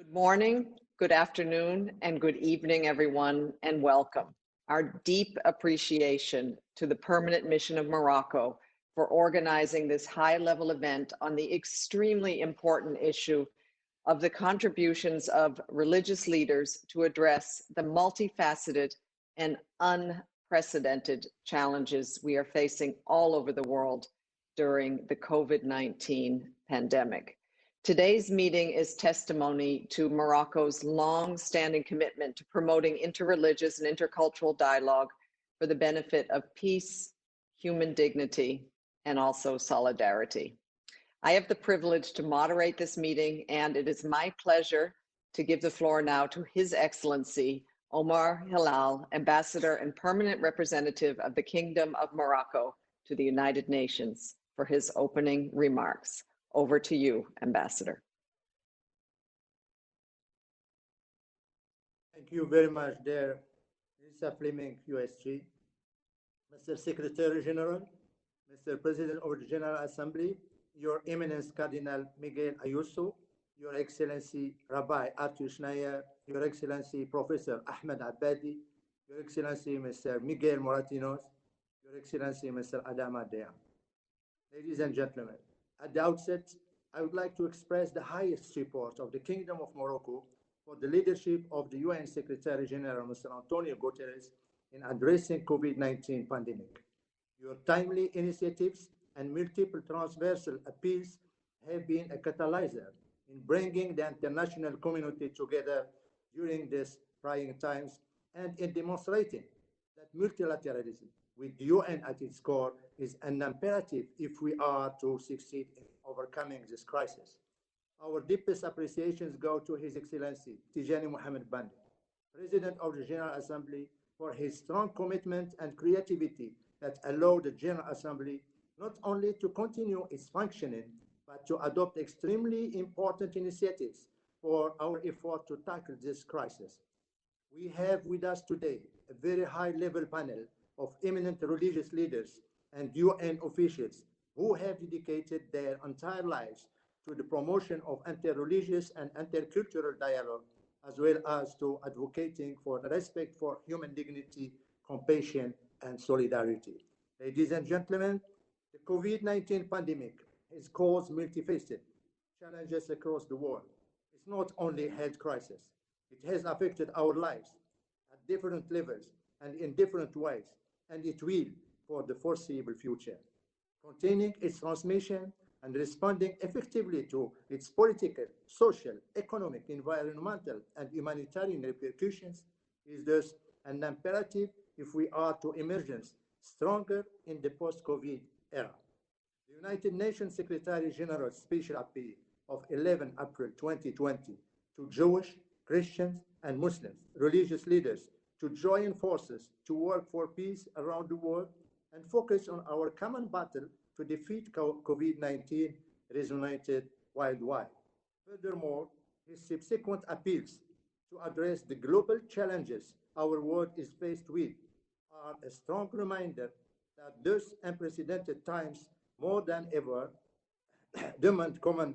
Good morning, good afternoon, and good evening, everyone, and welcome. Our deep appreciation to the Permanent Mission of Morocco for organizing this high-level event on the extremely important issue of the contributions of religious leaders to address the multifaceted and unprecedented challenges we are facing all over the world during the COVID-19 pandemic. Today's meeting is testimony to Morocco's long-standing commitment to promoting interreligious and intercultural dialogue for the benefit of peace, human dignity, and also solidarity. I have the privilege to moderate this meeting, and it is my pleasure to give the floor now to His Excellency Omar Hilal, Ambassador and Permanent Representative of the Kingdom of Morocco to the United Nations, for his opening remarks. Over to you, Ambassador. Thank you very much, dear Lisa Fleming, USG, Mr. Secretary General, Mr. President of the General Assembly, Your Eminence Cardinal Miguel Ayuso, Your Excellency Rabbi Arthur Schneier, Your Excellency Professor Ahmad Abadi, Your Excellency Mr. Miguel Moratinos, Your Excellency Mr. Adama Dea. Ladies and gentlemen, at the outset, I would like to express the highest support of the Kingdom of Morocco for the leadership of the UN Secretary General, Mr. Antonio Guterres, in addressing COVID-19 pandemic. Your timely initiatives and multiple transversal appeals have been a catalyzer in bringing the international community together during these trying times and in demonstrating that multilateralism, with the UN at its core, is an imperative if we are to succeed in overcoming this crisis. Our deepest appreciations go to His Excellency Tijani Mohamed Bandi, President of the General Assembly, for his strong commitment and creativity that allowed the General Assembly not only to continue its functioning, but to adopt extremely important initiatives for our effort to tackle this crisis. We have with us today a very high-level panel of eminent religious leaders and UN officials who have dedicated their entire lives to the promotion of inter-religious and intercultural dialogue, as well as to advocating for the respect for human dignity, compassion, and solidarity. Ladies and gentlemen, the COVID-19 pandemic has caused multifaceted challenges across the world. It's not only a health crisis. It has affected our lives at different levels and in different ways, and it will for the foreseeable future. Containing its transmission and responding effectively to its political, social, economic, environmental, and humanitarian repercussions is thus an imperative if we are to emerge stronger in the post-COVID era. The United Nations Secretary General's special appeal of 11 April 2020 to Jewish, Christians, and Muslims, religious leaders, to join forces to work for peace around the world and focus on our common battle to defeat COVID-19 resonated worldwide. Furthermore, his subsequent appeals to address the global challenges our world is faced with are a strong reminder that those unprecedented times, more than ever, demand common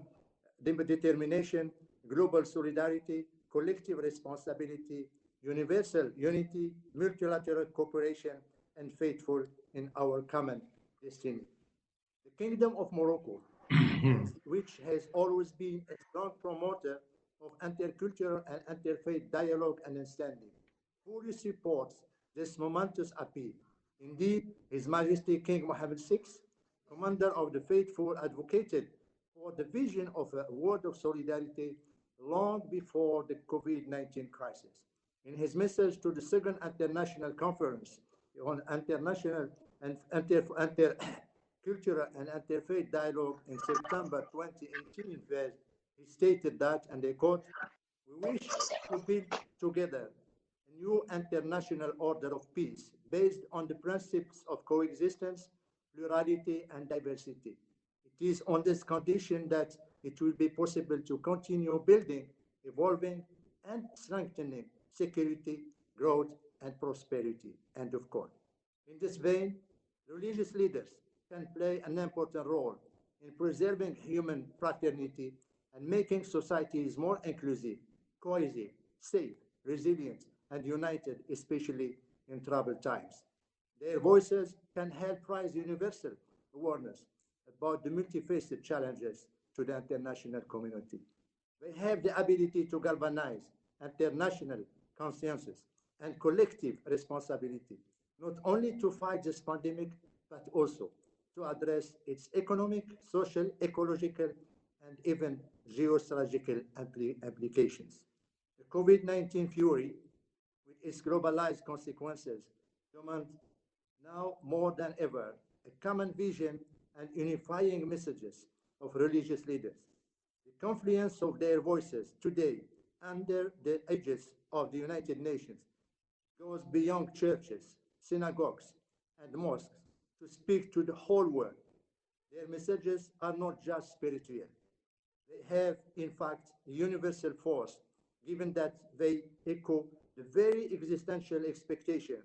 determination, global solidarity, collective responsibility, universal unity, multilateral cooperation, and faithful in our common destiny. The Kingdom of Morocco, which has always been a strong promoter of intercultural and interfaith dialogue and understanding, fully supports this momentous appeal. Indeed, His Majesty King Mohammed VI, Commander of the Faithful, advocated for the vision of a world of solidarity long before the COVID-19 crisis. In his message to the Second International Conference on International and Intercultural and Interfaith Dialogue in September 2018, he stated that, and I quote, "We wish to build together a new international order of peace based on the principles of coexistence, plurality, and diversity. It is on this condition that it will be possible to continue building, evolving, and strengthening security, growth, and prosperity." End of quote. In this vein, religious leaders can play an important role in preserving human fraternity and making societies more inclusive, cohesive, safe, resilient, and united, especially in troubled times. Their voices can help raise universal awareness about the multifaceted challenges to the international community. They have the ability to galvanize international consensus and collective responsibility, not only to fight this pandemic, but also to address its economic, social, ecological, and even geostrategical implications. The COVID-19 fury, with its globalized consequences, demands now more than ever a common vision and unifying messages of religious leaders. The confluence of their voices today under the aegis of the United Nations goes beyond churches, synagogues, and mosques to speak to the whole world. Their messages are not just spiritual. They have, in fact, a universal force, given that they echo the very existential expectation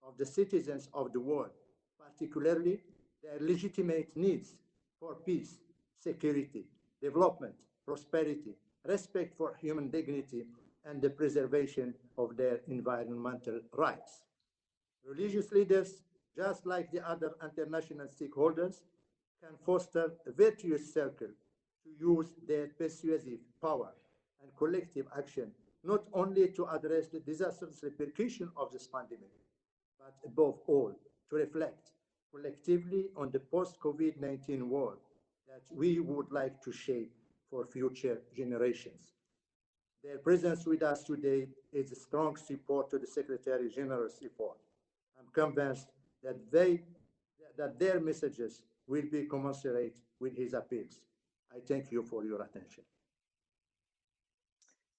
of the citizens of the world, particularly their legitimate needs for peace, security, development, prosperity, respect for human dignity, and the preservation of their environmental rights. Religious leaders, just like the other international stakeholders, can foster a virtuous circle to use their persuasive power and collective action, not only to address the disastrous repercussions of this pandemic, but above all, to reflect collectively on the post-COVID-19 world that we would like to shape for future generations. Their presence with us today is a strong support to the Secretary General's effort. I'm convinced that their messages will be commensurate with his appeals. I thank you for your attention.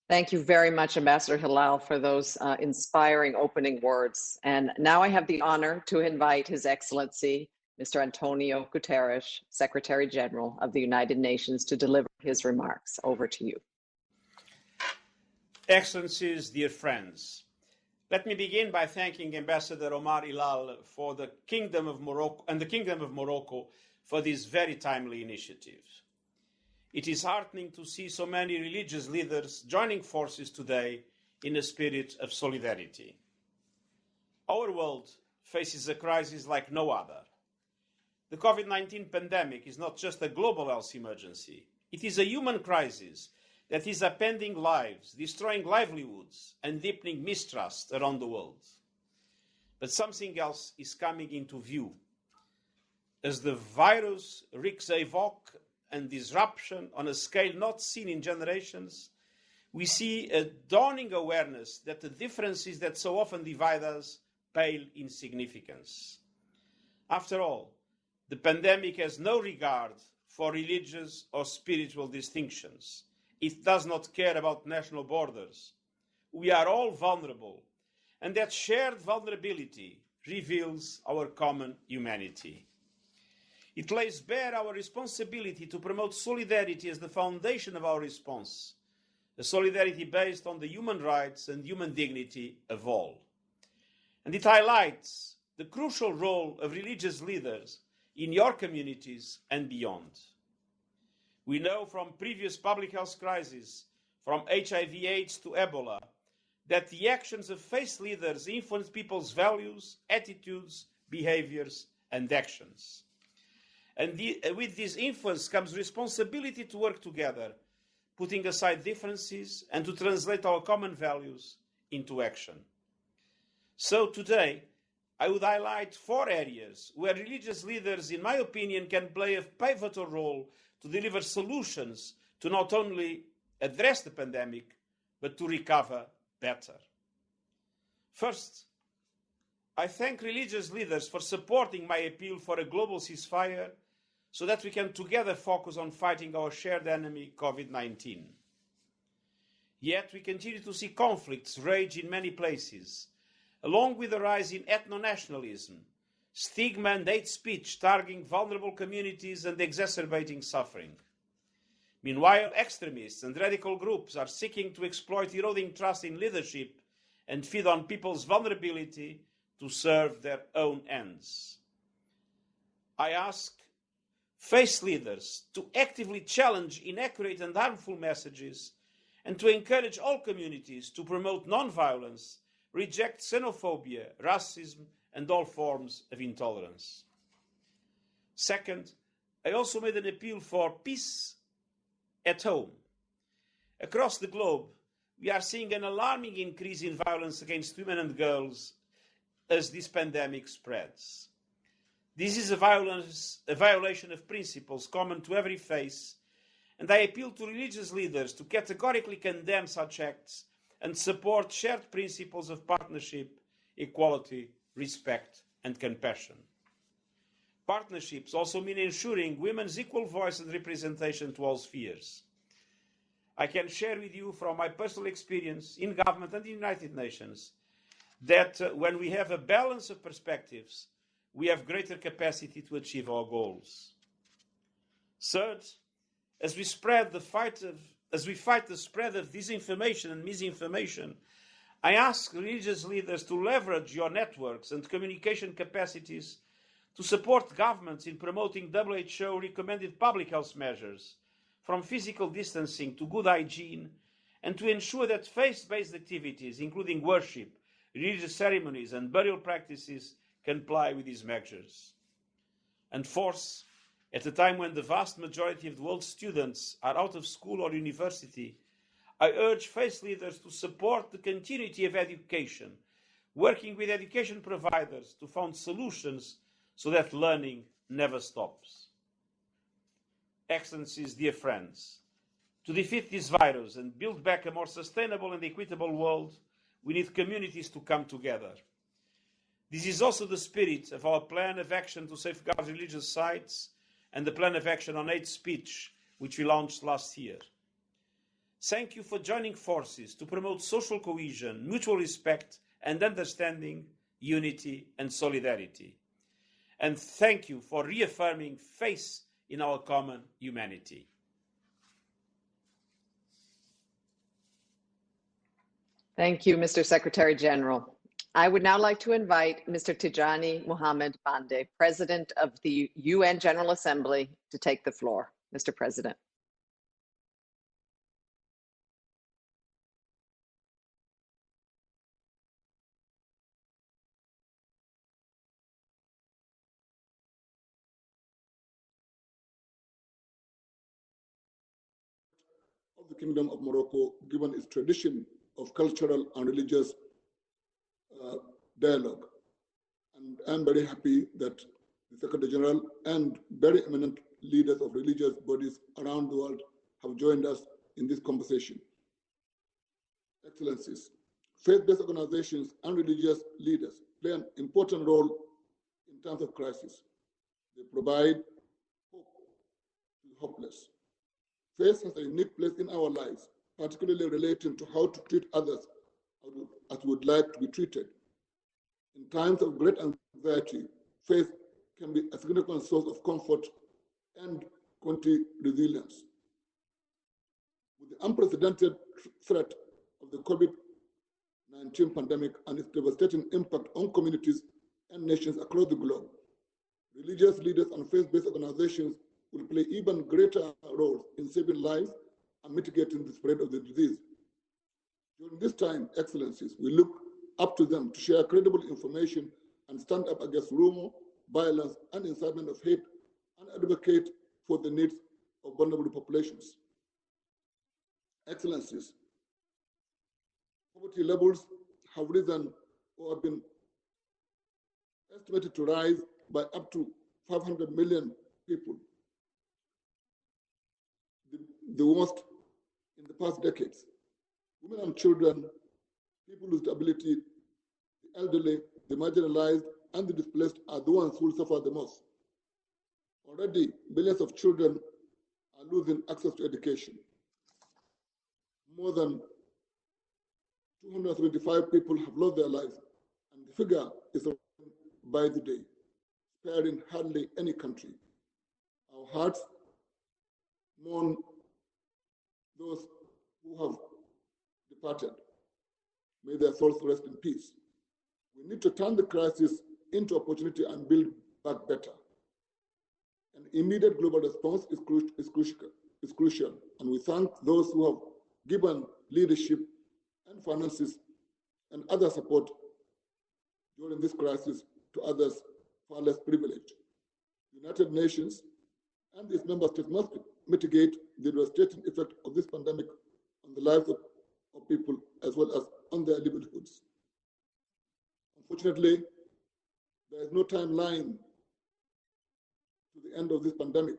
Thank you very much, Ambassador Hilal, for those inspiring opening words. And now I have the honor to invite His Excellency, Mr. Antonio Guterres, Secretary General of the United Nations, to deliver his remarks. Over to you. Excellencies, dear friends, let me begin by thanking Ambassador Omar Hilal for the Kingdom of Morocco and the Kingdom of Morocco for this very timely initiative. It is heartening to see so many religious leaders joining forces today in a spirit of solidarity. Our world faces a crisis like no other. The COVID-19 pandemic is not just a global health emergency. It is a human crisis that is upending lives, destroying livelihoods, and deepening mistrust around the world. But something else is coming into view. As the virus wreaks havoc and disruption on a scale not seen in generations, we see a dawning awareness that the differences that so often divide us pale in significance. After all, the pandemic has no regard for religious or spiritual distinctions. It does not care about national borders. We are all vulnerable, and that shared vulnerability reveals our common humanity. It lays bare our responsibility to promote solidarity as the foundation of our response, a solidarity based on the human rights and human dignity of all. And it highlights the crucial role of religious leaders in your communities and beyond. We know from previous public health crises, from HIV/AIDS to Ebola, that the actions of faith leaders influence people's values, attitudes, behaviors, and actions. And with this influence comes responsibility to work together, putting aside differences and to translate our common values into action. So today, I would highlight 4 areas where religious leaders, in my opinion, can play a pivotal role to deliver solutions to not only address the pandemic, but to recover better. First, I thank religious leaders for supporting my appeal for a global ceasefire so that we can together focus on fighting our shared enemy, COVID-19. Yet we continue to see conflicts rage in many places, along with the rise in ethno-nationalism, stigma and hate speech targeting vulnerable communities and exacerbating suffering. Meanwhile, extremists and radical groups are seeking to exploit eroding trust in leadership and feed on people's vulnerability to serve their own ends. I ask faith leaders to actively challenge inaccurate and harmful messages and to encourage all communities to promote non-violence, reject xenophobia, racism, and all forms of intolerance. Second, I also made an appeal for peace at home. Across the globe, we are seeing an alarming increase in violence against women and girls as this pandemic spreads. This is a violation of principles common to every faith, and I appeal to religious leaders to categorically condemn such acts and support shared principles of partnership, equality, respect, and compassion. Partnerships also mean ensuring women's equal voice and representation to all spheres. I can share with you from my personal experience in government and in the United Nations that when we have a balance of perspectives, we have greater capacity to achieve our goals. Third, as we fight the spread of disinformation and misinformation, I ask religious leaders to leverage your networks and communication capacities to support governments in promoting WHO recommended public health measures, from physical distancing to good hygiene, and to ensure that faith-based activities, including worship, religious ceremonies, and burial practices, comply with these measures. And fourth, at a time when the vast majority of the world's students are out of school or university, I urge faith leaders to support the continuity of education, working with education providers to find solutions so that learning never stops. Excellencies, dear friends, to defeat this virus and build back a more sustainable and equitable world, we need communities to come together. This is also the spirit of our plan of action to safeguard religious sites and the plan of action on hate speech, which we launched last year. Thank you for joining forces to promote social cohesion, mutual respect and understanding, unity and solidarity. And thank you for reaffirming faith in our common humanity. Thank you, Mr. Secretary General. I would now like to invite Mr. Tijani Mohammed Bande, President of the UN General Assembly, to take the floor. Mr. President. Of the Kingdom of Morocco, given its tradition of cultural and religious dialogue. And I'm very happy that the Secretary General and very eminent leaders of religious bodies around the world have joined us in this conversation. Excellencies, faith-based organizations and religious leaders play an important role in times of crisis. They provide hope to the hopeless. Faith has a unique place in our lives, particularly relating to how to treat others as we would like to be treated. In times of great anxiety, faith can be a significant source of comfort and country resilience. With the unprecedented threat of the COVID-19 pandemic and its devastating impact on communities and nations across the globe, religious leaders and faith-based organizations will play even greater roles in saving lives and mitigating the spread of the disease. During this time, Excellencies, we look up to them to share credible information and stand up against rumor, violence, and incitement of hate, and advocate for the needs of vulnerable populations. Excellencies, poverty levels have risen or have been estimated to rise by up to 500 million people, the worst in the past decades. Women and children, people with disability, the elderly, the marginalized, and the displaced are the ones who will suffer the most. Already, millions of children are losing access to education. More than 275 people have lost their lives, and the figure is by the day, sparing hardly any country. Our hearts mourn those who have departed. May their souls rest in peace. We need to turn the crisis into opportunity and build back better. An immediate global response is crucial, and we thank those who have given leadership and finances and other support during this crisis to others far less privileged. The United Nations and its member states must mitigate the devastating effect of this pandemic on the lives of people as well as on their livelihoods. Unfortunately, there is no timeline to the end of this pandemic,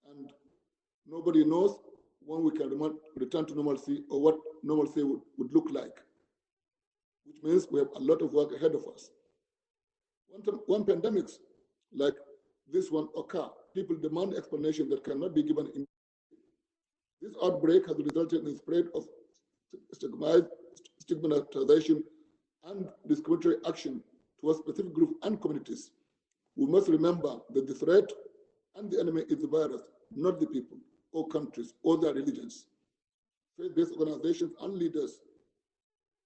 and nobody knows when we can return to normalcy or what normalcy would look like, which means we have a lot of work ahead of us. When pandemics like this one occur, people demand explanations that cannot be given in. This outbreak has resulted in the spread of stigmatization and discriminatory action towards specific groups and communities. We must remember that the threat and the enemy is the virus, not the people or countries or their religions. Faith-based organizations and leaders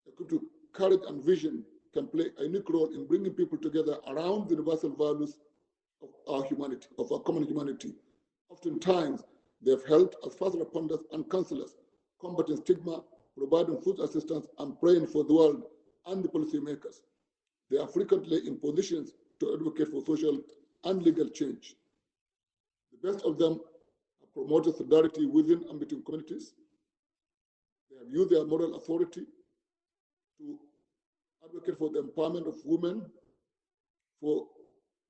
equipped with courage and vision can play a unique role in bringing people together around the universal values of our humanity, of our common humanity. Oftentimes, they have helped as first responders and counselors, combating stigma, providing food assistance, and praying for the world and the policymakers. They are frequently in positions to advocate for social and legal change. The best of them have promoted solidarity within and between communities. They have used their moral authority to advocate for the empowerment of women, for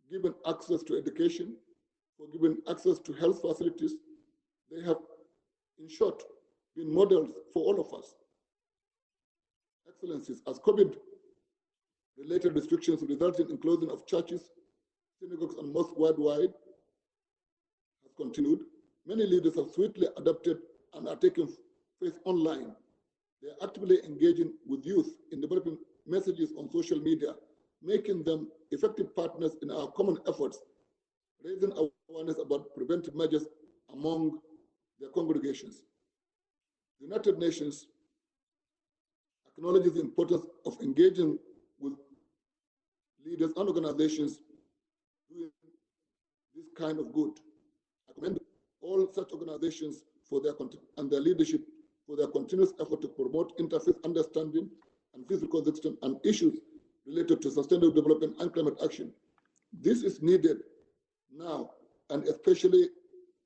giving access to education, for giving access to health facilities. They have, in short, been models for all of us. Excellencies, as COVID-related restrictions resulting in closing of churches, synagogues, and mosques worldwide has continued, many leaders have swiftly adapted and are taking faith online. They are actively engaging with youth in developing messages on social media, making them effective partners in our common efforts, raising awareness about preventive measures among their congregations. The United Nations acknowledges the importance of engaging with leaders and organizations doing this kind of good. I commend all such organizations for their and their leadership for their continuous effort to promote interfaith understanding and physical coexistence and issues related to sustainable development and climate action. This is needed now, and especially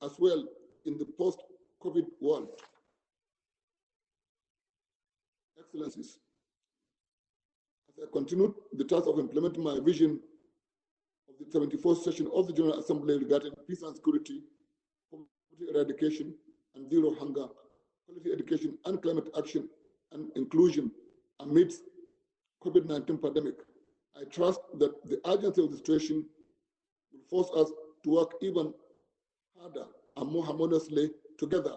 as well in the post-COVID world. Excellencies, as I continue the task of implementing my vision of the 74th session of the General Assembly regarding peace and security, poverty eradication and zero hunger, quality education and climate action and inclusion amidst COVID-19 pandemic, I trust that the urgency of the situation will force us to work even harder and more harmoniously together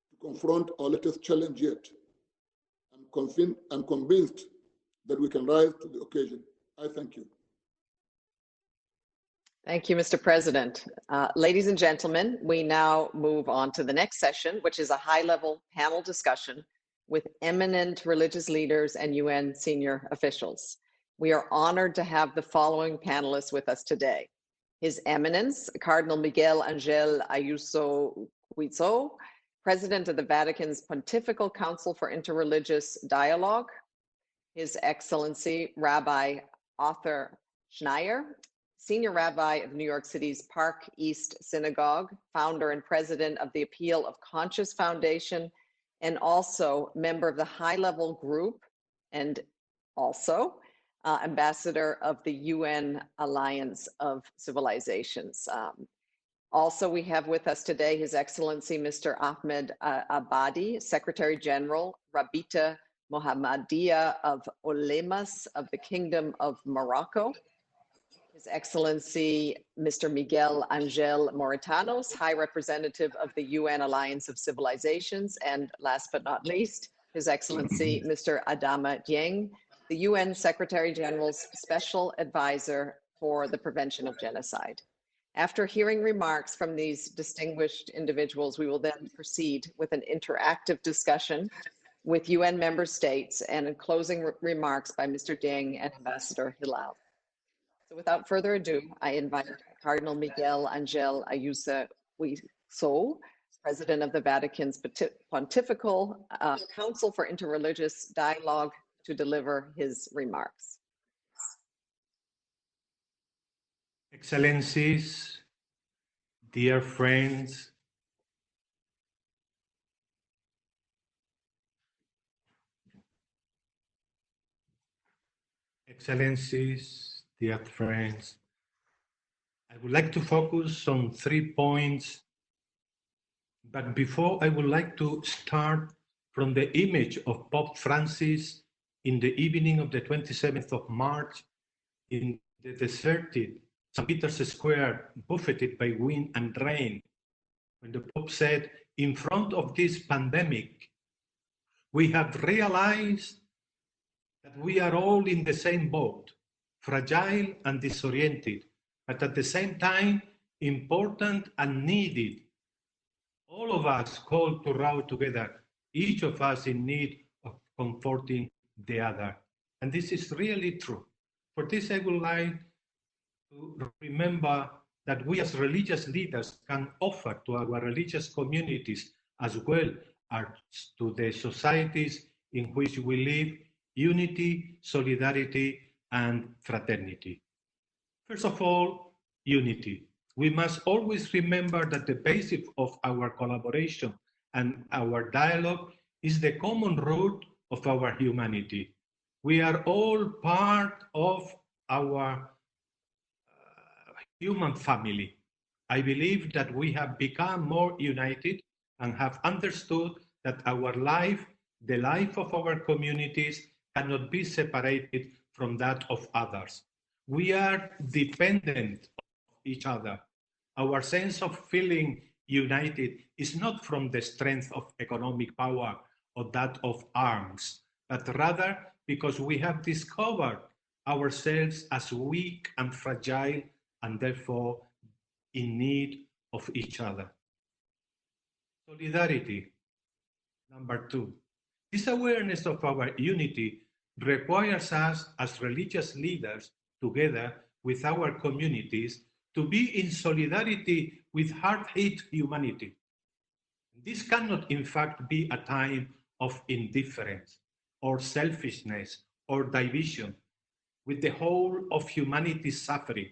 to confront our latest challenge yet. I'm convinced that we can rise to the occasion. I thank you. Thank you, Mr. President. Ladies and gentlemen, we now move on to the next session, which is a high-level panel discussion with eminent religious leaders and UN senior officials. We are honored to have the following panelists with us today. His Eminence, Cardinal Miguel Angel Ayuso Huizo, President of the Vatican's Pontifical Council for Interreligious Dialogue, His Excellency Rabbi Arthur Schneier, Senior Rabbi of New York City's Park East Synagogue, founder and president of the Appeal of Conscience Foundation, and also member of the high-level group, and also ambassador of the UN Alliance of Civilizations. Also, we have with us today His Excellency Mr. Ahmed Abadi, Secretary General, Rabita Mohammadiyya of Olemas of the Kingdom of Morocco, His Excellency Mr. Miguel Angel Moritanos, High Representative of the UN Alliance of Civilizations, and last but not least, His Excellency Mr. Adama Dieng, the UN Secretary General's Special Advisor for the Prevention of Genocide. After hearing remarks from these distinguished individuals, we will then proceed with an interactive discussion with UN member states and in closing remarks by Mr. Dieng and Ambassador Hilal. So without further ado, I invite Cardinal Miguel Angel Ayuso Huizo, President of the Vatican's Pontifical Council for Interreligious Dialogue, to deliver his remarks. Excellencies, dear friends, I would like to focus on 3 points, but before I would like to start from the image of Pope Francis in the evening of the 27th of March in the deserted St. Peter's Square, buffeted by wind and rain, when the Pope said, in front of this pandemic, we have realized that we are all in the same boat, fragile and disoriented, but at the same time, important and needed. All of us called to row together, each of us in need of comforting the other. And this is really true. For this, I would like to remember that we as religious leaders can offer to our religious communities as well as to the societies in which we live unity, solidarity, and fraternity. First of all, unity. We must always remember that the basis of our collaboration and our dialogue is the common root of our humanity. We are all part of our human family. I believe that we have become more united and have understood that our life, the life of our communities, cannot be separated from that of others. We are dependent of each other. Our sense of feeling united is not from the strength of economic power or that of arms, but rather because we have discovered ourselves as weak and fragile and therefore in need of each other. Solidarity, number 2. This awareness of our unity requires us as religious leaders, together with our communities, to be in solidarity with hard-hit humanity. This cannot, in fact, be a time of indifference or selfishness or division with the whole of humanity's suffering.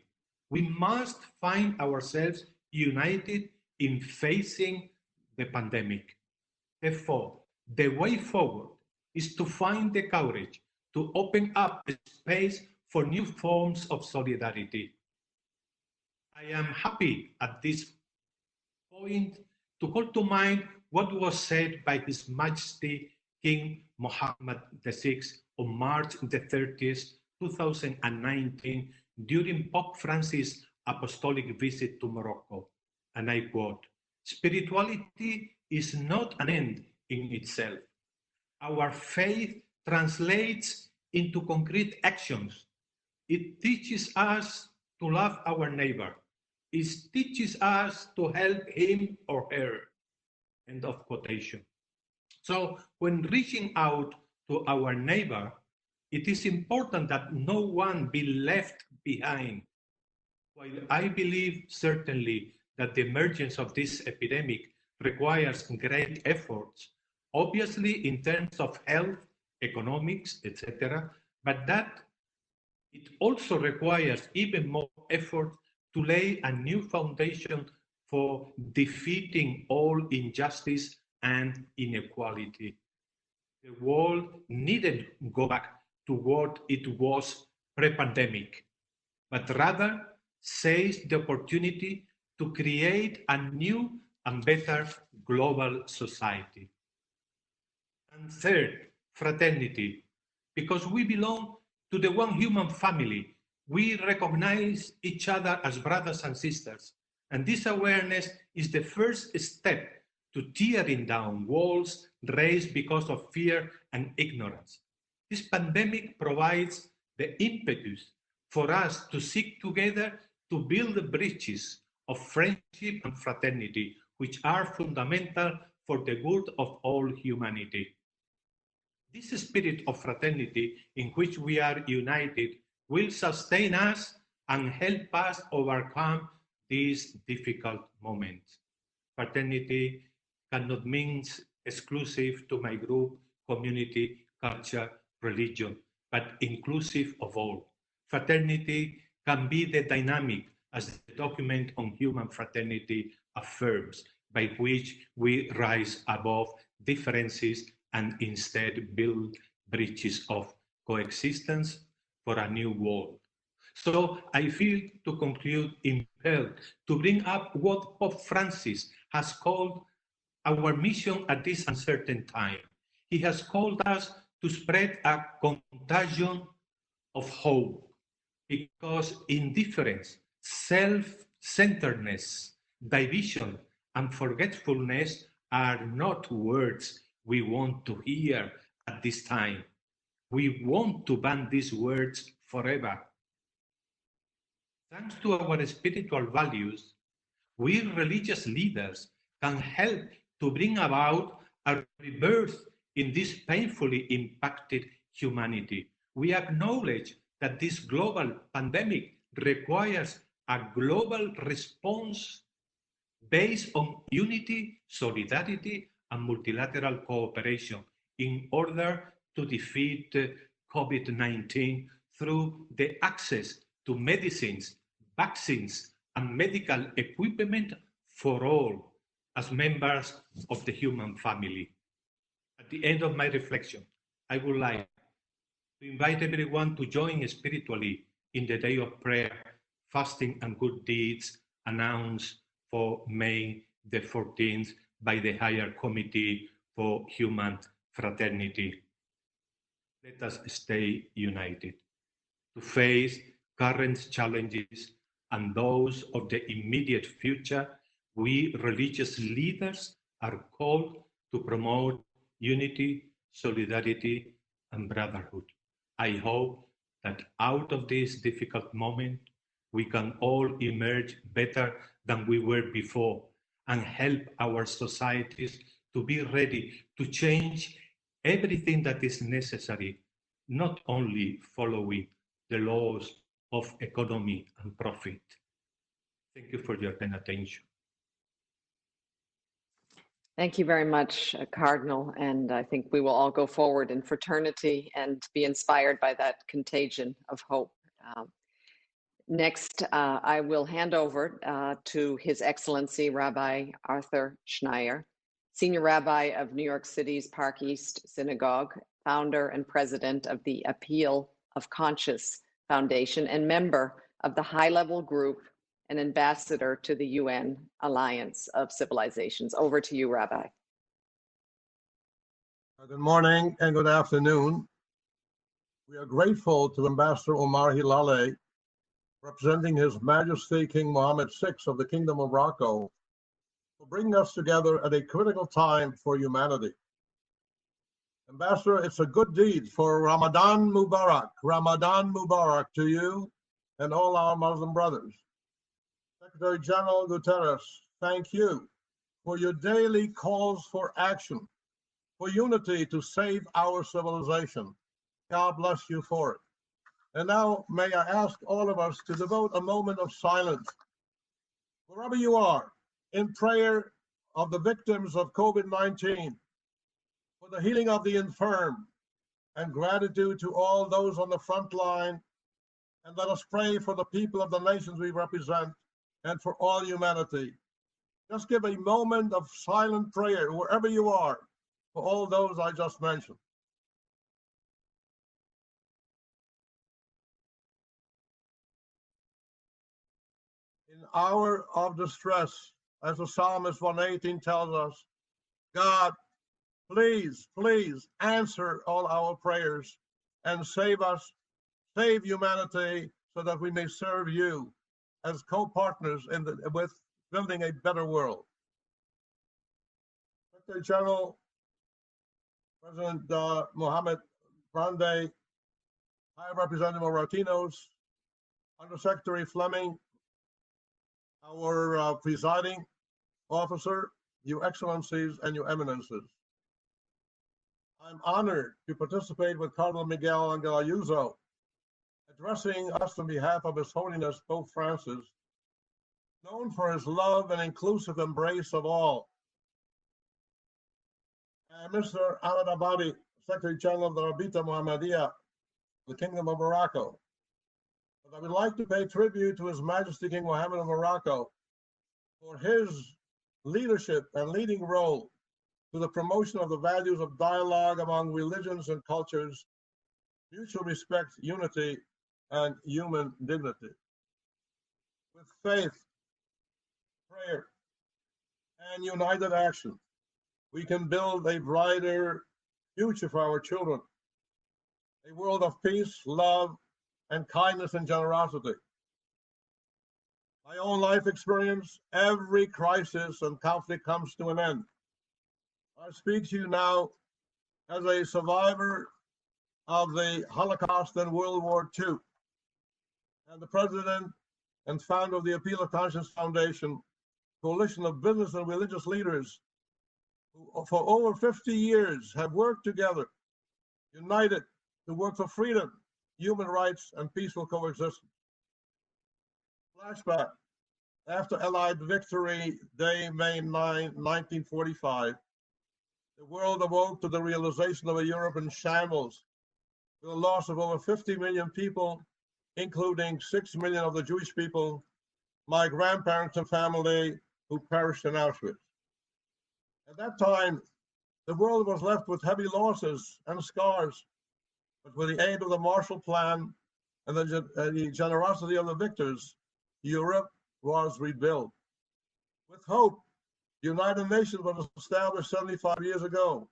We must find ourselves united in facing the pandemic. Therefore, the way forward is to find the courage to open up a space for new forms of solidarity. I am happy at this point to call to mind what was said by His Majesty King Mohammed VI on March the 30th, 2019, during Pope Francis' apostolic visit to Morocco. And I quote, "Spirituality is not an end in itself. Our faith translates into concrete actions. It teaches us to love our neighbor. It teaches us to help him or her." End of quotation. So when reaching out to our neighbor, it is important that no one be left behind. While I believe certainly that the emergence of this epidemic requires great efforts, obviously in terms of health, economics, etc., but that it also requires even more effort to lay a new foundation for defeating all injustice and inequality. The world needn't go back to what it was pre-pandemic, but rather seize the opportunity to create a new and better global society. And third, fraternity. Because we belong to the one human family, we recognize each other as brothers and sisters. And this awareness is the first step to tearing down walls raised because of fear and ignorance. This pandemic provides the impetus for us to seek together to build the bridges of friendship and fraternity, which are fundamental for the good of all humanity. This spirit of fraternity in which we are united will sustain us and help us overcome these difficult moments. Fraternity cannot mean exclusive to my group, community, culture, religion, but inclusive of all. Fraternity can be the dynamic, as the document on human fraternity affirms, by which we rise above differences and instead build bridges of coexistence for a new world. So I feel, to conclude, impelled to bring up what Pope Francis has called our mission at this uncertain time. He has called us to spread a contagion of hope, because indifference, self-centeredness, division, and forgetfulness are not words we want to hear at this time. We want to ban these words forever. Thanks to our spiritual values, we religious leaders can help to bring about a rebirth in this painfully impacted humanity. We acknowledge that this global pandemic requires a global response based on unity, solidarity, and multilateral cooperation in order to defeat COVID-19 through the access to medicines, vaccines, and medical equipment for all as members of the human family. At the end of my reflection, I would like to invite everyone to join spiritually in the day of prayer, fasting, and good deeds announced for May the 14th by the Higher Committee for Human Fraternity. Let us stay united to face current challenges and those of the immediate future. We religious leaders are called to promote unity, solidarity, and brotherhood. I hope that out of this difficult moment, we can all emerge better than we were before and help our societies to be ready to change everything that is necessary, not only following the laws of economy and profit. Thank you for your kind attention. Thank you very much, Cardinal. And I think we will all go forward in fraternity and be inspired by that contagion of hope. Next, I will hand over to His Excellency Rabbi Arthur Schneier, Senior Rabbi of New York City's Park East Synagogue, founder and president of the Appeal of Conscience Foundation, and member of the high-level group and ambassador to the UN Alliance of Civilizations. Over to you, Rabbi. Good morning and good afternoon. We are grateful to Ambassador Omar Hilale, representing His Majesty King Mohammed VI of the Kingdom of Morocco, for bringing us together at a critical time for humanity. Ambassador, it's a good deed for Ramadan Mubarak to you and all our Muslim brothers. Secretary General Guterres, thank you for your daily calls for action, for unity to save our civilization. God bless you for it. And now may I ask all of us to devote a moment of silence, wherever you are, in prayer of the victims of COVID-19, for the healing of the infirm, and gratitude to all those on the front line. And let us pray for the people of the nations we represent and for all humanity. Just give a moment of silent prayer wherever you are for all those I just mentioned. In hour of distress, as the Psalmist 118 tells us, God, please, please answer all our prayers and save us, save humanity, so that we may serve you as co-partners with building a better world. Secretary General, President Mohammed Grande, High Representative Martinos, Undersecretary Fleming, our presiding officer, Your Excellencies and Your Eminences. I'm honored to participate with Cardinal Miguel Angel Ayuso, addressing us on behalf of His Holiness Pope Francis, known for his love and inclusive embrace of all. and Mr. Ahmed Abadi, Secretary General of the Rabita Muhammadiyah, the Kingdom of Morocco. But I would like to pay tribute to His Majesty King Mohammed of Morocco for his leadership and leading role to the promotion of the values of dialogue among religions and cultures, mutual respect, unity, and human dignity. With faith, prayer, and united action, we can build a brighter future for our children, a world of peace, love, and kindness and generosity. My own life experience, every crisis and conflict comes to an end. I speak to you now as a survivor of the Holocaust and World War II, and the president and founder of the Appeal of Conscience Foundation, coalition of business and religious leaders who for over 50 years have worked together, united, to work for freedom, human rights, and peaceful coexistence. Flashback. After Allied Victory Day, May 9, 1945, the world awoke to the realization of a Europe in shambles, with the loss of over 50 million people, including 6 million of the Jewish people, my grandparents and family who perished in Auschwitz. At that time, the world was left with heavy losses and scars, but with the aid of the Marshall Plan and the generosity of the victors, Europe was rebuilt. With hope, the United Nations was established 75 years ago,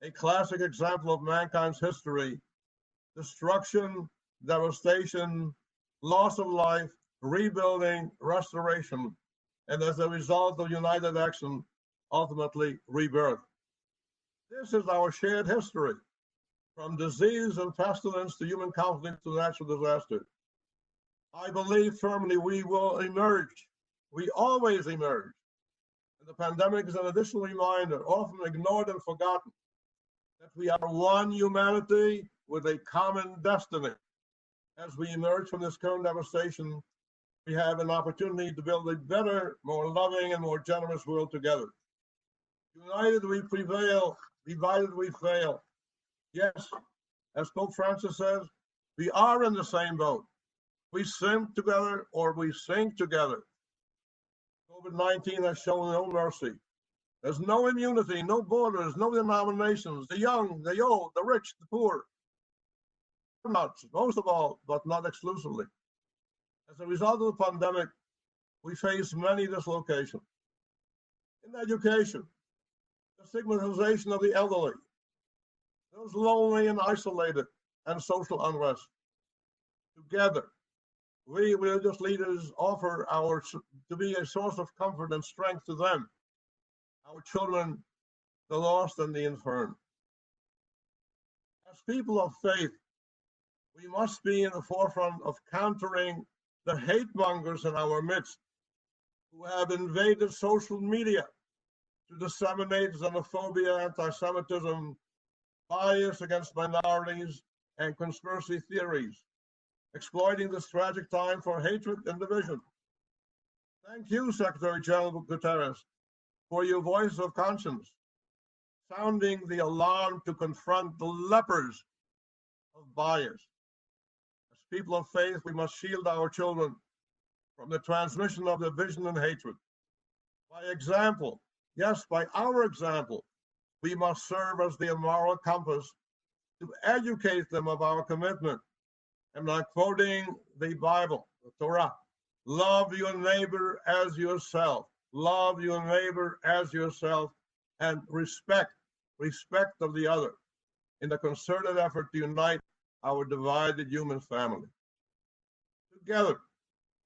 a classic example of mankind's history: destruction, devastation, loss of life, rebuilding, restoration, and as a result of united action, ultimately rebirth. This is our shared history, from disease and pestilence to human conflict to natural disaster. I believe firmly we will emerge. We always emerge. And the pandemic is an additional reminder, often ignored and forgotten, that we are one humanity with a common destiny. As we emerge from this current devastation, we have an opportunity to build a better, more loving, and more generous world together. United we prevail, divided we fail. Yes, as Pope Francis says, we are in the same boat. We swim together or we sink together. COVID-19 has shown no mercy. There's no immunity, no borders, no denominations, the young, the old, the rich, the poor. Not, most of all, but not exclusively. As a result of the pandemic, we face many dislocations. In education, the stigmatization of the elderly, those lonely and isolated, and social unrest. Together, we religious leaders offer to be a source of comfort and strength to them, our children, the lost and the infirm. As people of faith, we must be in the forefront of countering the hate mongers in our midst who have invaded social media to disseminate xenophobia, anti-Semitism, bias against minorities, and conspiracy theories, exploiting this tragic time for hatred and division. Thank you, Secretary General Guterres, for your voice of conscience, sounding the alarm to confront the lepers of bias. As people of faith, we must shield our children from the transmission of division and hatred. By example, yes, by our example, we must serve as the moral compass to educate them of our commitment. And I'm quoting the Bible, the Torah. Love your neighbor as yourself. Love your neighbor as yourself, and respect of the other in the concerted effort to unite our divided human family. Together,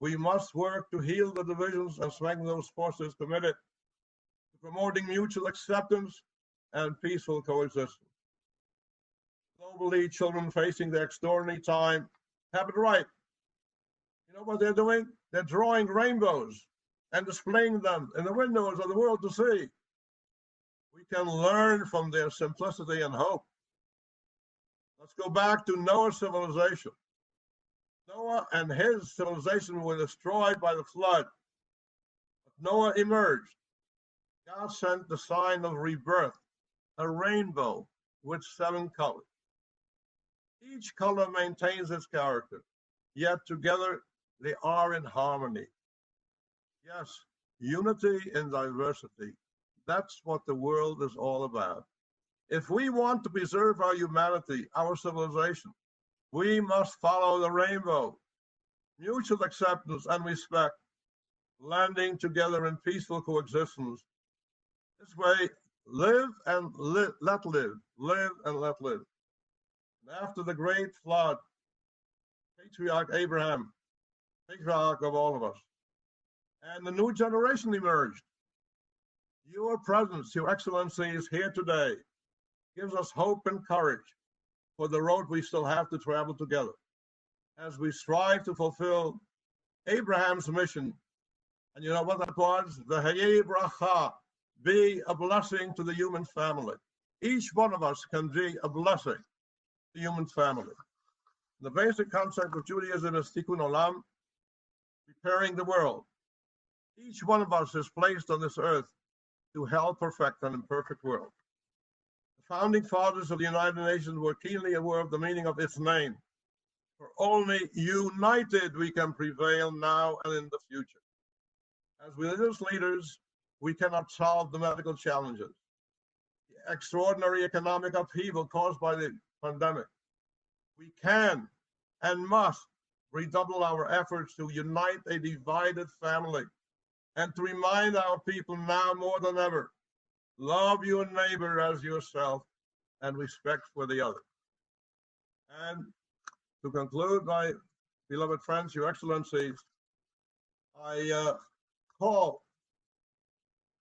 we must work to heal the divisions and strengthen those forces committed to promoting mutual acceptance and peaceful coexistence. Globally, children facing the extraordinary time have it right. You know what they're doing? They're drawing rainbows and displaying them in the windows of the world to see. We can learn from their simplicity and hope. Let's go back to Noah's civilization. Noah and his civilization were destroyed by the flood. But Noah emerged. God sent the sign of rebirth, a rainbow with 7 colors. Each color maintains its character, yet together they are in harmony. Yes, unity in diversity. That's what the world is all about. If we want to preserve our humanity, our civilization, we must follow the rainbow. Mutual acceptance and respect, landing together in peaceful coexistence. This way, live and let live, live and let live. And after the great flood, Patriarch Abraham, patriarch of all of us, and the new generation emerged. Your presence, Your Excellencies, here today gives us hope and courage for the road we still have to travel together as we strive to fulfill Abraham's mission. And you know what that was? The Hayei Bracha, be a blessing to the human family. Each one of us can be a blessing to the human family. The basic concept of Judaism is Tikkun Olam, preparing the world. Each one of us is placed on this earth to help perfect an imperfect world. The founding fathers of the United Nations were keenly aware of the meaning of its name. For only united we can prevail now and in the future. As religious leaders, we cannot solve the medical challenges, the extraordinary economic upheaval caused by the pandemic. We can and must redouble our efforts to unite a divided family and to remind our people now more than ever, love your neighbor as yourself and respect for the other. And to conclude, my beloved friends, Your Excellencies, I call,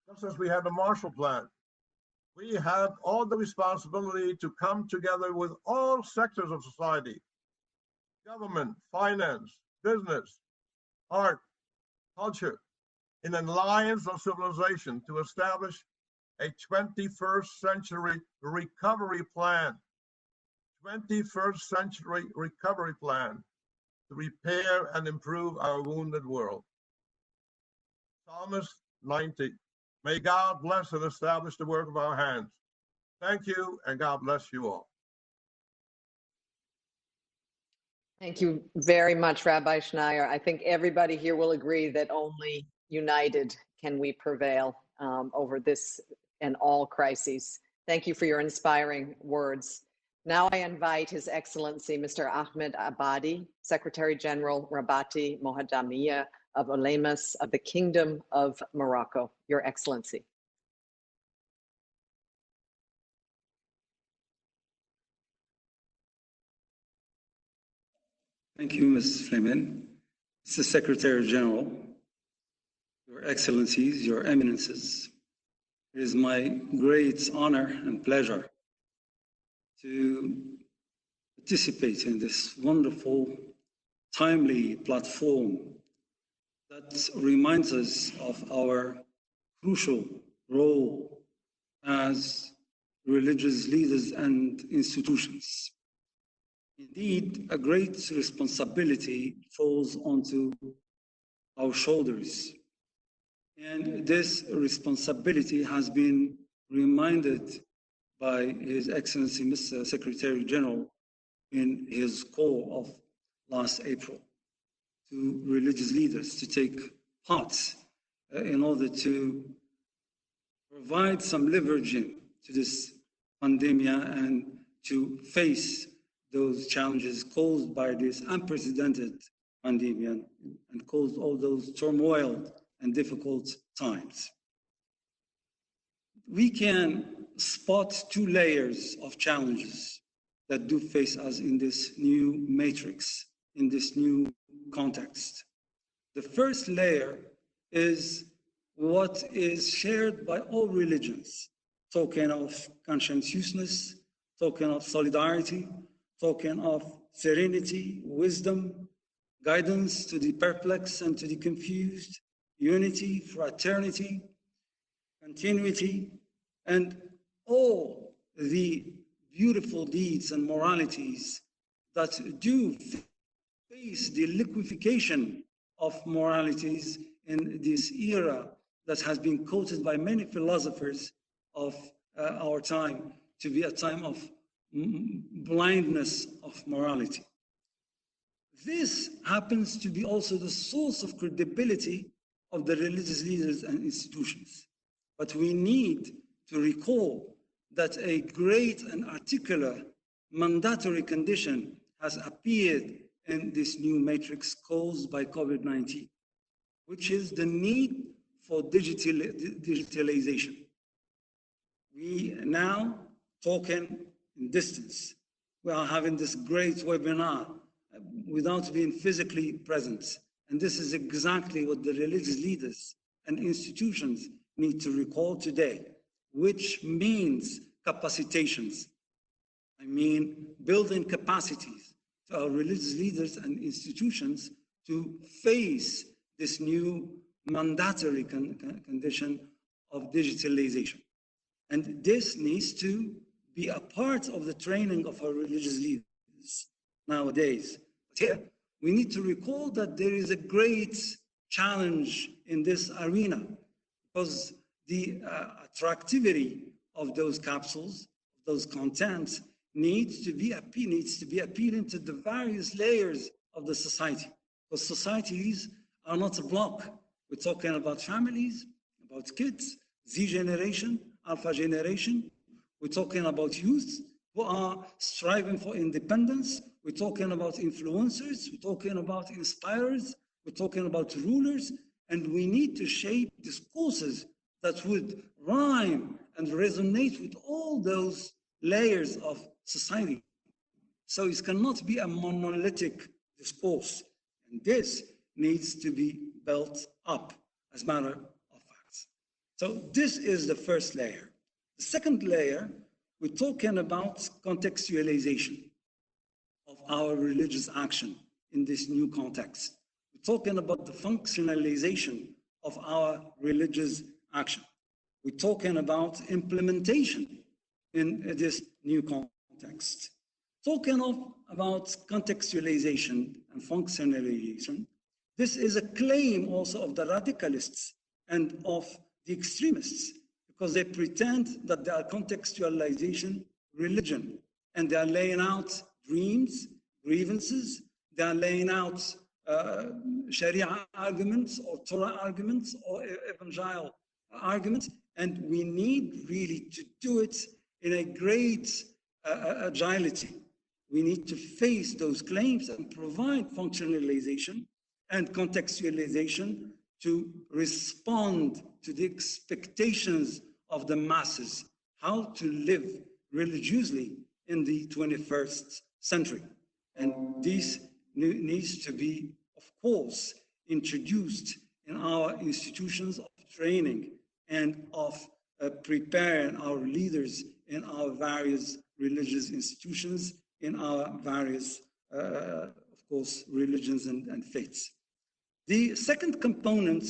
just as we had the Marshall Plan, we have all the responsibility to come together with all sectors of society, government, finance, business, art, culture, in an alliance of civilization to establish a 21st century recovery plan. 21st century recovery plan to repair and improve our wounded world. Psalmist 90. May God bless and establish the work of our hands. Thank you, and God bless you all. Thank you very much, Rabbi Schneier. I think everybody here will agree that only united can we prevail over this and all crises. Thank you for your inspiring words. Now I invite His Excellency, Mr. Ahmed Abadi, Secretary General Rabati Mohadamiya of Ulemas of the Kingdom of Morocco. Your Excellency. Thank you, Ms. Flemin. Mr. Secretary General, Your Excellencies, Your Eminences, it is my great honor and pleasure to participate in this wonderful, timely platform that reminds us of our crucial role as religious leaders and institutions. Indeed, a great responsibility falls onto our shoulders. And this responsibility has been reminded by His Excellency, Mr. Secretary General, in his call of last April to religious leaders to take part in order to provide some leveraging to this pandemic and to face those challenges caused by this unprecedented pandemic and caused all those turmoil and difficult times. We can spot 2 layers of challenges that do face us in this new matrix, in this new context. The first layer is what is shared by all religions, token of conscientiousness, token of solidarity, token of serenity, wisdom, guidance to the perplexed and to the confused, unity, fraternity, continuity, and all the beautiful deeds and moralities that do face the liquefaction of moralities in this era that has been quoted by many philosophers of our time to be a time of blindness of morality. This happens to be also the source of credibility of the religious leaders and institutions. But we need to recall that a great and articulate mandatory condition has appeared in this new matrix caused by COVID-19, which is the need for digitalization. We now talking in distance. We are having this great webinar without being physically present. And this is exactly what the religious leaders and institutions need to recall today, which means capacitations. I mean, building capacities to our religious leaders and institutions to face this new mandatory condition of digitalization. And this needs to be a part of the training of our religious leaders nowadays. But here, we need to recall that there is a great challenge in this arena, because the attractivity of those capsules, those contents, needs to be appealing to the various layers of the society. Because societies are not a block. We're talking about families, about kids, Z generation, Alpha generation. We're talking about youth who are striving for independence. We're talking about influencers. We're talking about inspirers. We're talking about rulers. And we need to shape discourses that would rhyme and resonate with all those layers of society. So it cannot be a monolithic discourse. And this needs to be built up as a matter of facts. So this is the first layer. The second layer, we're talking about contextualization of our religious action in this new context. We're talking about the functionalization of our religious action. We're talking about implementation in this new context. Talking about contextualization and functionalization, this is a claim also of the radicalists and of the extremists, because they pretend that they are contextualization religion, and they are laying out dreams, grievances, they are laying out Sharia arguments or Torah arguments or evangelical arguments, and we need really to do it in a great agility. We need to face those claims and provide functionalization and contextualization to respond to the expectations of the masses, how to live religiously in the 21st century. And this needs to be, of course, introduced in our institutions of training and of preparing our leaders in our various religious institutions, in our various, of course, religions and faiths. The second component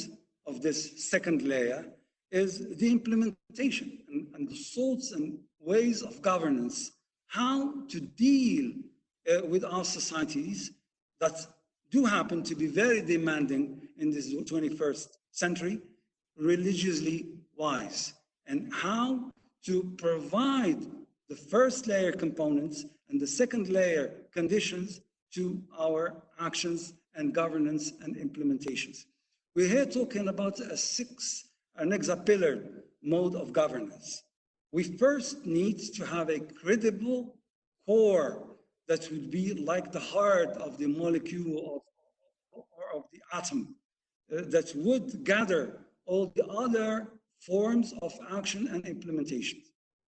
of this second layer is the implementation and the sorts and ways of governance, how to deal with our societies that do happen to be very demanding in this 21st century, religiously wise, and how to provide the first layer components and the second layer conditions to our actions and governance and implementations. We're here talking about an hexapillar mode of governance. We first need to have a credible core that would be like the heart of the molecule of the atom, that would gather all the other forms of action and implementation.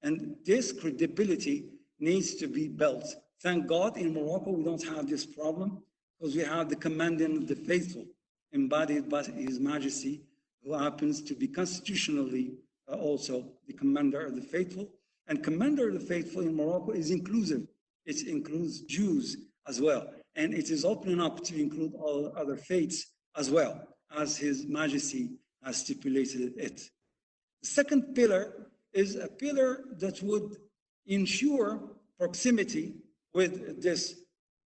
And this credibility needs to be built. Thank God in Morocco we don't have this problem, because we have the commandant of the faithful, embodied by His Majesty, who happens to be constitutionally also the commander of the faithful. And commander of the faithful in Morocco is inclusive. It includes Jews as well. And it is opening up to include all other faiths as well, as His Majesty has stipulated it. The second pillar is a pillar that would ensure proximity with this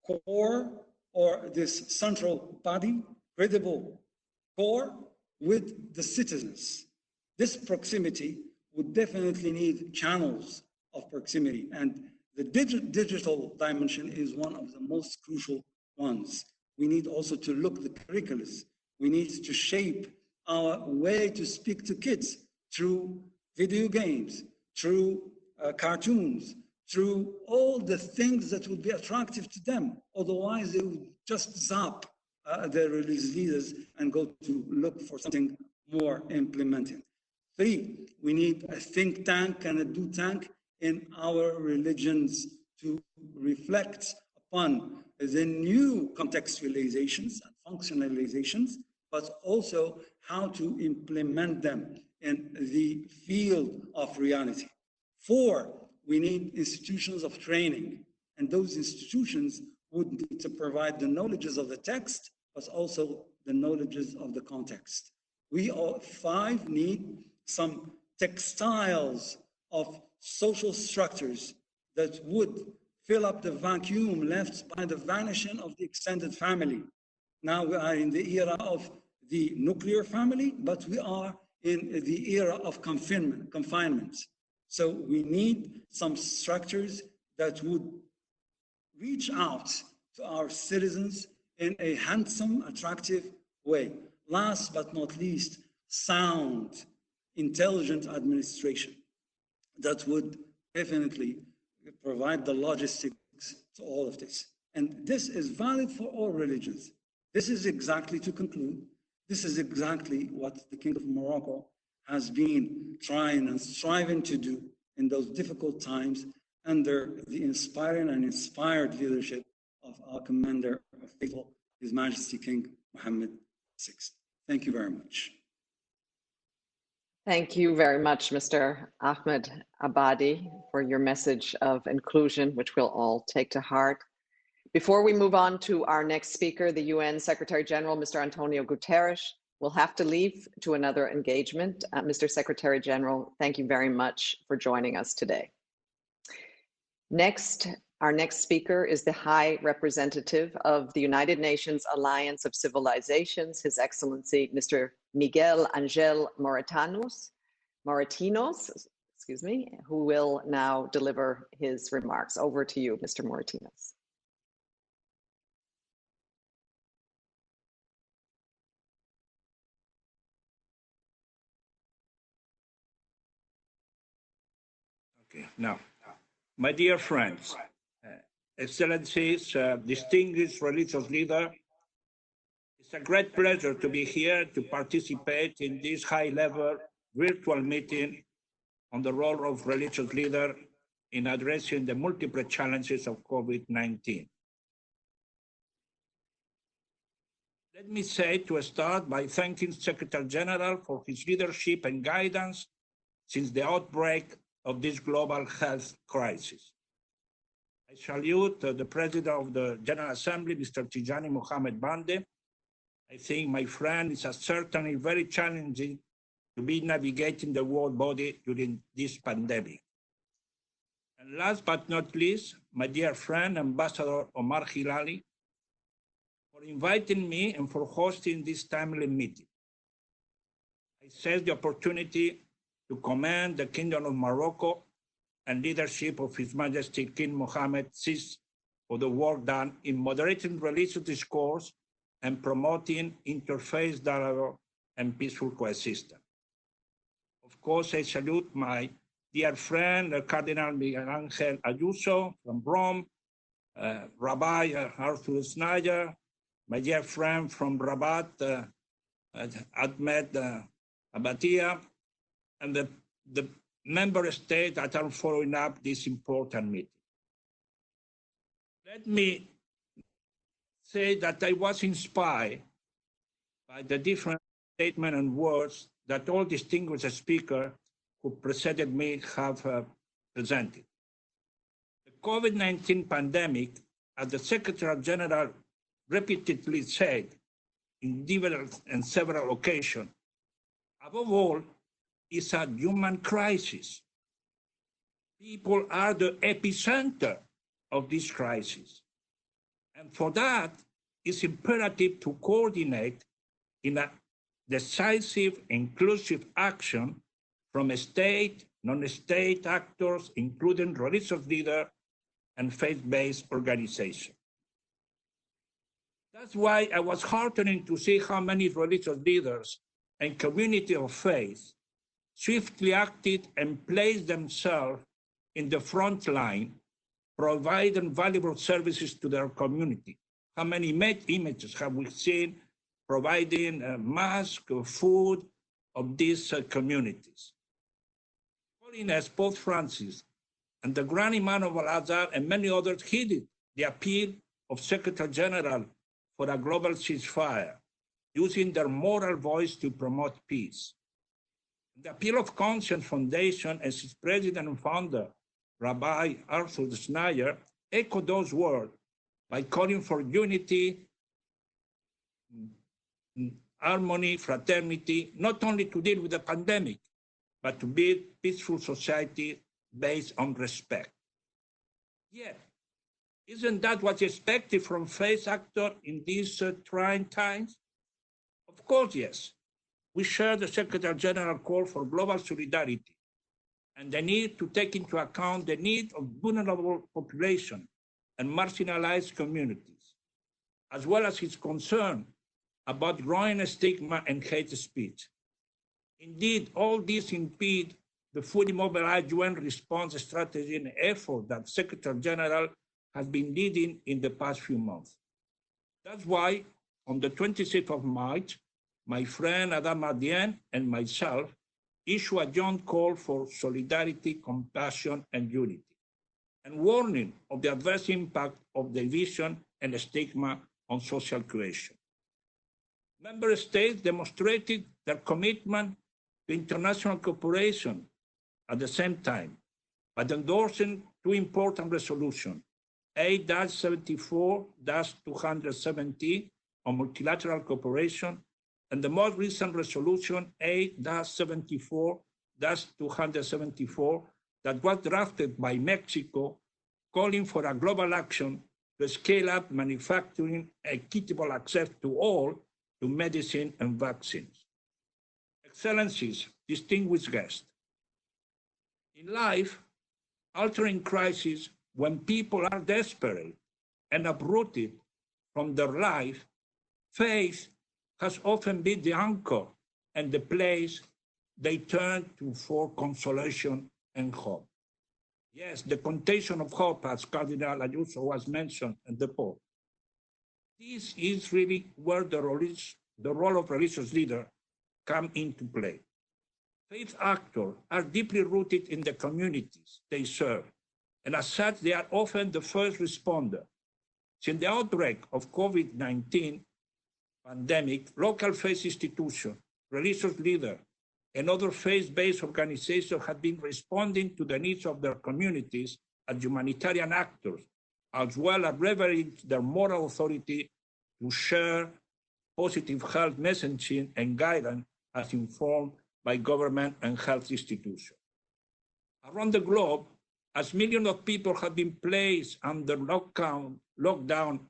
core or this central body, credible core, with the citizens. This proximity would definitely need channels of proximity. And the digital dimension is one of the most crucial ones. We need also to look at the curriculums. We need to shape our way to speak to kids through video games, through cartoons, through all the things that would be attractive to them. Otherwise, they would just zap their religious leaders and go to look for something more implemented. 3, we need a think tank and a do tank in our religions to reflect upon the new contextualizations and functionalizations, but also how to implement them in the field of reality. 4, we need institutions of training, and those institutions would need to provide the knowledges of the text, but also the knowledges of the context. We all 5 need some textiles of social structures that would fill up the vacuum left by the vanishing of the extended family. Now we are in the era of the nuclear family, but we are in the era of confinement. So we need some structures that would reach out to our citizens in a handsome, attractive way. Last but not least, sound, intelligent administration that would definitely provide the logistics to all of this. And this is valid for all religions. This is exactly, to conclude, this is exactly what the King of Morocco has been trying and striving to do in those difficult times under the inspiring and inspired leadership of our commander of faithful, His Majesty King Mohammed VI. Thank you very much. Thank you very much, Mr. Ahmed Abadi, for your message of inclusion, which we'll all take to heart. Before we move on to our next speaker, the UN Secretary General, Mr. Antonio Guterres, will have to leave to another engagement. Mr. Secretary General, thank you very much for joining us today. Next, our next speaker is the High Representative of the United Nations Alliance of Civilizations, His Excellency, Mr. Miguel Angel Moratinos, who will now deliver his remarks. Over to you, Mr. Moratinos. Okay, now, my dear friends, Excellencies, distinguished religious leader, it's a great pleasure to be here to participate in this high-level virtual meeting on the role of religious leader in addressing the multiple challenges of COVID-19. Let me say to start by thanking Secretary General for his leadership and guidance since the outbreak of this global health crisis. I salute the President of the General Assembly, Mr. Tijani Mohamed Bande. I think, my friend, it's certainly very challenging to be navigating the world body during this pandemic. And last but not least, my dear friend, Ambassador Omar Hilali, for inviting me and for hosting this timely meeting. I seize the opportunity to commend the Kingdom of Morocco and leadership of His Majesty King Mohammed VI for the work done in moderating religious discourse and promoting interfaith dialogue and peaceful coexistence. Of course, I salute my dear friend, Cardinal Miguel Angel Ayuso from Rome, Rabbi Arthur Snyder, my dear friend from Rabat, Ahmed Abatia, and the member states that are following up this important meeting. Let me say that I was inspired by the different statements and words that all distinguished speakers who preceded me have presented. The COVID-19 pandemic, as the Secretary General repeatedly said in different and several occasions, above all, is a human crisis. People are the epicenter of this crisis. And for that, it's imperative to coordinate in a decisive, inclusive action from state, non-state actors, including religious leaders and faith-based organizations. That's why I was heartening to see how many religious leaders and community of faith swiftly acted and placed themselves in the front line, providing valuable services to their community. How many images have we seen providing masks, food of these communities? Holiness Pope Francis and the Grand Imam of Al-Azhar and many others heeded the appeal of Secretary General for a global ceasefire, using their moral voice to promote peace. The Appeal of Conscience Foundation and its president and founder, Rabbi Arthur Schneier, echoed those words by calling for unity, harmony, fraternity, not only to deal with the pandemic, but to build peaceful society based on respect. Yet, isn't that what's expected from faith actors in these trying times? Of course, yes. We share the Secretary General call for global solidarity and the need to take into account the need of vulnerable population and marginalized communities, as well as his concern about growing stigma and hate speech. Indeed, all these impede the fully mobilized UN response strategy and effort that Secretary General has been leading in the past few months. That's why, on the 26th of March, my friend Adam Adien and myself issued a joint call for solidarity, compassion, and unity, and warning of the adverse impact of division and stigma on social cohesion. Member states demonstrated their commitment to international cooperation at the same time, by endorsing two important resolutions, 8-74-270 on multilateral cooperation, and the most recent resolution 8-74-274 that was drafted by Mexico, calling for a global action to scale up manufacturing equitable access to all to medicine and vaccines. Excellencies, distinguished guests, in life, altering crises when people are desperate and uprooted from their life, faith has often been the anchor and the place they turn to for consolation and hope. Yes, the contagion of hope, as Cardinal Ayuso was mentioned, and the Pope. This is really where the role of religious leaders come into play. Faith actors are deeply rooted in the communities they serve, and as such, they are often the first responder. Since the outbreak of COVID-19 pandemic, local faith institutions, religious leaders, and other faith-based organizations have been responding to the needs of their communities as humanitarian actors, as well as leveraging their moral authority to share positive health messaging and guidance as informed by government and health institutions. Around the globe, as millions of people have been placed under lockdown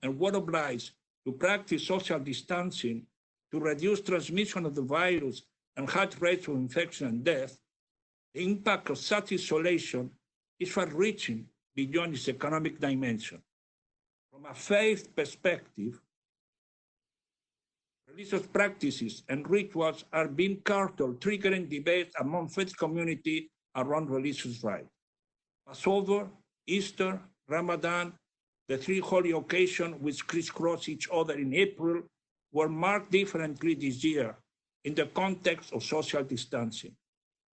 and were obliged to practice social distancing to reduce transmission of the virus and high rates of infection and death, the impact of such isolation is far-reaching beyond its economic dimension. From a faith perspective, religious practices and rituals are being curtailed, triggering debates among faith community around religious rights. Passover, Easter, Ramadan, the three holy occasions which crisscross each other in April were marked differently this year in the context of social distancing.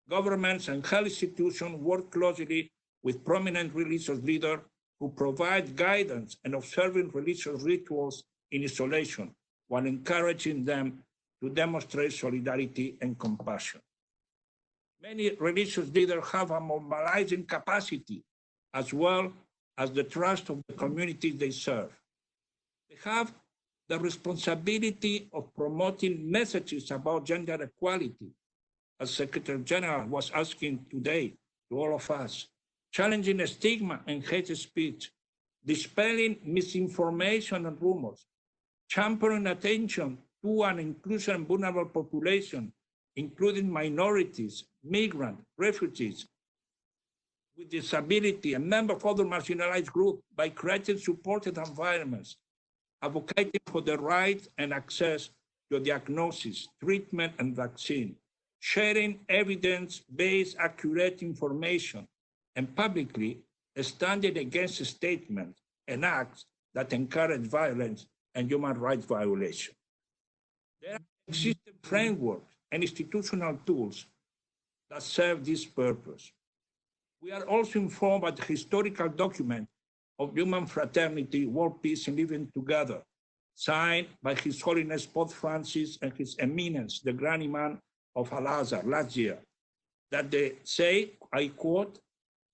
Governments and health institutions work closely with prominent religious leaders who provide guidance and observing religious rituals in isolation, while encouraging them to demonstrate solidarity and compassion. Many religious leaders have a mobilizing capacity as well as the trust of the communities they serve. They have the responsibility of promoting messages about gender equality, as Secretary General was asking today to all of us, challenging stigma and hate speech, dispelling misinformation and rumors, championing attention to an inclusive and vulnerable population, including minorities, migrants, refugees with disability, and members of other marginalized groups by creating supported environments, advocating for the right and access to diagnosis, treatment, and vaccine, sharing evidence-based accurate information, and publicly standing against statements and acts that encourage violence and human rights violations. There are existing frameworks and institutional tools that serve this purpose. We are also informed by the historical document of human fraternity, world peace, and living together, signed by His Holiness Pope Francis and His Eminence, the Grand Imam of Al-Azhar last year, that they say, I quote,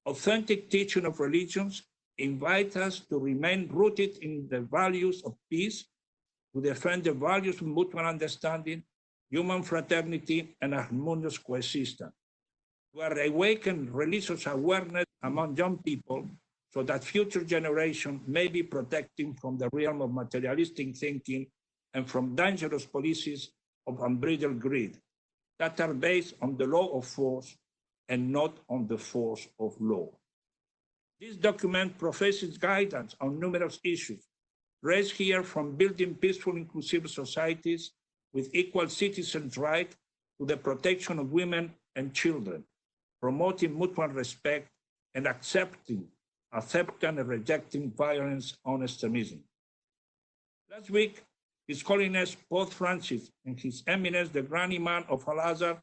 authentic teaching of religions invite us to remain rooted in the values of peace, to defend the values of mutual understanding, human fraternity, and harmonious coexistence, to awaken religious awareness among young people so that future generations may be protected from the realm of materialistic thinking and from dangerous policies of unbridled greed that are based on the law of force and not on the force of law. This document professes guidance on numerous issues, raised here from building peaceful, inclusive societies with equal citizens' rights to the protection of women and children, promoting mutual respect and accepting and rejecting violence on extremism. Last week, His Holiness Pope Francis and His Eminence, the Grand Imam of Al-Azhar,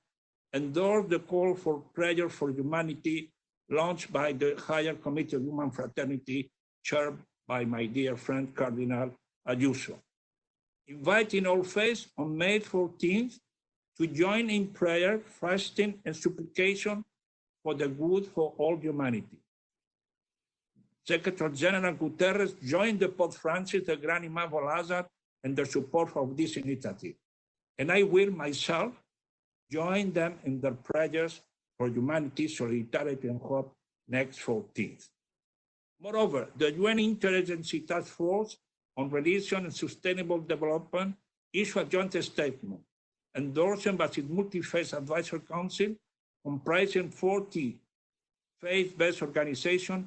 endorsed the call for prayer for humanity launched by the Higher Committee of Human Fraternity, chaired by my dear friend Cardinal Ayuso, inviting all faiths on May 14th to join in prayer, fasting, and supplication for the good for all humanity. Secretary General Guterres joined the Pope Francis, the Grand Imam of Al-Azhar, and the support of this initiative. And I will myself join them in their prayers for humanity, solidarity, and hope next 14th. Moreover, the UN Interagency Task Force on Religion and Sustainable Development issued a joint statement endorsed by its Multi-Faith Advisory Council, comprising 40 faith-based organizations,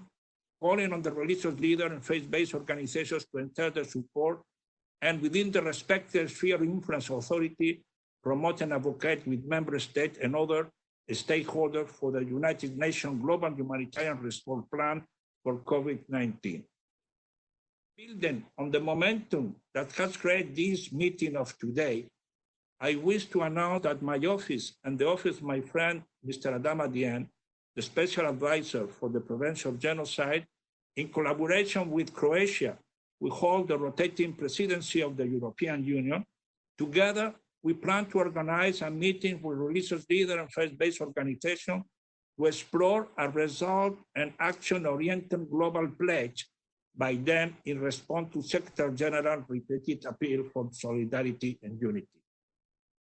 calling on the religious leaders and faith-based organizations to enter their support, and within the respective sphere of influence authority, promote and advocate with member states and other stakeholders for the United Nations Global Humanitarian Response Plan for COVID-19. Building on the momentum that has created this meeting of today, I wish to announce that my office and the office of my friend, Mr. Adama Dieng, the Special Advisor for the Prevention of Genocide, in collaboration with Croatia, we hold the rotating presidency of the European Union. Together, we plan to organize a meeting with religious leaders and faith-based organizations to explore a result and action-oriented global pledge by them in response to Secretary General's repeated appeal for solidarity and unity.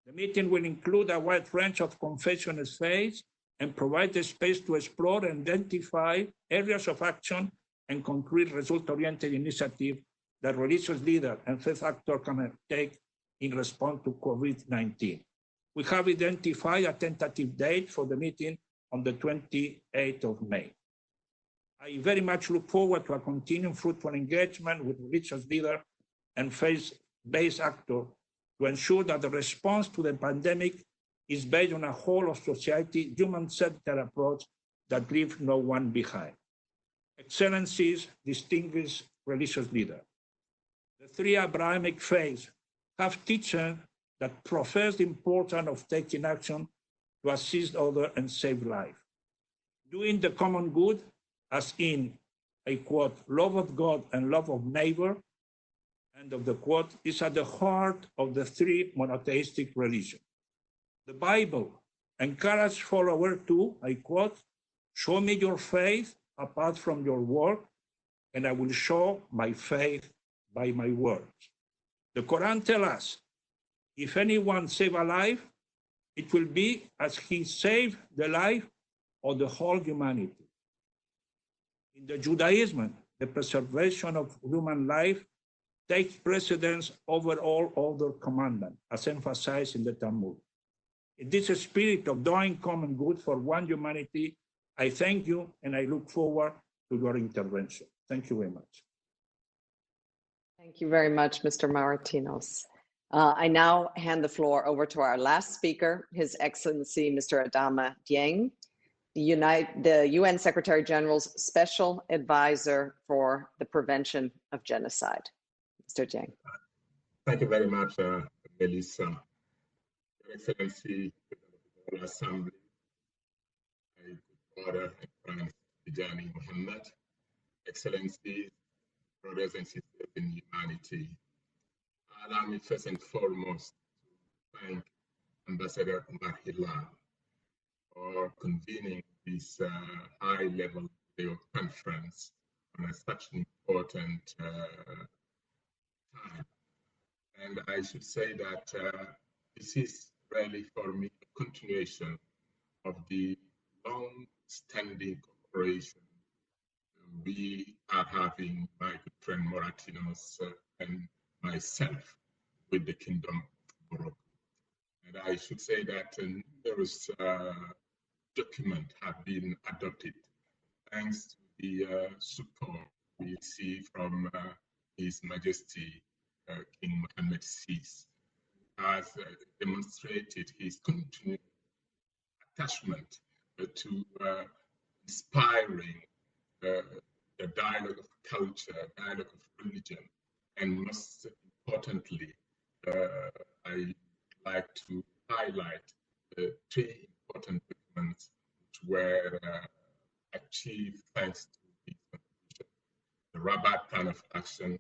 The meeting will include a wide range of confessional faiths and provide the space to explore and identify areas of action and concrete result-oriented initiatives that religious leaders and faith actors can take in response to COVID-19. We have identified a tentative date for the meeting on the 28th of May. I very much look forward to a continued fruitful engagement with religious leaders and faith-based actors to ensure that the response to the pandemic is based on a whole of society, human-centered approach that leaves no one behind. Excellencies, distinguished religious leaders, the three Abrahamic faiths have teachers that profess the importance of taking action to assist others and save life. Doing the common good, as in, I quote, love of God and love of neighbor, end of the quote, is at the heart of the three monotheistic religions. The Bible encourages followers to, I quote, show me your faith apart from your work, and I will show my faith by my words. The Quran tells us, if anyone save a life, it will be as he saved the life of the whole humanity. In the Judaism, the preservation of human life takes precedence over all other commandments, as emphasized in the Talmud. In this spirit of doing common good for one humanity, I thank you and I look forward to your intervention. Thank you very much. Thank you very much, Mr. Maratinos. I now hand the floor over to our last speaker, His Excellency, Mr. Adama Dieng, the UN Secretary General's Special Advisor for the Prevention of Genocide. Mr. Dieng. Thank you very much, Melissa. Your Excellency, the Assembly, Order and Friends, Tijani Mohammed, Excellencies, brothers and sisters in humanity. Allow me first and foremost to thank Ambassador Omar Hilal for convening this high-level video conference on such an important time. And I should say that this is really for me a continuation of the long-standing cooperation we are having, my good friend Moratinos and myself, with the Kingdom of Morocco. And I should say that numerous documents have been adopted thanks to the support we see from His Majesty King Mohammed VI, has demonstrated his continued attachment to inspiring the dialogue of culture, dialogue of religion, and most importantly, I like to highlight the three important documents which were achieved thanks to his contribution: the Rabat Plan of Action,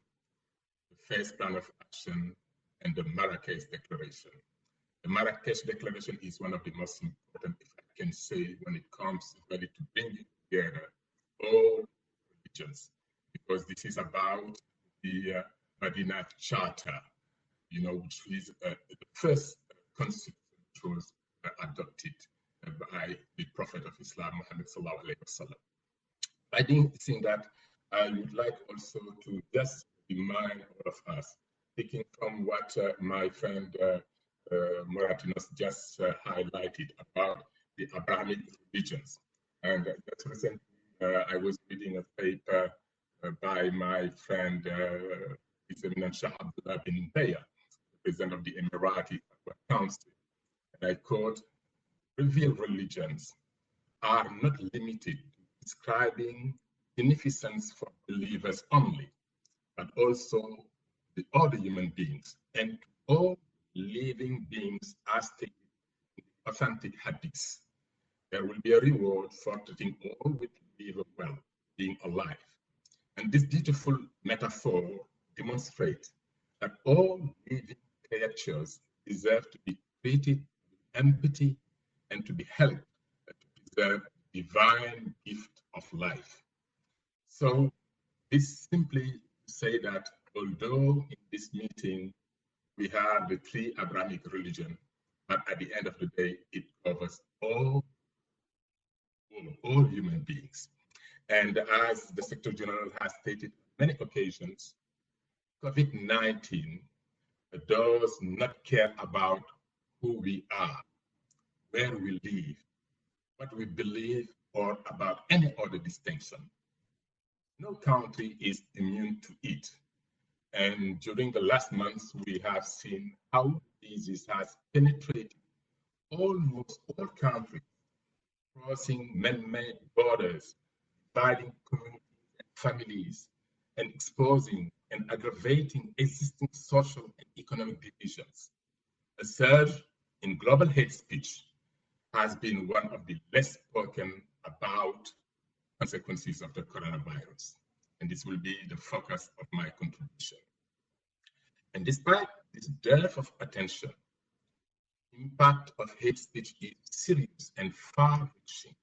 the First Plan of Action, and the Marrakesh Declaration. The Marrakesh Declaration is one of the most important, if I can say, when it comes really to bringing together all religions, because this is about the Medina Charter, which is the first constitution which was adopted by the Prophet of Islam, Muhammad Sallallahu Alaihi Wasallam. I think that I would like also to just remind all of us, taking from what my friend Moratinos just highlighted about the Abrahamic religions. And just recently, I was reading a paper by my friend, His Eminence Shah Abdullah bin Bayer, the president of the Emirati Council. And I quote, "Revealed religions are not limited to describing beneficence for believers only, but also the other human beings and all living beings as stated in the authentic hadiths. There will be a reward for treating all with live well, being alive." And this beautiful metaphor demonstrates that all living creatures deserve to be treated with empathy and to be helped to preserve the divine gift of life. So this simply say that although in this meeting we have the three Abrahamic religions, but at the end of the day, it covers all human beings. And as the Secretary General has stated on many occasions, COVID-19 does not care about who we are, where we live, what we believe, or about any other distinction. No country is immune to it. And during the last months, we have seen how the disease has penetrated almost all countries, crossing man-made borders, dividing communities and families, and exposing and aggravating existing social and economic divisions. A surge in global hate speech has been one of the less spoken about consequences of the coronavirus. And this will be the focus of my contribution. And despite this dearth of attention, the impact of hate speech is serious and far-reaching.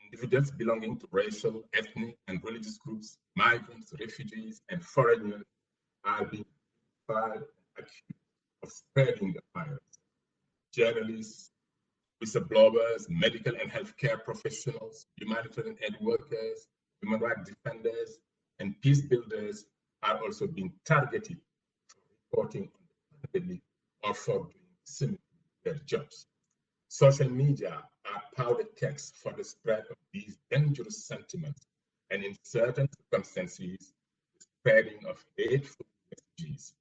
Individuals belonging to racial, ethnic, and religious groups, migrants, refugees, and foreigners are being fired and accused of spreading the virus. Journalists, whistleblowers, medical and healthcare professionals, humanitarian aid workers, human rights defenders, and peace builders are also being targeted for reporting on the pandemic or for doing similar their jobs. Social media are powder kegs for the spread of these dangerous sentiments, and in certain circumstances, the spreading of hateful messages,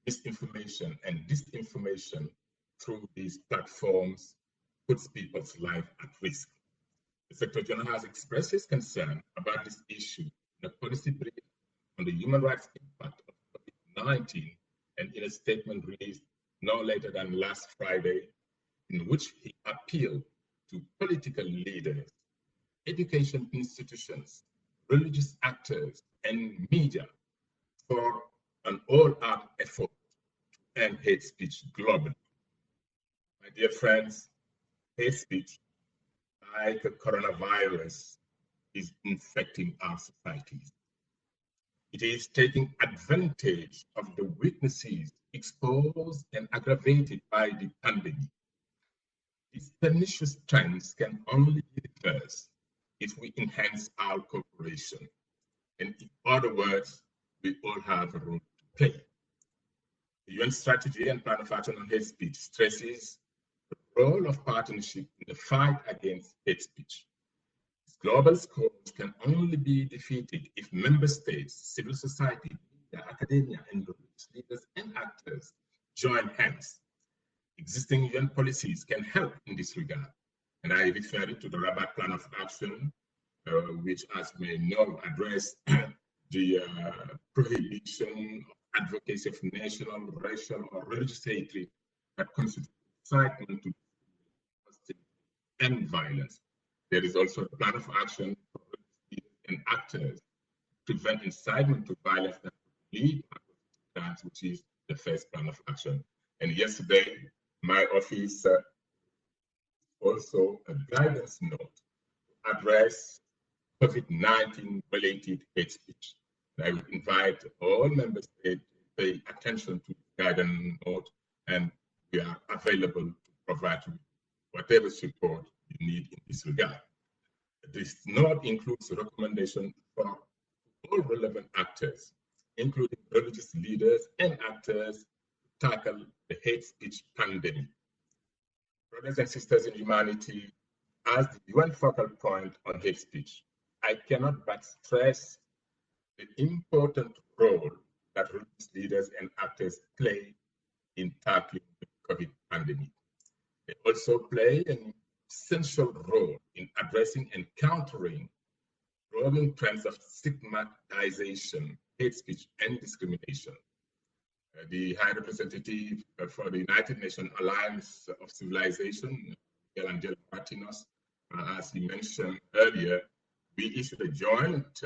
misinformation, and disinformation through these platforms puts people's life at risk. The Secretary General has expressed his concern about this issue in a policy brief on the human rights impact of COVID-19 and in a statement released no later than last Friday, in which he appealed to political leaders, education institutions, religious actors, and media for an all-out effort to end hate speech globally. My dear friends, hate speech, like a coronavirus, is infecting our societies. It is taking advantage of the weaknesses exposed and aggravated by the pandemic. These pernicious trends can only be reversed if we enhance our cooperation. And in other words, we all have a role to play. The UN strategy and plan of action on hate speech stresses the role of partnership in the fight against hate speech. This global scourge can only be defeated if member states, civil society, media, academia, and religious leaders and actors join hands. Existing UN policies can help in this regard, and I refer to the Rabat Plan of Action, which, as we know, address the prohibition of advocacy of national, racial, or religious hatred that constitutes incitement to and violence. There is also a plan of action for religious leaders and actors to prevent incitement to violence that lead to crimes, which is the first plan of action. And yesterday, my office also a guidance note to address COVID-19 related hate speech. And I would invite all member states to pay attention to the guidance note, and we are available to provide you whatever support you need in this regard. This note includes a recommendation for all relevant actors, including religious leaders and actors, to tackle the hate speech pandemic. Brothers and sisters in humanity, as the UN focal point on hate speech, I cannot but stress the important role that religious leaders and actors play in tackling the COVID pandemic. They also play an essential role in addressing and countering growing trends of stigmatization, hate speech, and discrimination. The High Representative for the United Nations Alliance of Civilization, Miguel Martinez, as he mentioned earlier, we issued a joint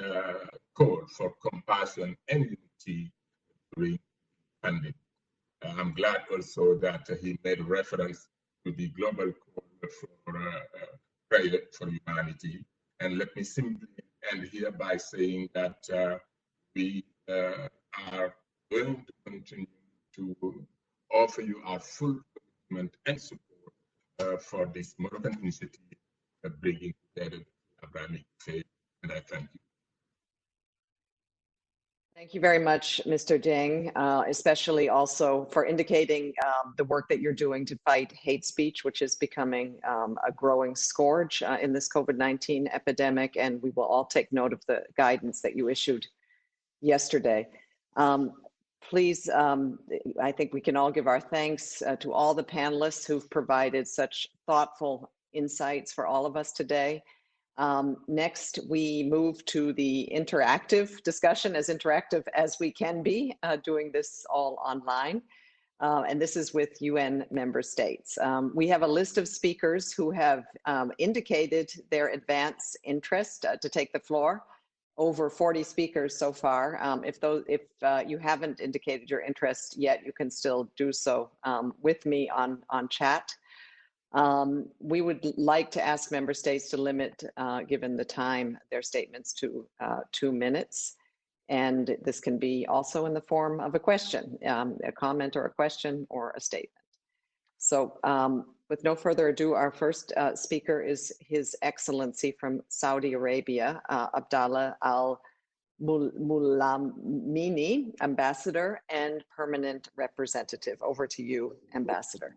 call for compassion and unity during the pandemic. I'm glad also that he made reference to the global call for prayer for humanity. And let me simply end here by saying that we are going to continue to offer you our full commitment and support for this Moroccan initiative of bringing together Abrahamic faith. And I thank you. Thank you very much, Mr. Deng, especially also for indicating the work that you're doing to fight hate speech, which is becoming a growing scourge in this COVID-19 epidemic. And we will all take note of the guidance that you issued yesterday. Please, I think we can all give our thanks to all the panelists who've provided such thoughtful insights for all of us today. Next, we move to the interactive discussion, as interactive as we can be, doing this all online. And this is with UN member states. We have a list of speakers who have indicated their advanced interest to take the floor. Over 40 speakers so far. If you haven't indicated your interest yet, you can still do so with me on chat. We would like to ask member states to limit, given the time, their statements to 2 minutes. And this can be also in the form of a question, a comment or a question or a statement. So with no further ado, our first speaker is His Excellency from Saudi Arabia, Abdallah Al-Mulamini, Ambassador and Permanent Representative. Over to you, Ambassador.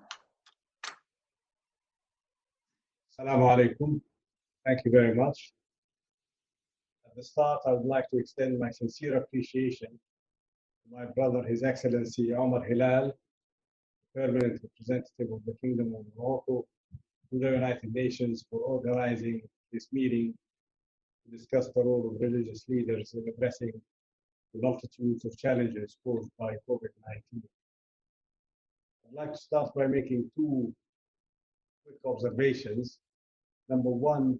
Assalamu alaikum. Thank you very much. At the start, I would like to extend my sincere appreciation to my brother, His Excellency Omar Hilal, Permanent Representative of the Kingdom of Morocco, to the United Nations for organizing this meeting to discuss the role of religious leaders in addressing the multitudes of challenges posed by COVID-19. I'd like to start by making two quick observations. Number one,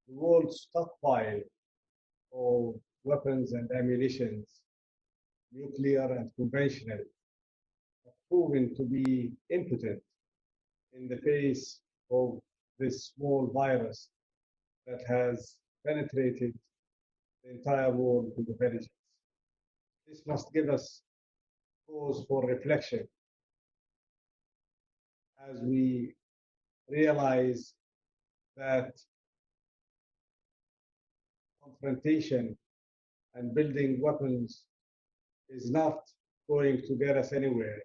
the world's stockpile of weapons and ammunition, nuclear and conventional, have proven to be impotent in the face of this small virus that has penetrated the entire world to the villages. This must give us cause for reflection as we realize that confrontation and building weapons is not going to get us anywhere,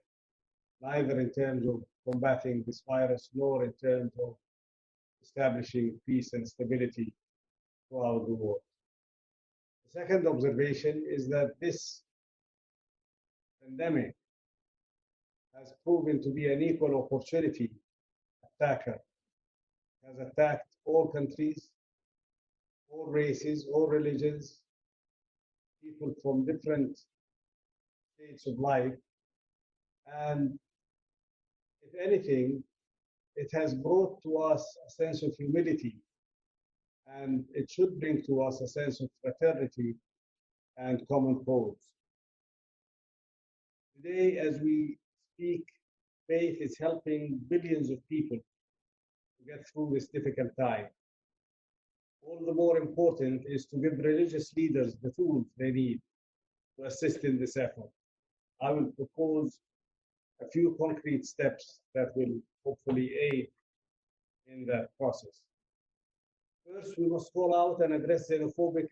neither in terms of combating this virus nor in terms of establishing peace and stability throughout the world. The second observation is that this pandemic has proven to be an equal opportunity attacker. It has attacked all countries, all races, all religions, people from different states of life. And if anything, it has brought to us a sense of humility, and it should bring to us a sense of fraternity and common cause. Today, as we speak, faith is helping billions of people to get through this difficult time. All the more important is to give religious leaders the tools they need to assist in this effort. I will propose a few concrete steps that will hopefully aid in that process. First, we must call out and address xenophobia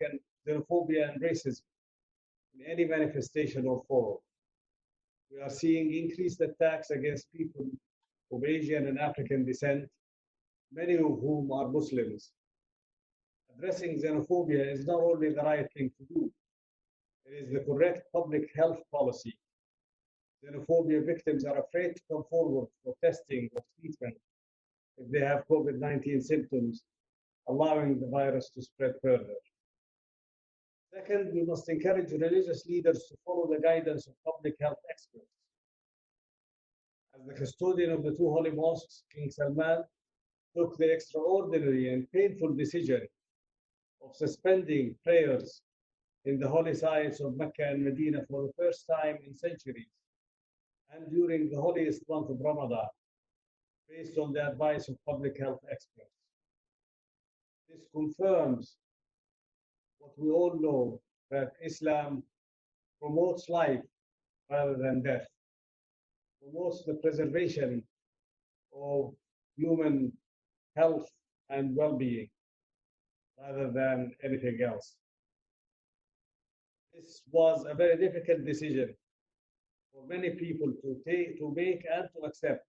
and racism in any manifestation or form. We are seeing increased attacks against people of Asian and African descent, many of whom are Muslims. Addressing xenophobia is not only the right thing to do, it is the correct public health policy. Xenophobia victims are afraid to come forward for testing or treatment if they have COVID-19 symptoms, allowing the virus to spread further. Second, we must encourage religious leaders to follow the guidance of public health experts. As the custodian of the two holy mosques, King Salman took the extraordinary and painful decision of suspending prayers in the holy sites of Mecca and Medina for the first time in centuries, and during the holiest month of Ramadan, based on the advice of public health experts. This confirms what we all know, that Islam promotes life rather than death, promotes the preservation of human health and well-being rather than anything else. This was a very difficult decision for many people to make and to accept,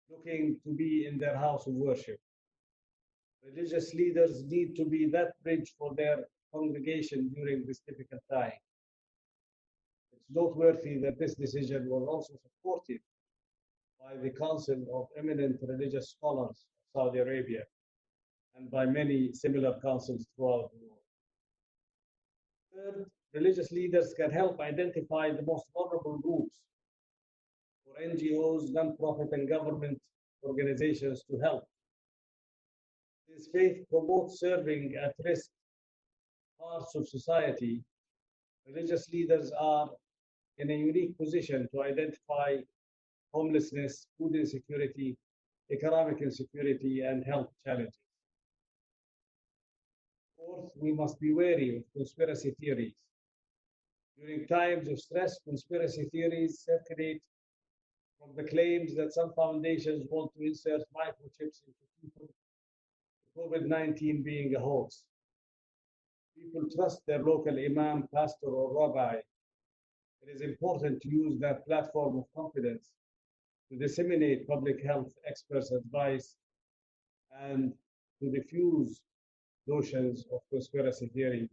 looking to be in their house of worship. Religious leaders need to be that bridge for their congregation during this difficult time. It's noteworthy that this decision was also supported by the Council of Eminent Religious Scholars of Saudi Arabia and by many similar councils throughout the world. Third, religious leaders can help identify the most vulnerable groups for NGOs, non-profit and government organizations to help. Since faith promotes serving at-risk parts of society, religious leaders are in a unique position to identify homelessness, food insecurity, economic insecurity, and health challenges. Fourth, we must be wary of conspiracy theories. During times of stress, conspiracy theories circulate from the claims that some foundations want to insert microchips into people, COVID-19 being a hoax. People trust their local imam, pastor, or rabbi. It is important to use that platform of confidence to disseminate public health experts' advice and to diffuse notions of conspiracy theories.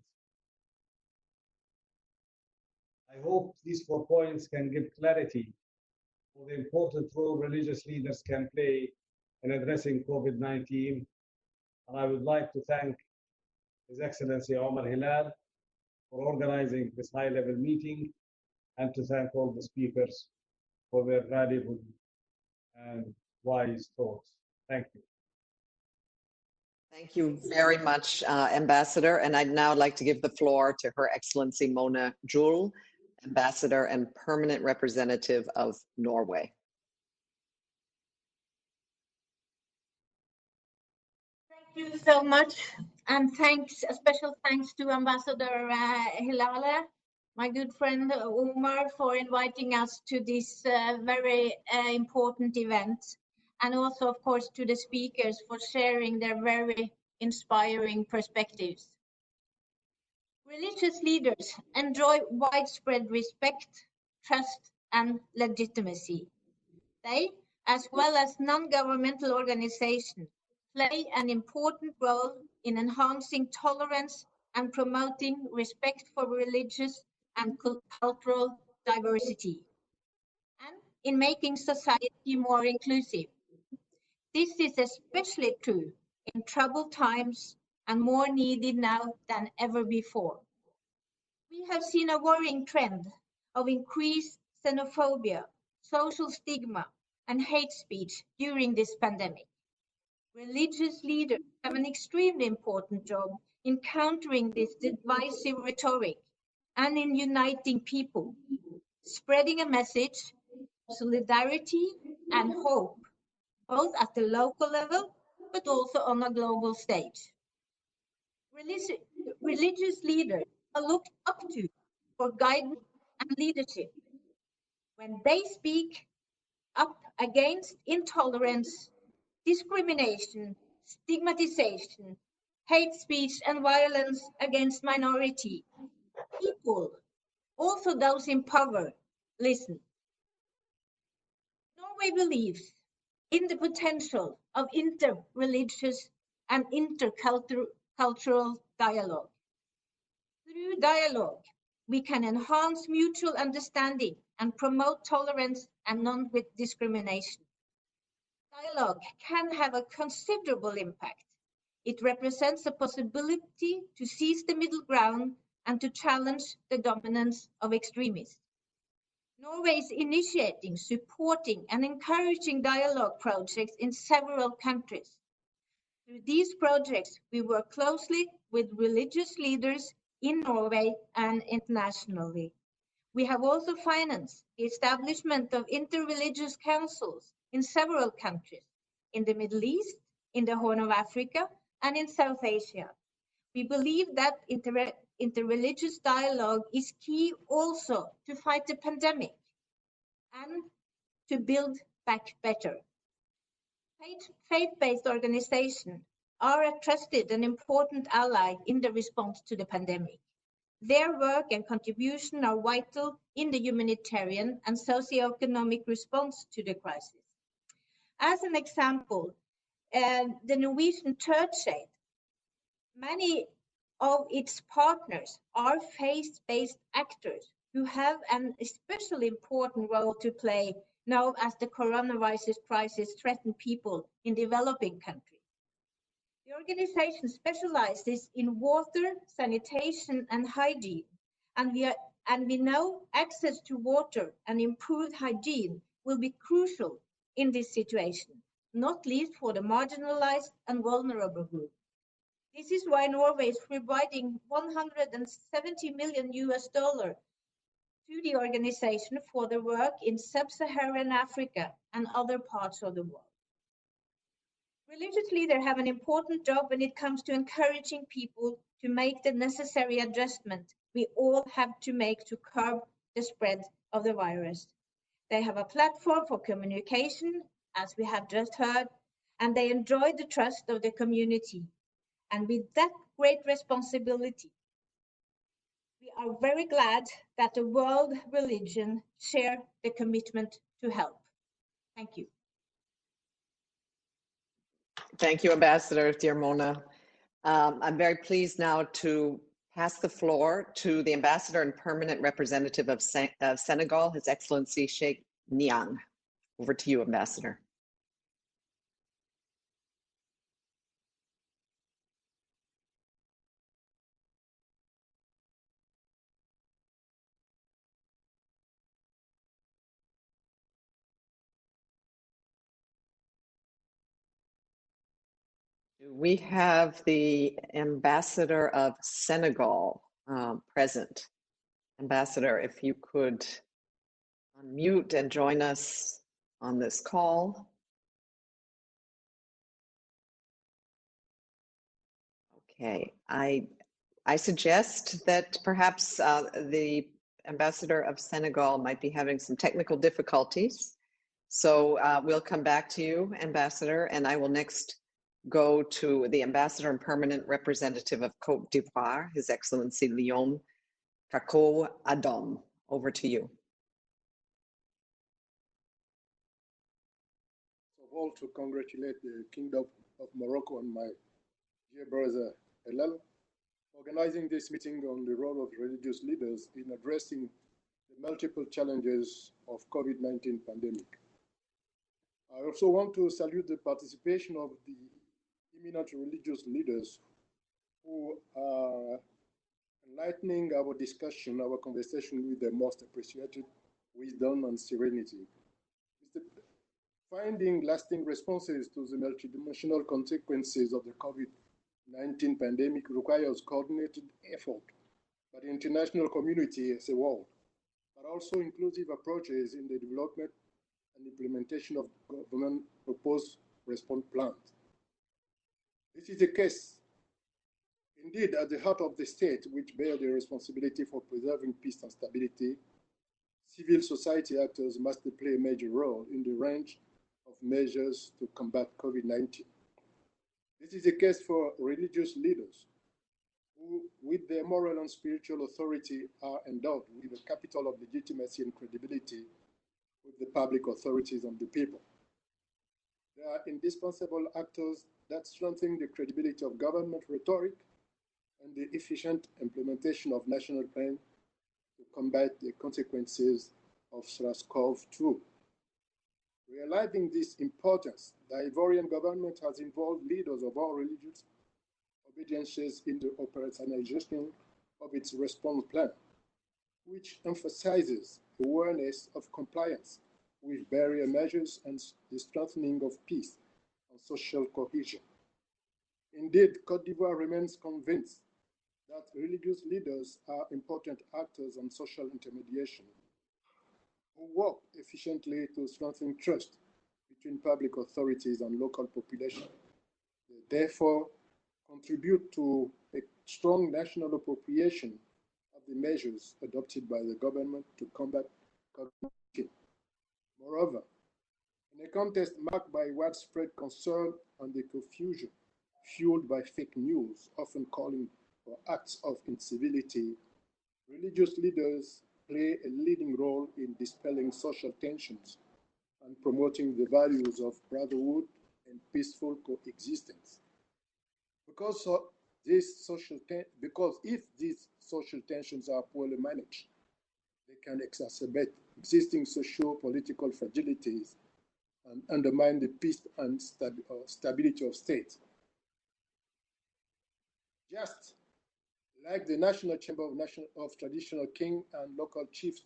I hope these 4 points can give clarity for the important role religious leaders can play in addressing COVID-19. And I would like to thank His Excellency Omar Hilal for organizing this high-level meeting, and to thank all the speakers for their valuable and wise thoughts. Thank you. Thank you very much, Ambassador. And I'd now like to give the floor to Her Excellency Mona Juul, Ambassador and Permanent Representative of Norway. Thank you so much, and a special thanks to Ambassador Hilale, my good friend Omar, for inviting us to this very important event, and also, of course, to the speakers for sharing their very inspiring perspectives. Religious leaders enjoy widespread respect, trust, and legitimacy. They, as well as non-governmental organizations, play an important role in enhancing tolerance and promoting respect for religious and cultural diversity, and in making society more inclusive. This is especially true in troubled times and more needed now than ever before. We have seen a worrying trend of increased xenophobia, social stigma, and hate speech during this pandemic. Religious leaders have an extremely important job in countering this divisive rhetoric and in uniting people, spreading a message of solidarity and hope, both at the local level but also on a global stage. Religious leaders are looked up to for guidance and leadership. When they speak up against intolerance, discrimination, stigmatization, hate speech, and violence against minority people, also those in power, listen. Norway believes in the potential of inter-religious and intercultural dialogue. Through dialogue, we can enhance mutual understanding and promote tolerance and non-discrimination. Dialogue can have a considerable impact. It represents a possibility to seize the middle ground and to challenge the dominance of extremists. Norway is initiating, supporting, and encouraging dialogue projects in several countries. Through these projects, we work closely with religious leaders in Norway and internationally. We have also financed the establishment of interreligious councils in several countries, in the Middle East, in the Horn of Africa, and in South Asia. We believe that interreligious dialogue is key also to fight the pandemic and to build back better. Faith-based organizations are a trusted and important ally in the response to the pandemic. Their work and contribution are vital in the humanitarian and socio-economic response to the crisis. As an example, the Norwegian Church said many of its partners are faith-based actors who have an especially important role to play now as the coronavirus crisis threatens people in developing countries. The organization specializes in water, sanitation, and hygiene, and we know access to water and improved hygiene will be crucial in this situation, not least for the marginalized and vulnerable groups. This is why Norway is providing $170 million to the organization for the work in sub-Saharan Africa and other parts of the world. Religious leaders have an important job when it comes to encouraging people to make the necessary adjustment we all have to make to curb the spread of the virus. They have a platform for communication, as we have just heard, and they enjoy the trust of the community. And with that great responsibility, we are very glad that the world religion share the commitment to help. Thank you. Thank you, Ambassador dear Mona. I'm very pleased now to pass the floor to the Ambassador and Permanent Representative of Senegal, His Excellency Sheikh Niang. Over to you, Ambassador. We have the Ambassador of Senegal present. Ambassador, if you could unmute and join us on this call. Okay, I suggest that perhaps the Ambassador of Senegal might be having some technical difficulties. So we'll come back to you, Ambassador, and I will next go to the Ambassador and Permanent Representative of Côte d'Ivoire, His Excellency Leon Kako Adom. Over to you. Of all, to congratulate the Kingdom of Morocco and my dear brother Elal, organizing this meeting on the role of religious leaders in addressing the multiple challenges of COVID-19 pandemic. I also want to salute the participation of the eminent religious leaders who are enlightening our discussion, our conversation with the most appreciated wisdom and serenity. Finding lasting responses to the multidimensional consequences of the COVID-19 pandemic requires coordinated effort by the international community as a whole, but also inclusive approaches in the development and implementation of government-proposed response plans. This is the case, indeed, at the heart of the state, which bear the responsibility for preserving peace and stability. Civil society actors must play a major role in the range of measures to combat COVID-19. This is the case for religious leaders who, with their moral and spiritual authority, are endowed with a capital of legitimacy and credibility with the public authorities and the people. They are indispensable actors that strengthen the credibility of government rhetoric and the efficient implementation of national plans to combat the consequences of SARS-CoV-2. Realizing this importance, the Ivorian government has involved leaders of all religious obediences in the operationalization of its response plan, which emphasizes awareness of compliance with barrier measures and the strengthening of peace and social cohesion. Indeed, Côte d'Ivoire remains convinced that religious leaders are important actors on social intermediation who work efficiently to strengthen trust between public authorities and local population. They therefore contribute to a strong national appropriation of the measures adopted by the government to combat COVID-19. Moreover, in a context marked by widespread concern and the confusion fueled by fake news, often calling for acts of incivility, religious leaders play a leading role in dispelling social tensions and promoting the values of brotherhood and peaceful coexistence. Because if these social tensions are poorly managed, they can exacerbate existing socio-political fragilities and undermine the peace and stability of states. Just like the National Chamber of Traditional King and local chiefs,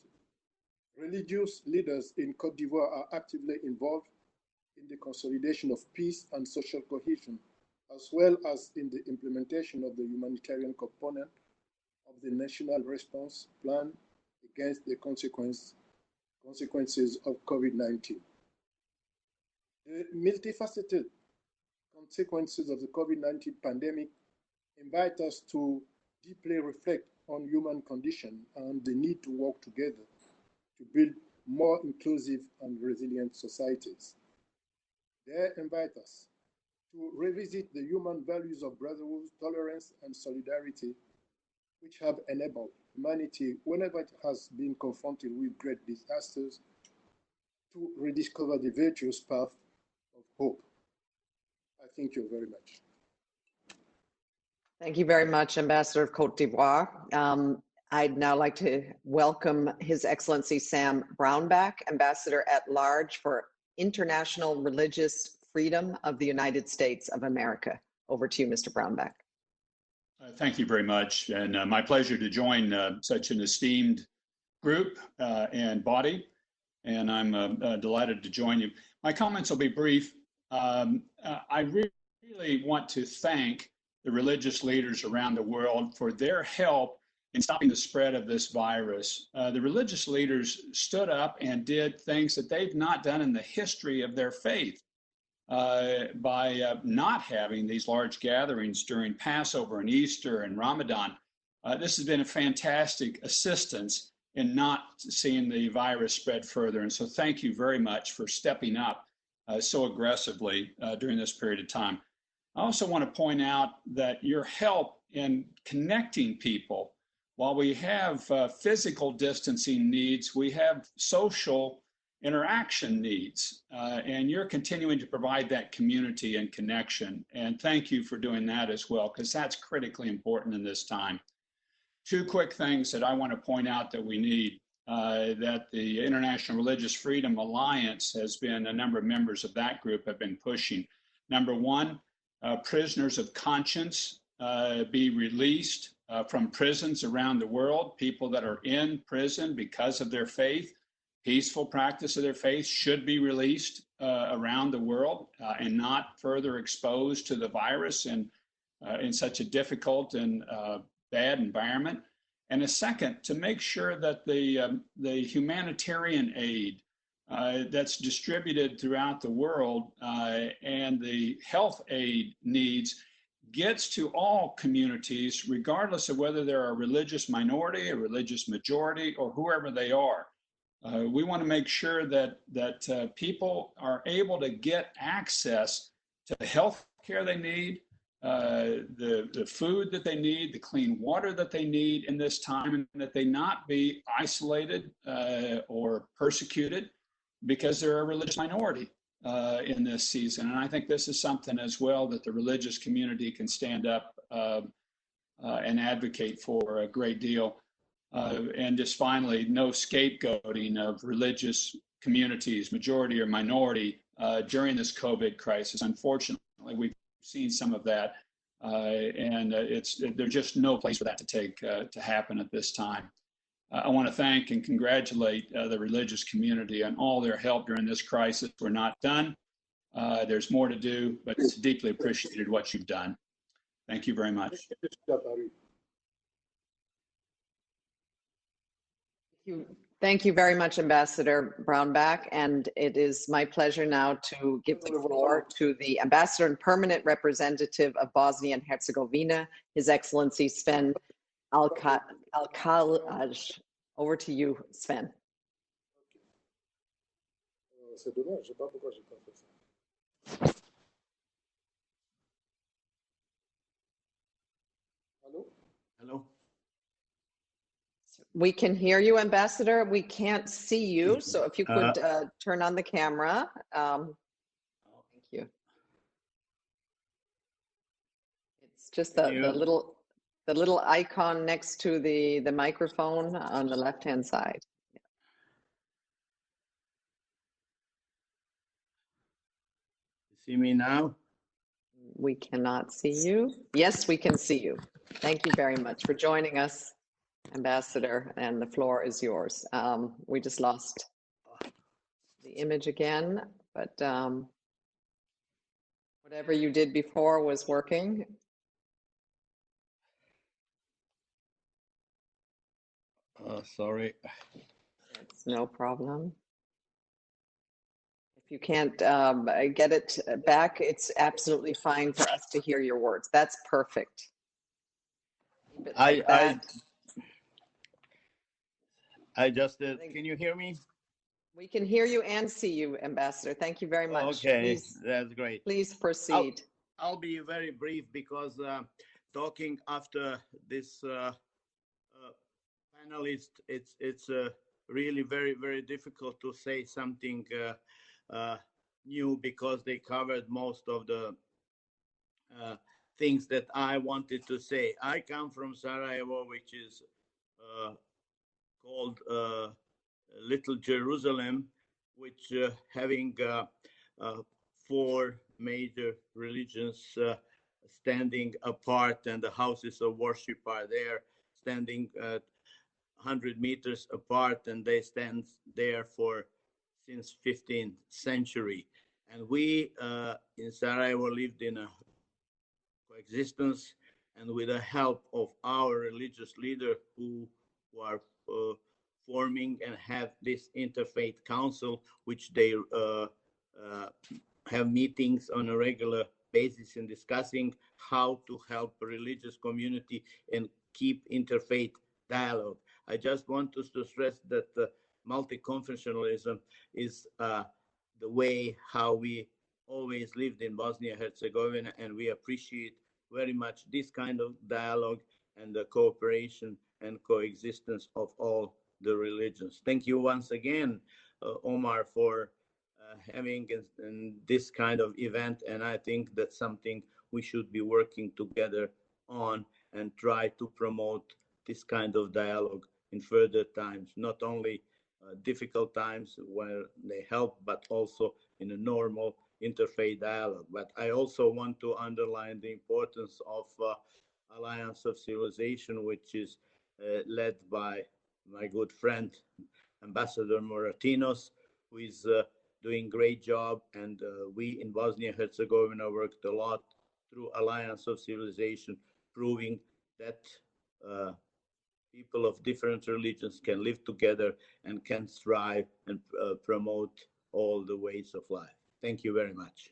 religious leaders in Côte d'Ivoire are actively involved in the consolidation of peace and social cohesion, as well as in the implementation of the humanitarian component of the National Response Plan against the consequences of COVID-19. The multifaceted consequences of the COVID-19 pandemic invite us to deeply reflect on human condition and the need to work together to build more inclusive and resilient societies. They invite us to revisit the human values of brotherhood, tolerance, and solidarity, which have enabled humanity, whenever it has been confronted with great disasters, to rediscover the virtuous path of hope. I Thank you very much. Thank you very much, Ambassador of Cote d'Ivoire. I'd now like to welcome His Excellency Sam Brownback, Ambassador at Large for International Religious Freedom of the United States of America. Over to you, Mr. Brownback. Thank you very much, and my pleasure to join such an esteemed group and body, and I'm delighted to join you. My comments will be brief. I really want to thank the religious leaders around the world for their help in stopping the spread of this virus. The religious leaders stood up and did things that they've not done in the history of their faith by not having these large gatherings during Passover and Easter and Ramadan. This has been a fantastic assistance in not seeing the virus spread further. And so thank you very much for stepping up so aggressively during this period of time. I also want to point out that your help in connecting people, while we have physical distancing needs, we have social interaction needs, and you're continuing to provide that community and connection. And thank you for doing that as well, because that's critically important in this time. Two quick things that I want to point out that we need, that the International Religious Freedom Alliance has been, a number of members of that group have been pushing. Number one, prisoners of conscience be released from prisons around the world. People that are in prison because of their faith, peaceful practice of their faith, should be released around the world and not further exposed to the virus in such a difficult and bad environment. And a second, to make sure that the humanitarian aid that's distributed throughout the world and the health aid needs gets to all communities, regardless of whether they're a religious minority, a religious majority, or whoever they are. We want to make sure that people are able to get access to the health care they need, the food that they need, the clean water that they need in this time, and that they not be isolated or persecuted because they're a religious minority in this season. And I think this is something as well that the religious community can stand up and advocate for a great deal. And just finally, no scapegoating of religious communities, majority or minority, during this COVID crisis. Unfortunately, we've seen some of that, and there's just no place for that to happen at this time. I want to thank and congratulate the religious community on all their help during this crisis. We're not done. There's more to do, but it's deeply appreciated what you've done. Thank you very much. Thank you very much, Ambassador Brownback. And it is my pleasure now to give the floor to the Ambassador and Permanent Representative of Bosnia and Herzegovina, His Excellency Sven Alkalaj. Over to you, Sven. Hello. We can hear you, Ambassador. We can't see you, so if you could turn on the camera. Thank you. It's just the little icon next to the microphone on the left-hand side. See me now? We cannot see you. Yes, we can see you. Thank you very much for joining us, Ambassador, and the floor is yours. We just lost the image again, but whatever you did before was working. Sorry. It's no problem. If you can't get it back, it's absolutely fine for us to hear your words. That's perfect. I just can you hear me? We can hear you and see you, Ambassador. Thank you very much. Okay, please, that's great. Please proceed. I'll be very brief because talking after this panelist, it's really very difficult to say something new because they covered most of the things that I wanted to say. I come from Sarajevo, which is called Little Jerusalem, which having 4 major religions standing apart, and the houses of worship are there, standing 100 meters apart, and they stand there since 15th century. And we in Sarajevo lived in a coexistence, and with the help of our religious leader who are forming and have this interfaith council, which they have meetings on a regular basis in discussing how to help a religious community and keep interfaith dialogue. I just want us to stress that multi-confessionalism is the way how we always lived in Bosnia-Herzegovina, and we appreciate very much this kind of dialogue and the cooperation and coexistence of all the religions. Thank you once again, Omar, for having this kind of event, and I think that's something we should be working together on and try to promote this kind of dialogue in further times, not only difficult times where they help, but also in a normal interfaith dialogue. But I also want to underline the importance of Alliance of Civilization, which is led by my good friend, Ambassador Moratinos, who is doing great job. And we in Bosnia-Herzegovina worked a lot through Alliance of Civilization, proving that people of different religions can live together and can thrive and promote all the ways of life. Thank you very much.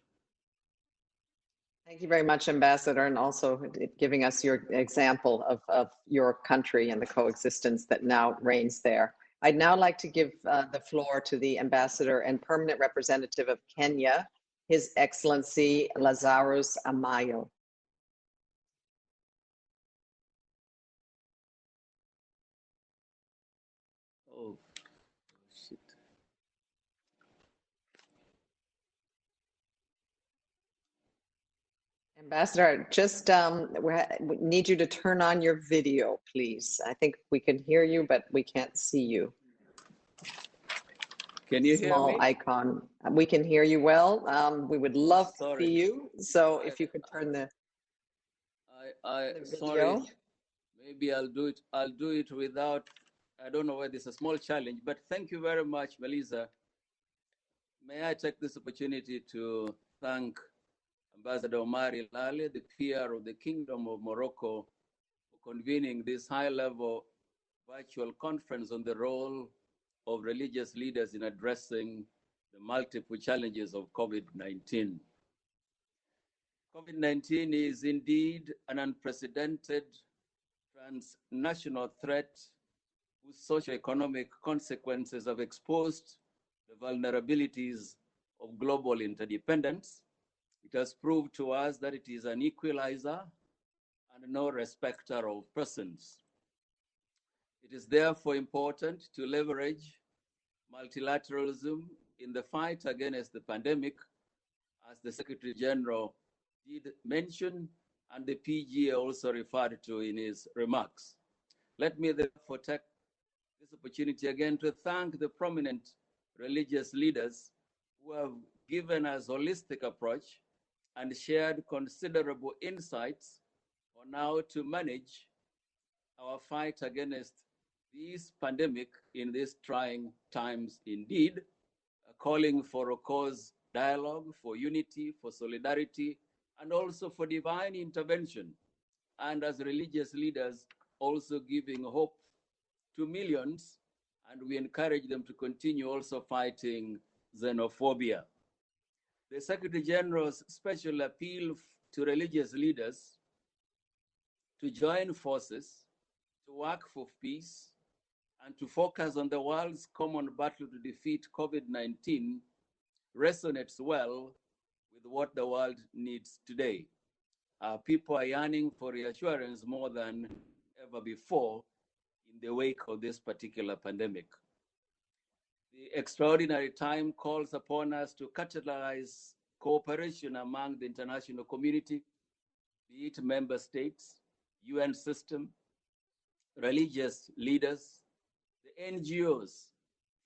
Thank you very much, Ambassador, and also giving us your example of your country and the coexistence that now reigns there. I'd now like to give the floor to the Ambassador and Permanent Representative of Kenya, His Excellency Lazarus Amayo. Oh, shit. Ambassador, just we need you to turn on your video, please. I think we can hear you, but we can't see you. Can you hear me? Small icon. We can hear you well. We would love to see you. So if you could turn the video. Sorry, maybe I'll do it. I'll do it without, I don't know whether it's a small challenge, but thank you very much, Melissa. May I take this opportunity to thank Ambassador Omar Ilale, the peer of the Kingdom of Morocco, for convening this high-level virtual conference on the role of religious leaders in addressing the multiple challenges of COVID-19. COVID-19 is indeed an unprecedented transnational threat whose socioeconomic consequences have exposed the vulnerabilities of global interdependence. It has proved to us that it is an equalizer and no respecter of persons. It is therefore important to leverage multilateralism in the fight against the pandemic, as the Secretary General did mention and the PGA also referred to in his remarks. Let me therefore take this opportunity again to thank the prominent religious leaders who have given us a holistic approach and shared considerable insights on how to manage our fight against this pandemic in these trying times indeed, calling for a cause dialogue, for unity, for solidarity, and also for divine intervention. And as religious leaders, also giving hope to millions, and we encourage them to continue also fighting xenophobia. The Secretary General's special appeal to religious leaders to join forces, to work for peace, and to focus on the world's common battle to defeat COVID-19 resonates well with what the world needs today. People are yearning for reassurance more than ever before in the wake of this particular pandemic. The extraordinary time calls upon us to catalyze cooperation among the international community be it member states, UN system, religious leaders, the NGOs,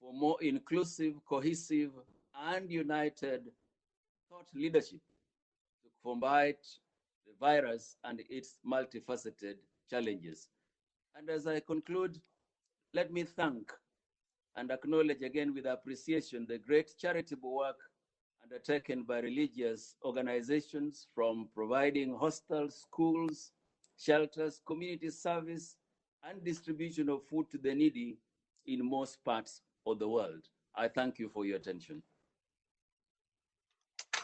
for more inclusive, cohesive, and united thought leadership to combat the virus and its multifaceted challenges. And as I conclude, let me thank and acknowledge again with appreciation the great charitable work undertaken by religious organizations, from providing hostels, schools, shelters, community service, and distribution of food to the needy in most parts of the world. I thank you for your attention.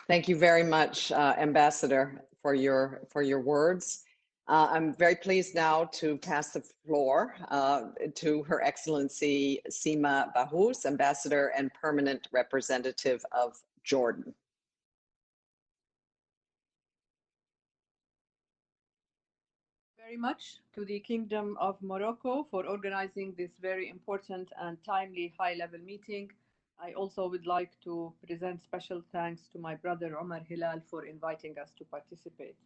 Thank you very much, Ambassador, for your words. I'm very pleased now to pass the floor to Her Excellency Sima Bahous, Ambassador and Permanent Representative of Jordan. Very much to the Kingdom of Morocco for organizing this very important and timely high-level meeting. I also would like to present special thanks to my brother Omar Hilal for inviting us to participate.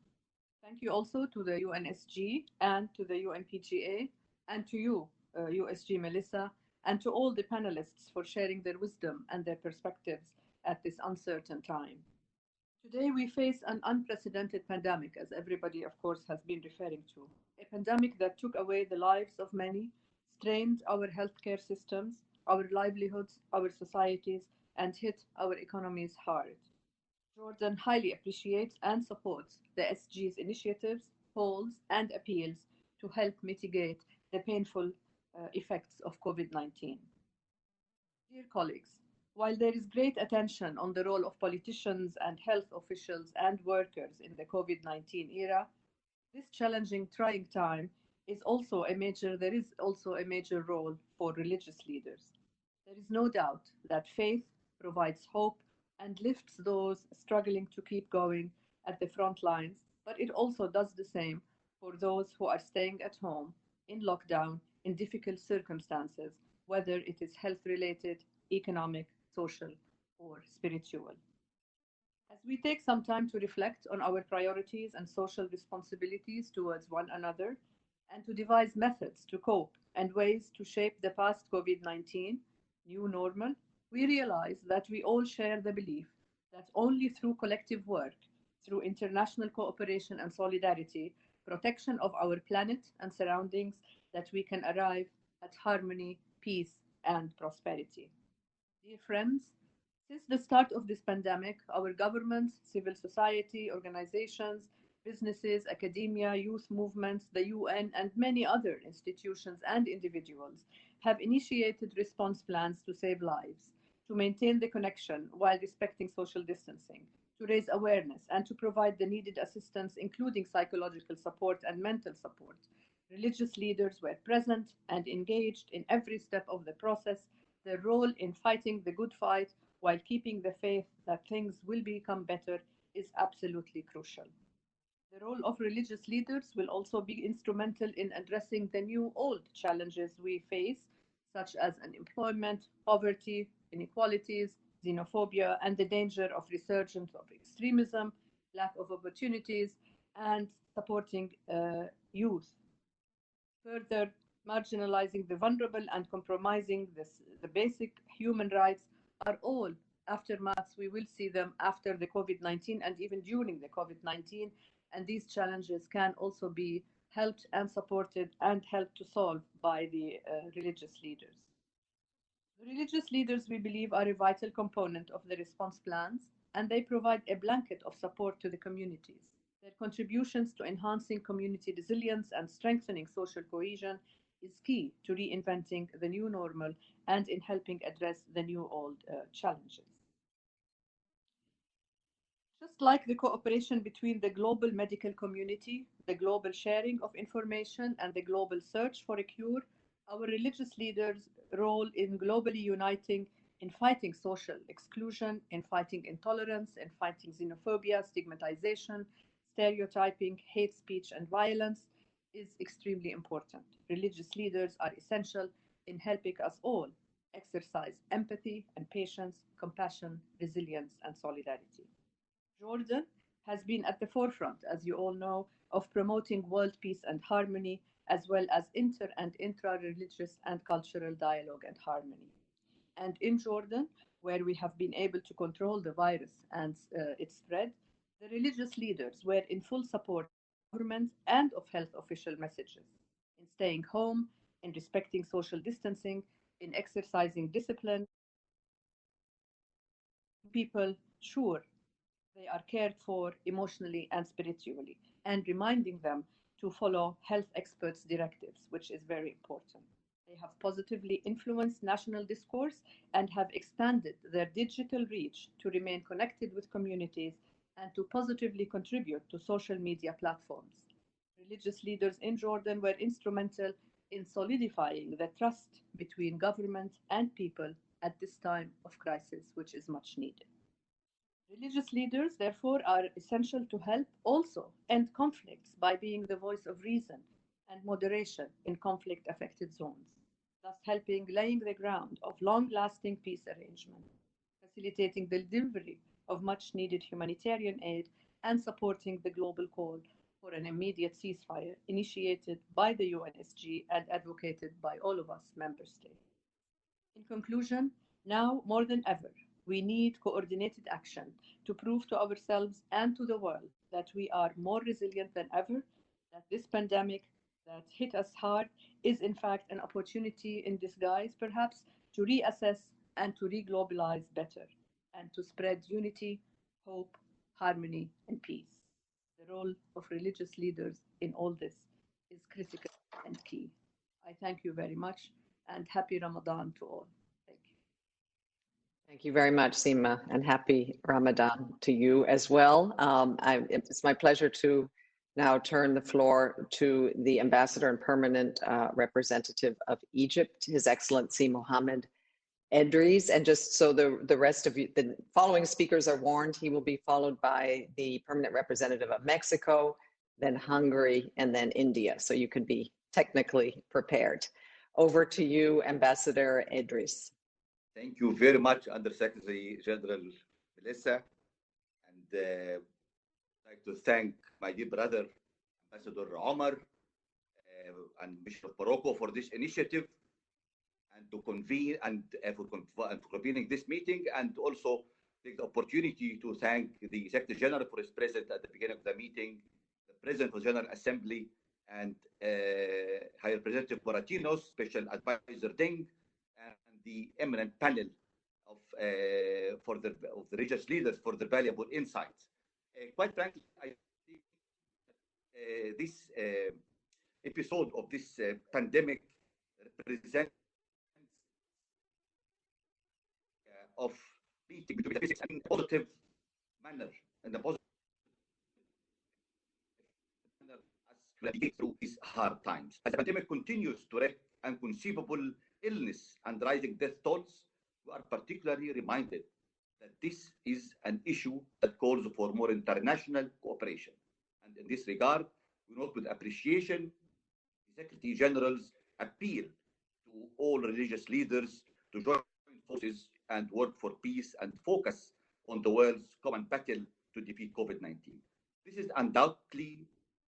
Thank you also to the UNSG and to the UNPGA and to you, USG Melissa, and to all the panelists for sharing their wisdom and their perspectives at this uncertain time. Today we face an unprecedented pandemic, as everybody, of course, has been referring to. A pandemic that took away the lives of many, strained our healthcare systems, our livelihoods, our societies, and hit our economies hard. Jordan highly appreciates and supports the SG's initiatives, calls, and appeals to help mitigate the painful effects of COVID-19. Dear colleagues, while there is great attention on the role of politicians and health officials and workers in the COVID-19 era, this challenging, trying time there is also a major role for religious leaders. There is no doubt that faith provides hope and lifts those struggling to keep going at the front lines, but it also does the same for those who are staying at home in lockdown in difficult circumstances, whether it is health-related, economic, social, or spiritual. As we take some time to reflect on our priorities and social responsibilities towards one another, and to devise methods to cope and ways to shape the past COVID-19 new normal, we realize that we all share the belief that only through collective work, through international cooperation and solidarity, protection of our planet and surroundings, that we can arrive at harmony, peace, and prosperity. Dear friends, since the start of this pandemic, our governments, civil society, organizations, businesses, academia, youth movements, the UN, and many other institutions and individuals have initiated response plans to save lives, to maintain the connection while respecting social distancing, to raise awareness, and to provide the needed assistance, including psychological support and mental support. Religious leaders were present and engaged in every step of the process. Their role in fighting the good fight while keeping the faith that things will become better is absolutely crucial. The role of religious leaders will also be instrumental in addressing the new old challenges we face, such as unemployment, poverty, inequalities, xenophobia, and the danger of resurgence of extremism, lack of opportunities, and supporting youth. Further, marginalizing the vulnerable and compromising the basic human rights are all aftermaths. We will see them after the COVID-19 and even during the COVID-19, and these challenges can also be helped and supported and helped to solve by the religious leaders. The religious leaders, we believe, are a vital component of the response plans, and they provide a blanket of support to the communities. Their contributions to enhancing community resilience and strengthening social cohesion is key to reinventing the new normal and in helping address the new old challenges. Just like the cooperation between the global medical community, the global sharing of information, and the global search for a cure, our religious leaders' role in globally uniting in fighting social exclusion, in fighting intolerance, in fighting xenophobia, stigmatization, stereotyping, hate speech, and violence is extremely important. Religious leaders are essential in helping us all exercise empathy and patience, compassion, resilience, and solidarity. Jordan has been at the forefront, as you all know, of promoting world peace and harmony, as well as inter and intra-religious and cultural dialogue and harmony. And in Jordan, where we have been able to control the virus and its spread, the religious leaders were in full support of government and of health official messages, in staying home, in respecting social distancing, in exercising discipline. People sure they are cared for emotionally and spiritually, and reminding them to follow health experts' directives, which is very important. They have positively influenced national discourse and have expanded their digital reach to remain connected with communities and to positively contribute to social media platforms. Religious leaders in Jordan were instrumental in solidifying the trust between government and people at this time of crisis, which is much needed. Religious leaders, therefore, are essential to help also end conflicts by being the voice of reason and moderation in conflict-affected zones, thus helping laying the ground of long-lasting peace arrangements, facilitating the delivery of much-needed humanitarian aid, and supporting the global call for an immediate ceasefire initiated by the UNSG and advocated by all of us member states. In conclusion, now more than ever, we need coordinated action to prove to ourselves and to the world that we are more resilient than ever, that this pandemic that hit us hard is in fact an opportunity in disguise, perhaps, to reassess and to re-globalize better, and to spread unity, hope, harmony, and peace. The role of religious leaders in all this is critical and key. I thank you very much, and happy Ramadan to all. Thank you very much, Seema, and happy Ramadan to you as well. It's my pleasure to now turn the floor to the Ambassador and Permanent Representative of Egypt, His Excellency Mohammed Edris. And just so the rest of you, the following speakers are warned, he will be followed by the Permanent Representative of Mexico, then Hungary, and then India. So you can be technically prepared. Over to you, Ambassador Edris. Thank you very much, Undersecretary General Melissa. And I'd like to thank my dear brother, Ambassador Omar, and Bishop of Morocco for this initiative and to convene and for convening this meeting, and also take the opportunity to thank the Secretary General for his presence at the beginning of the meeting, the President of the General Assembly, and High Representative Moratinos, Special Advisor Ding, and the eminent panel of the religious leaders for their valuable insights. Quite frankly, I think this episode of this pandemic represents of meeting between the physics in a positive manner, in a positive manner as to navigate through these hard times. As the pandemic continues to wreak inconceivable illness and rising death tolls, we are particularly reminded that this is an issue that calls for more international cooperation. And in this regard, we note with appreciation the Secretary General's appeal to all religious leaders to join forces and work for peace and focus on the world's common battle to defeat COVID-19. This is undoubtedly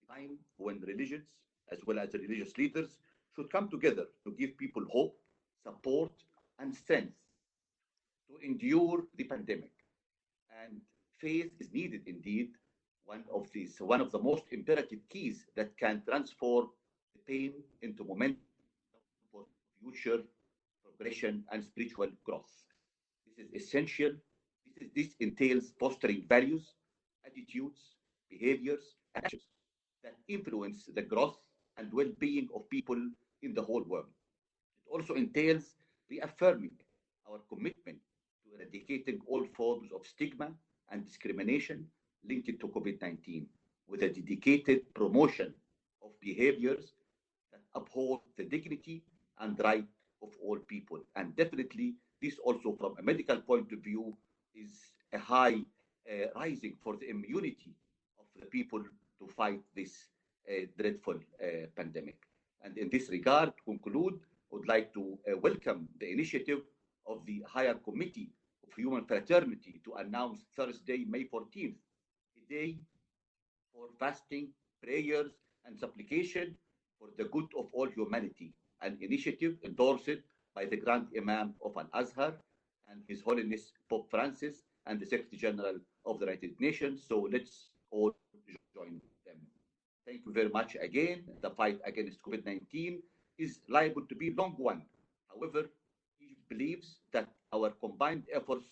a time when religions, as well as the religious leaders, should come together to give people hope, support, and strength to endure the pandemic. And faith is needed indeed, one of the most imperative keys that can transform the pain into momentum for future progression and spiritual growth. This is essential. This entails fostering values, attitudes, behaviors, and actions that influence the growth and well-being of people in the whole world. It also entails reaffirming our commitment to eradicating all forms of stigma and discrimination linked to COVID-19, with a dedicated promotion of behaviors that uphold the dignity and right of all people. And definitely, this also from a medical point of view is a high rising for the immunity of the people to fight this dreadful pandemic. And in this regard, to conclude, I would like to welcome the initiative of the Higher Committee of Human Fraternity to announce Thursday, May 14th, a day for fasting, prayers, and supplication for the good of all humanity, an initiative endorsed by the Grand Imam of Al-Azhar and His Holiness Pope Francis and the Secretary General of the United Nations. So let's all join them. Thank you very much again. The fight against COVID-19 is liable to be a long one. However, Egypt believes that our combined efforts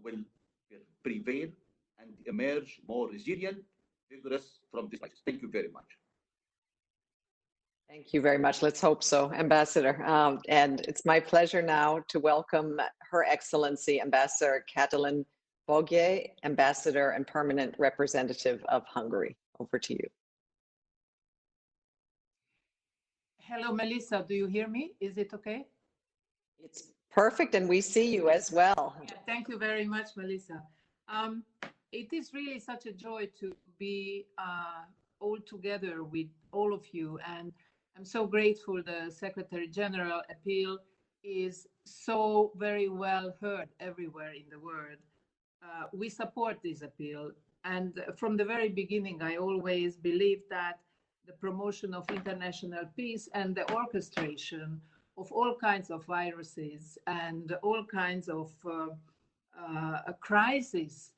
will prevail and emerge more resilient, vigorous from this crisis. Thank you very much. Thank you very much. Let's hope so, Ambassador. And it's my pleasure now to welcome Her Excellency Ambassador Katalin Bogyay, Ambassador and Permanent Representative of Hungary. Over to you. Hello, Melissa. Do you hear me? Is it okay? It's perfect, and we see you as well. Yeah, thank you very much, Melissa. It is really such a joy to be all together with all of you, and I'm so grateful the Secretary General appeal is so very well heard everywhere in the world. We support this appeal, and from the very beginning, I always believed that the promotion of international peace and the orchestration of all kinds of viruses and all kinds of crises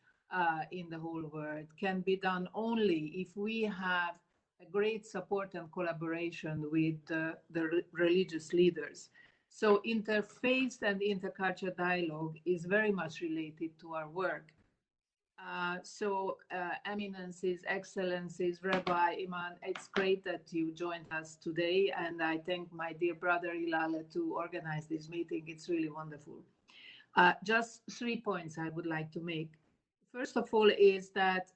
in the whole world can be done only if we have a great support and collaboration with the religious leaders. So interfaith and intercultural dialogue is very much related to our work. Eminences, Excellencies, Rabbi Iman, it's great that you joined us today, and I thank my dear brother Ilale to organize this meeting. It's really wonderful. Just 3 points I would like to make. First of all is that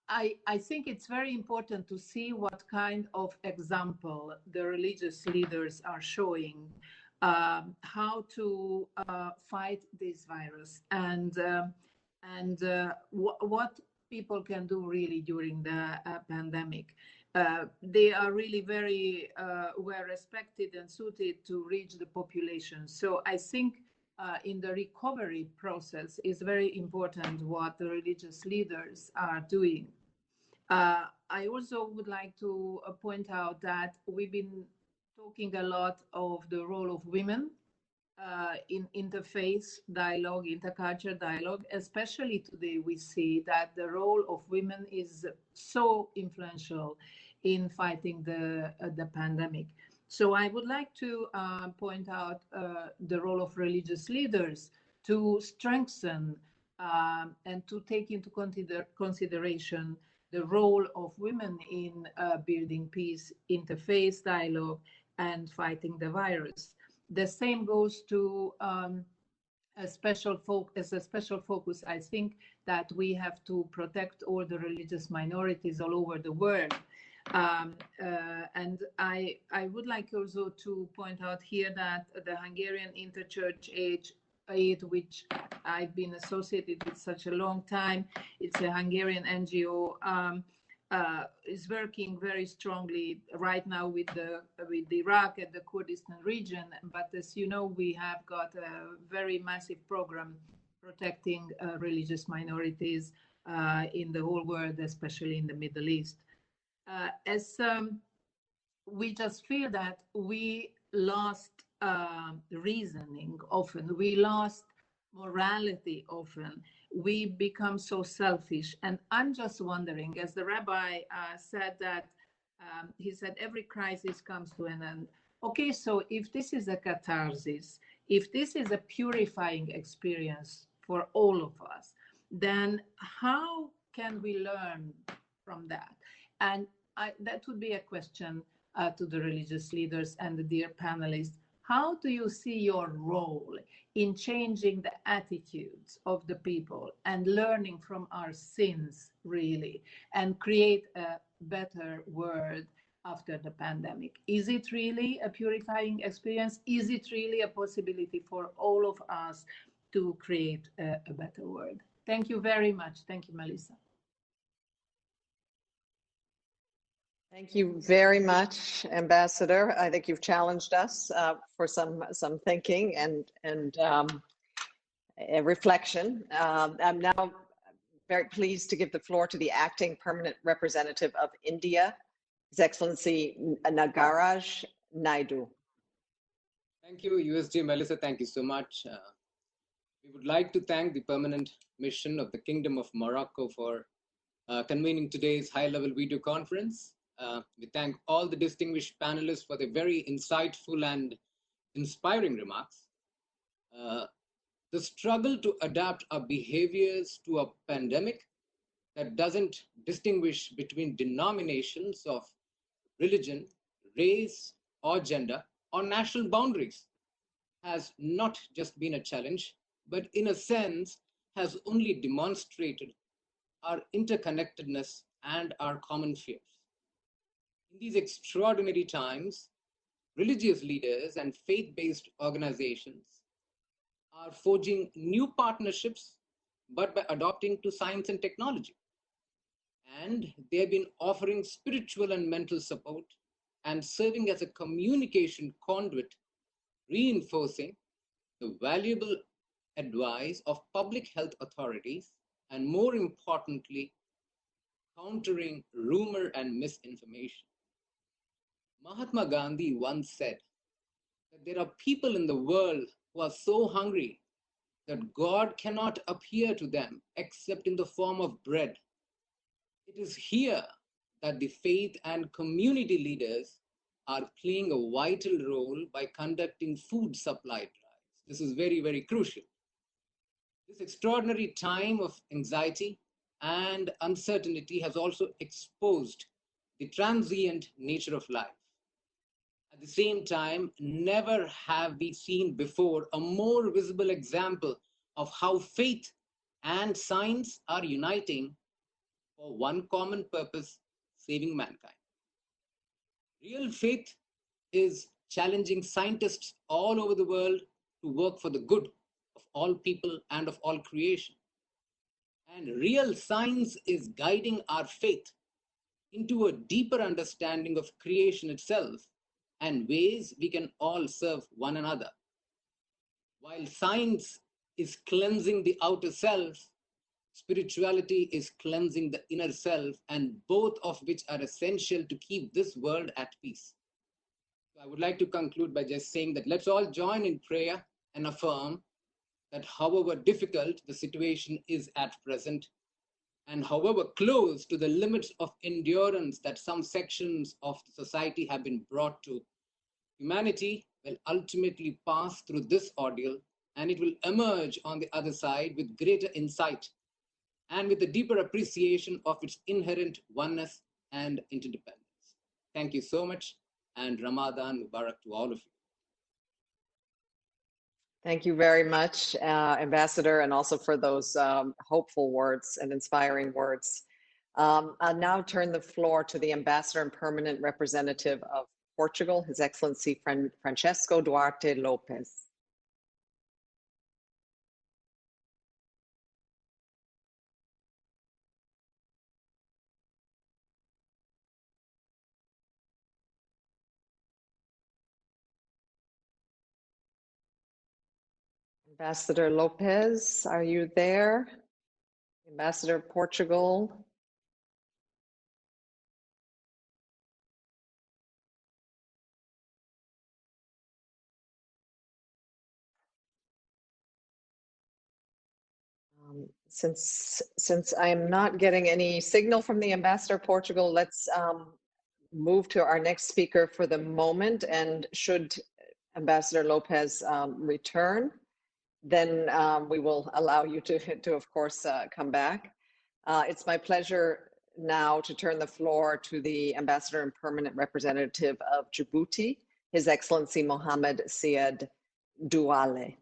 I think it's very important to see what kind of example the religious leaders are showing, how to fight this virus, and what people can do really during the pandemic. They are really very well respected and suited to reach the population. So I think in the recovery process is very important what the religious leaders are doing. I also would like to point out that we've been talking a lot of the role of women in interfaith dialogue, intercultural dialogue. Especially today, we see that the role of women is so influential in fighting the pandemic. So I would like to point out the role of religious leaders to strengthen and to take into consideration the role of women in building peace, interfaith dialogue, and fighting the virus. The same goes to a special focus. I think that we have to protect all the religious minorities all over the world. And I would like also to point out here that the Hungarian Interchurch Aid, which I've been associated with such a long time, it's a Hungarian NGO, is working very strongly right now with Iraq and the Kurdistan region. But as you know, we have got a very massive program protecting religious minorities in the whole world, especially in the Middle East. We just feel that we lost reasoning often, we lost morality often, we become so selfish. And I'm just wondering, as the rabbi said that, he said every crisis comes to an end. Okay, so if this is a catharsis, if this is a purifying experience for all of us, then how can we learn from that? And that would be a question to the religious leaders and the dear panelists. How do you see your role in changing the attitudes of the people and learning from our sins, really, and create a better world after the pandemic? Is it really a purifying experience? Is it really a possibility for all of us to create a better world? Thank you very much. Thank you, Melissa. Thank you very much, Ambassador. I think you've challenged us for some thinking and reflection. I'm now very pleased to give the floor to the acting permanent representative of India, His Excellency Nagaraj Naidu. Thank you, USG Melissa. Thank you so much. We would like to thank the permanent mission of the Kingdom of Morocco for convening today's high-level video conference. We thank all the distinguished panelists for their very insightful and inspiring remarks. The struggle to adapt our behaviors to a pandemic that doesn't distinguish between denominations of religion, race, or gender, or national boundaries has not just been a challenge, but in a sense has only demonstrated our interconnectedness and our common fears. In these extraordinary times, religious leaders and faith-based organizations are forging new partnerships, but by adopting to science and technology. And they have been offering spiritual and mental support and serving as a communication conduit, reinforcing the valuable advice of public health authorities, and more importantly, countering rumor and misinformation. Mahatma Gandhi once said that there are people in the world who are so hungry that God cannot appear to them except in the form of bread. It is here that the faith and community leaders are playing a vital role by conducting food supply drives. This is very, very crucial. This extraordinary time of anxiety and uncertainty has also exposed the transient nature of life. At the same time, never have we seen before a more visible example of how faith and science are uniting for one common purpose, saving mankind. Real faith is challenging scientists all over the world to work for the good of all people and of all creation. And real science is guiding our faith into a deeper understanding of creation itself and ways we can all serve one another. While science is cleansing the outer self, spirituality is cleansing the inner self, and both of which are essential to keep this world at peace. So I would like to conclude by just saying that let's all join in prayer and affirm that however difficult the situation is at present, and however close to the limits of endurance that some sections of the society have been brought to, humanity will ultimately pass through this ordeal, and it will emerge on the other side with greater insight and with a deeper appreciation of its inherent oneness and interdependence. Thank you so much, and Ramadan Mubarak to all of you. Thank you very much, Ambassador, and also for those hopeful words and inspiring words. I'll now turn the floor to the Ambassador and Permanent Representative of Portugal, His Excellency Francisco Duarte Lopes. Ambassador Lopez, are you there? Ambassador of Portugal. Since I'm not getting any signal from the Ambassador of Portugal, let's move to our next speaker for the moment. And should Ambassador Lopez return, then we will allow you to of course, come back. It's my pleasure now to turn the floor to the Ambassador and Permanent Representative of Djibouti, His Excellency Mohammed Syed Douale.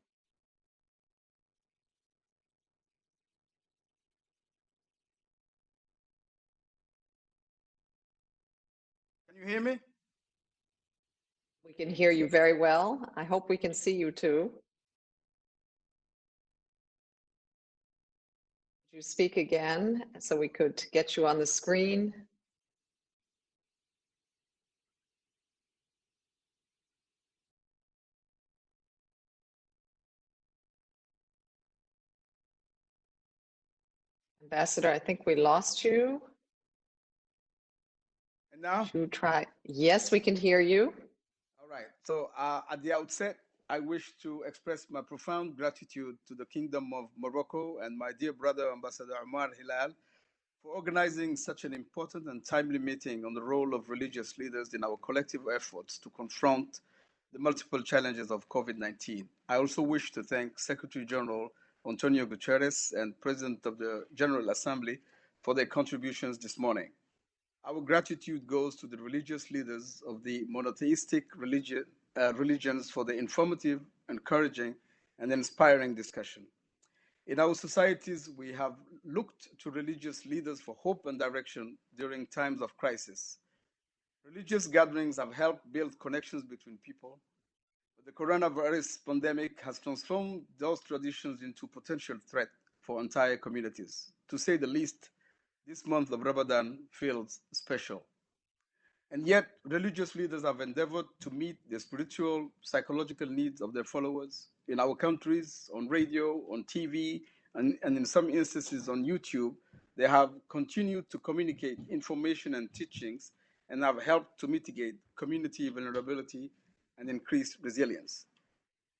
Can you hear me? We can hear you very well. I hope we can see you too. Could you speak again so we could get you on the screen? Ambassador, I think we lost you. And now? Should we try? Yes, we can hear you. All right. So at the outset, I wish to express my profound gratitude to the Kingdom of Morocco and my dear brother, Ambassador Omar Hilal, for organizing such an important and timely meeting on the role of religious leaders in our collective efforts to confront the multiple challenges of COVID-19. I also wish to thank Secretary General Antonio Guterres and President of the General Assembly for their contributions this morning. Our gratitude goes to the religious leaders of the monotheistic religions for the informative, encouraging, and inspiring discussion. In our societies, we have looked to religious leaders for hope and direction during times of crisis. Religious gatherings have helped build connections between people, but the coronavirus pandemic has transformed those traditions into potential threat for entire communities. To say the least, this month of Ramadan feels special. And yet, religious leaders have endeavored to meet the spiritual, psychological needs of their followers in our countries, on radio, on TV, and in some instances on YouTube. They have continued to communicate information and teachings and have helped to mitigate community vulnerability and increase resilience.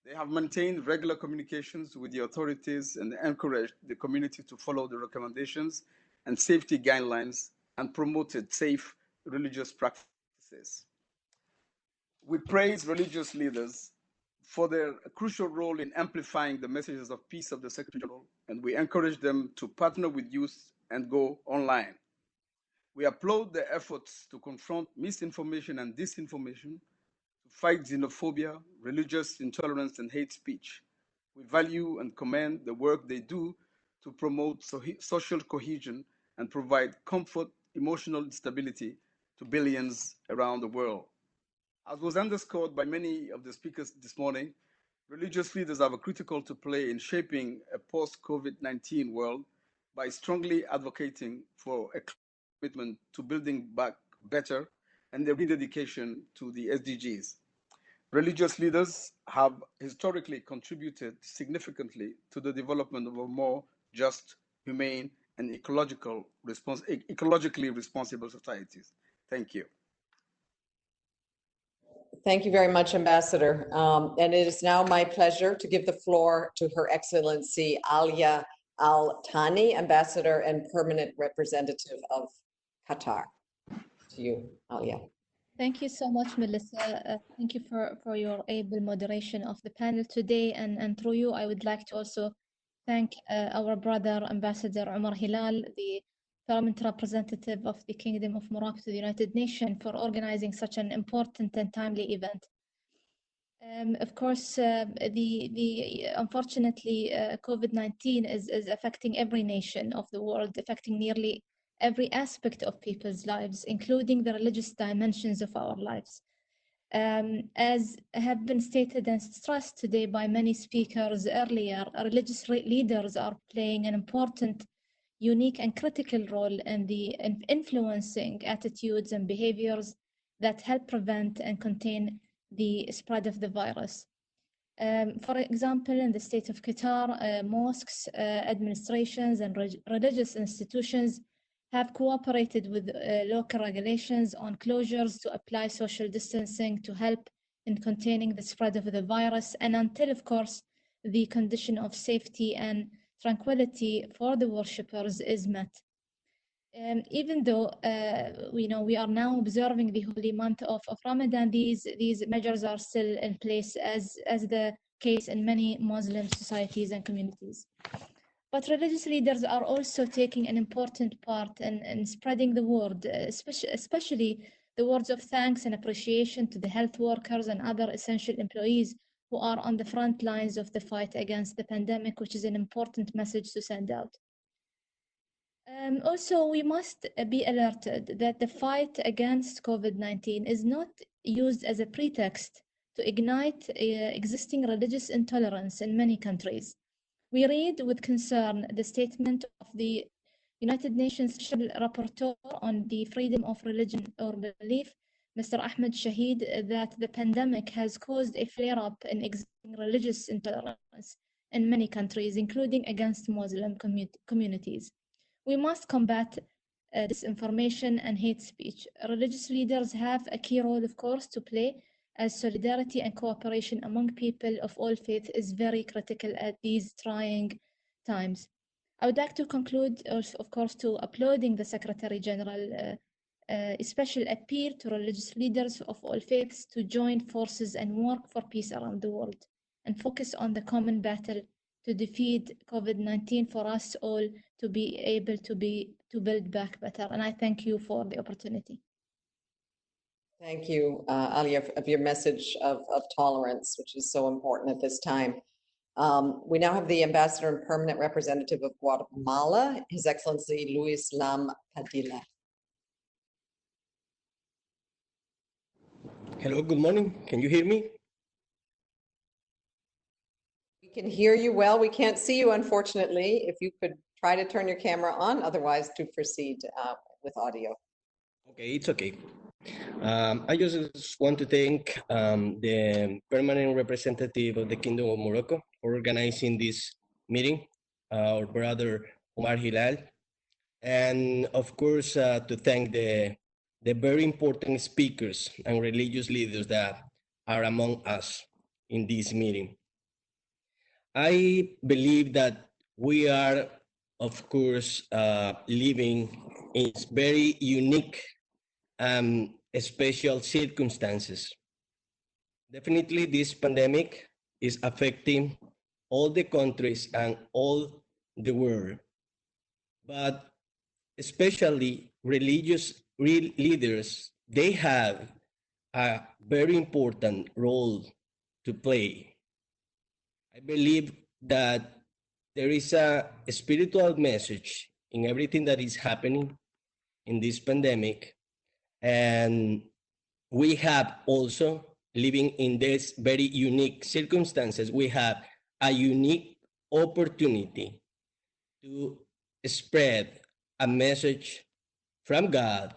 They have maintained regular communications with the authorities and encouraged the community to follow the recommendations and safety guidelines and promoted safe religious practices. We praise religious leaders for their crucial role in amplifying the messages of peace of the Secretary General, and we encourage them to partner with youth and go online. We applaud their efforts to confront misinformation and disinformation, to fight xenophobia, religious intolerance, and hate speech. We value and commend the work they do to promote social cohesion and provide comfort, emotional stability to billions around the world. As was underscored by many of the speakers this morning, religious leaders have a critical role to play in shaping a post-COVID-19 world by strongly advocating for a commitment to building back better and their rededication to the SDGs. Religious leaders have historically contributed significantly to the development of a more just, humane, and ecologically responsible societies. Thank you. Thank you very much, Ambassador. And it is now my pleasure to give the floor to Her Excellency Alia Al Thani, Ambassador and Permanent Representative of Qatar. To you, Alia. Thank you so much, Melissa. Thank you for your able moderation of the panel today. And through you, I would like to also thank our brother, Ambassador Omar Hilal, the Parliament representative of the Kingdom of Morocco to the United Nations, for organizing such an important and timely event. Of course, unfortunately, COVID-19 is affecting every nation of the world, affecting nearly every aspect of people's lives, including the religious dimensions of our lives. As have been stated and stressed today by many speakers earlier, religious leaders are playing an important, unique and critical role in influencing attitudes and behaviors that help prevent and contain the spread of the virus. For example, in the state of Qatar, mosques, administrations and religious institutions have cooperated with local regulations on closures to apply social distancing to help in containing the spread of the virus, and until, of course, the condition of safety and tranquility for the worshippers is met. Even though we are now observing the holy month of Ramadan, these measures are still in place, as the case in many Muslim societies and communities. But religious leaders are also taking an important part in spreading the word, especially the words of thanks and appreciation to the health workers and other essential employees who are on the front lines of the fight against the pandemic, which is an important message to send out. Also, we must be alerted that the fight against COVID-19 is not used as a pretext to ignite existing religious intolerance in many countries. We read with concern the statement of the United Nations Special Rapporteur on the freedom of religion or belief, Mr. Ahmad Shahid, that the pandemic has caused a flare-up in existing religious intolerance in many countries, including against Muslim communities. We must combat disinformation and hate speech. Religious leaders have a key role, of course, to play, as solidarity and cooperation among people of all faiths is very critical at these trying times. I would like to conclude, of course, to applauding the Secretary General a special appeal to religious leaders of all faiths to join forces and work for peace around the world and focus on the common battle to defeat COVID-19 for us all to be able to build back better. And I thank you for the opportunity. Thank you, Alia, of your message of tolerance, which is so important at this time. We now have the Ambassador and Permanent Representative of Guatemala, His Excellency Luis Lam Padilla. Hello, good morning. Can you hear me? We can hear you well. We can't see you, unfortunately. If you could try to turn your camera on, otherwise to proceed with audio. Okay, it's okay. I just want to thank the permanent representative of the Kingdom of Morocco for organizing this meeting, our brother Omar Hilal, and of course to thank the very important speakers and religious leaders that are among us in this meeting. I believe that we are, of course, living in very unique special circumstances. Definitely this pandemic is affecting all the countries and all the world, but especially religious leaders, they have a very important role to play. I believe that there is a spiritual message in everything that is happening in this pandemic. And we have also, living in this very unique circumstances, we have a unique opportunity to spread a message from God.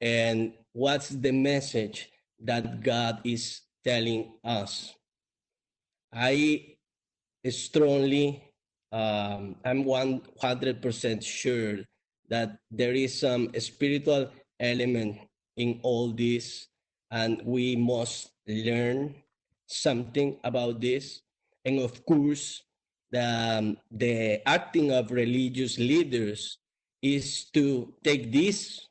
And what's the message that God is telling us? I strongly, I'm 100% sure that there is some spiritual element in all this, and we must learn something about this. And of course, the acting of religious leaders is to take this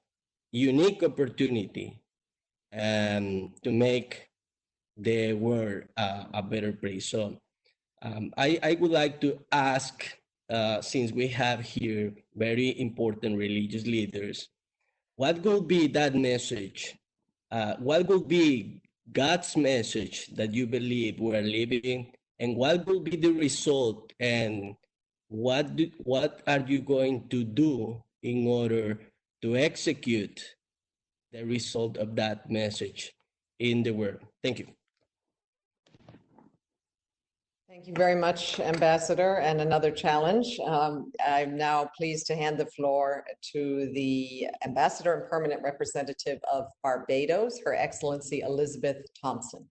unique opportunity to make the world a better place. So I would like to ask, since we have here very important religious leaders, what will be that message? What will be God's message that you believe we're living, and what will be the result, and what are you going to do in order to execute the result of that message in the world? Thank you. Thank you very much, Ambassador. And another challenge. I'm now pleased to hand the floor to the Ambassador and Permanent Representative of Barbados, Her Excellency Elizabeth Thompson.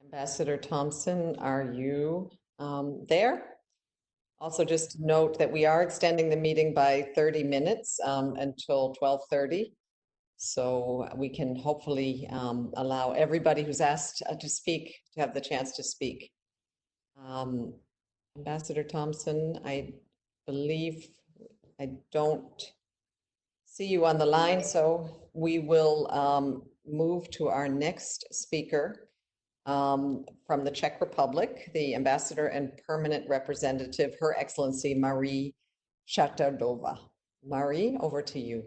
Ambassador Thompson, are you there? Also, just note that we are extending the meeting by 30 minutes until 12:30. So we can hopefully allow everybody who's asked to speak to have the chance to speak. Ambassador Thompson, I believe I don't see you on the line, so we will move to our next speaker. From the Czech Republic, the Ambassador and Permanent Representative, Her Excellency Marie Chatardova. Marie, over to you.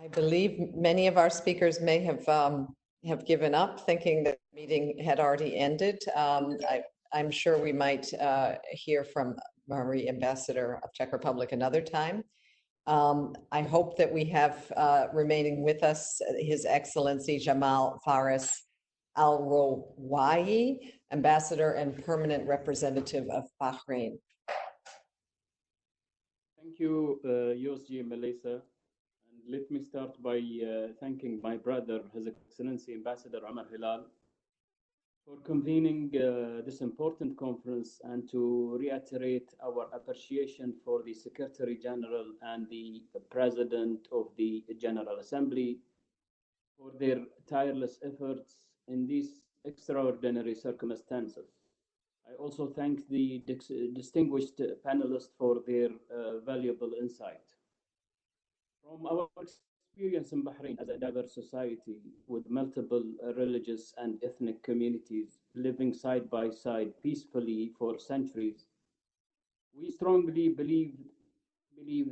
I believe many of our speakers may have given up, thinking that the meeting had already ended. I'm sure we might hear from Marie, Ambassador of Czech Republic, another time. I hope that we have remaining with us His Excellency Jamal Faris, Al-Rawai, Ambassador and Permanent Representative of Bahrain. Thank you, USG Melissa. And let me start by thanking my brother, His Excellency Ambassador Omar Hilal, for convening this important conference and to reiterate our appreciation for the Secretary General and the President of the General Assembly for their tireless efforts in these extraordinary circumstances. I also thank the distinguished panelists for their valuable insight. From our experience in Bahrain as a diverse society with multiple religious and ethnic communities living side by side peacefully for centuries, we strongly believe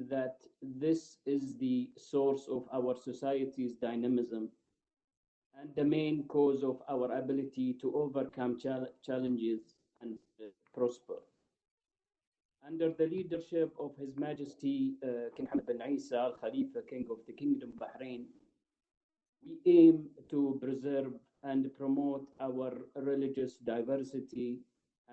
that this is the source of our society's dynamism and the main cause of our ability to overcome challenges and prosper. Under the leadership of His Majesty King Hamad bin Isa Al Khalifa, King of the Kingdom of Bahrain, we aim to preserve and promote our religious diversity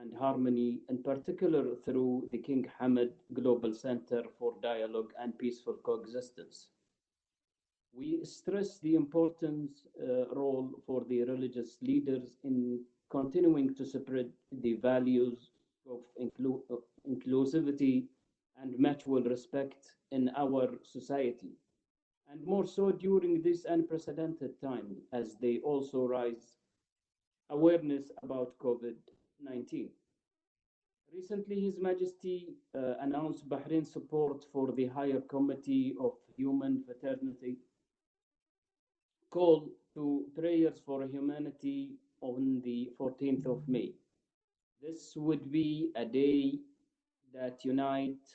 and harmony, in particular through the King Hamad Global Center for Dialogue and Peaceful Coexistence. We stress the important role for the religious leaders in continuing to spread the values of inclusivity and mutual respect in our society, and more so during this unprecedented time as they also raise awareness about COVID-19. Recently, His Majesty announced Bahrain's support for the Higher Committee of Human Fraternity call to prayers for humanity on the 14th of May. This would be a day that unites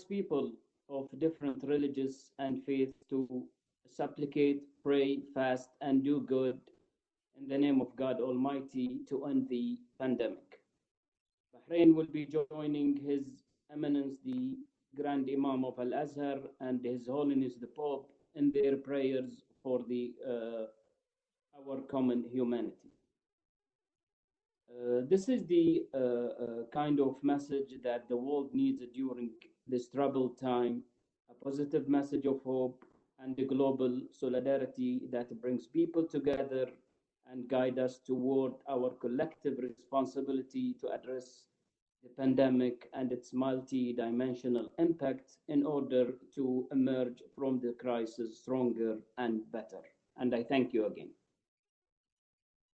people of different religions and faiths to supplicate, pray, fast, and do good in the name of God Almighty to end the pandemic. Bahrain will be joining His Eminence the Grand Imam of Al-Azhar and His Holiness the Pope in their prayers for our common humanity. This is the kind of message that the world needs during this troubled time, a positive message of hope and a global solidarity that brings people together and guide us toward our collective responsibility to address the pandemic and its multi-dimensional impact in order to emerge from the crisis stronger and better. And I thank you again.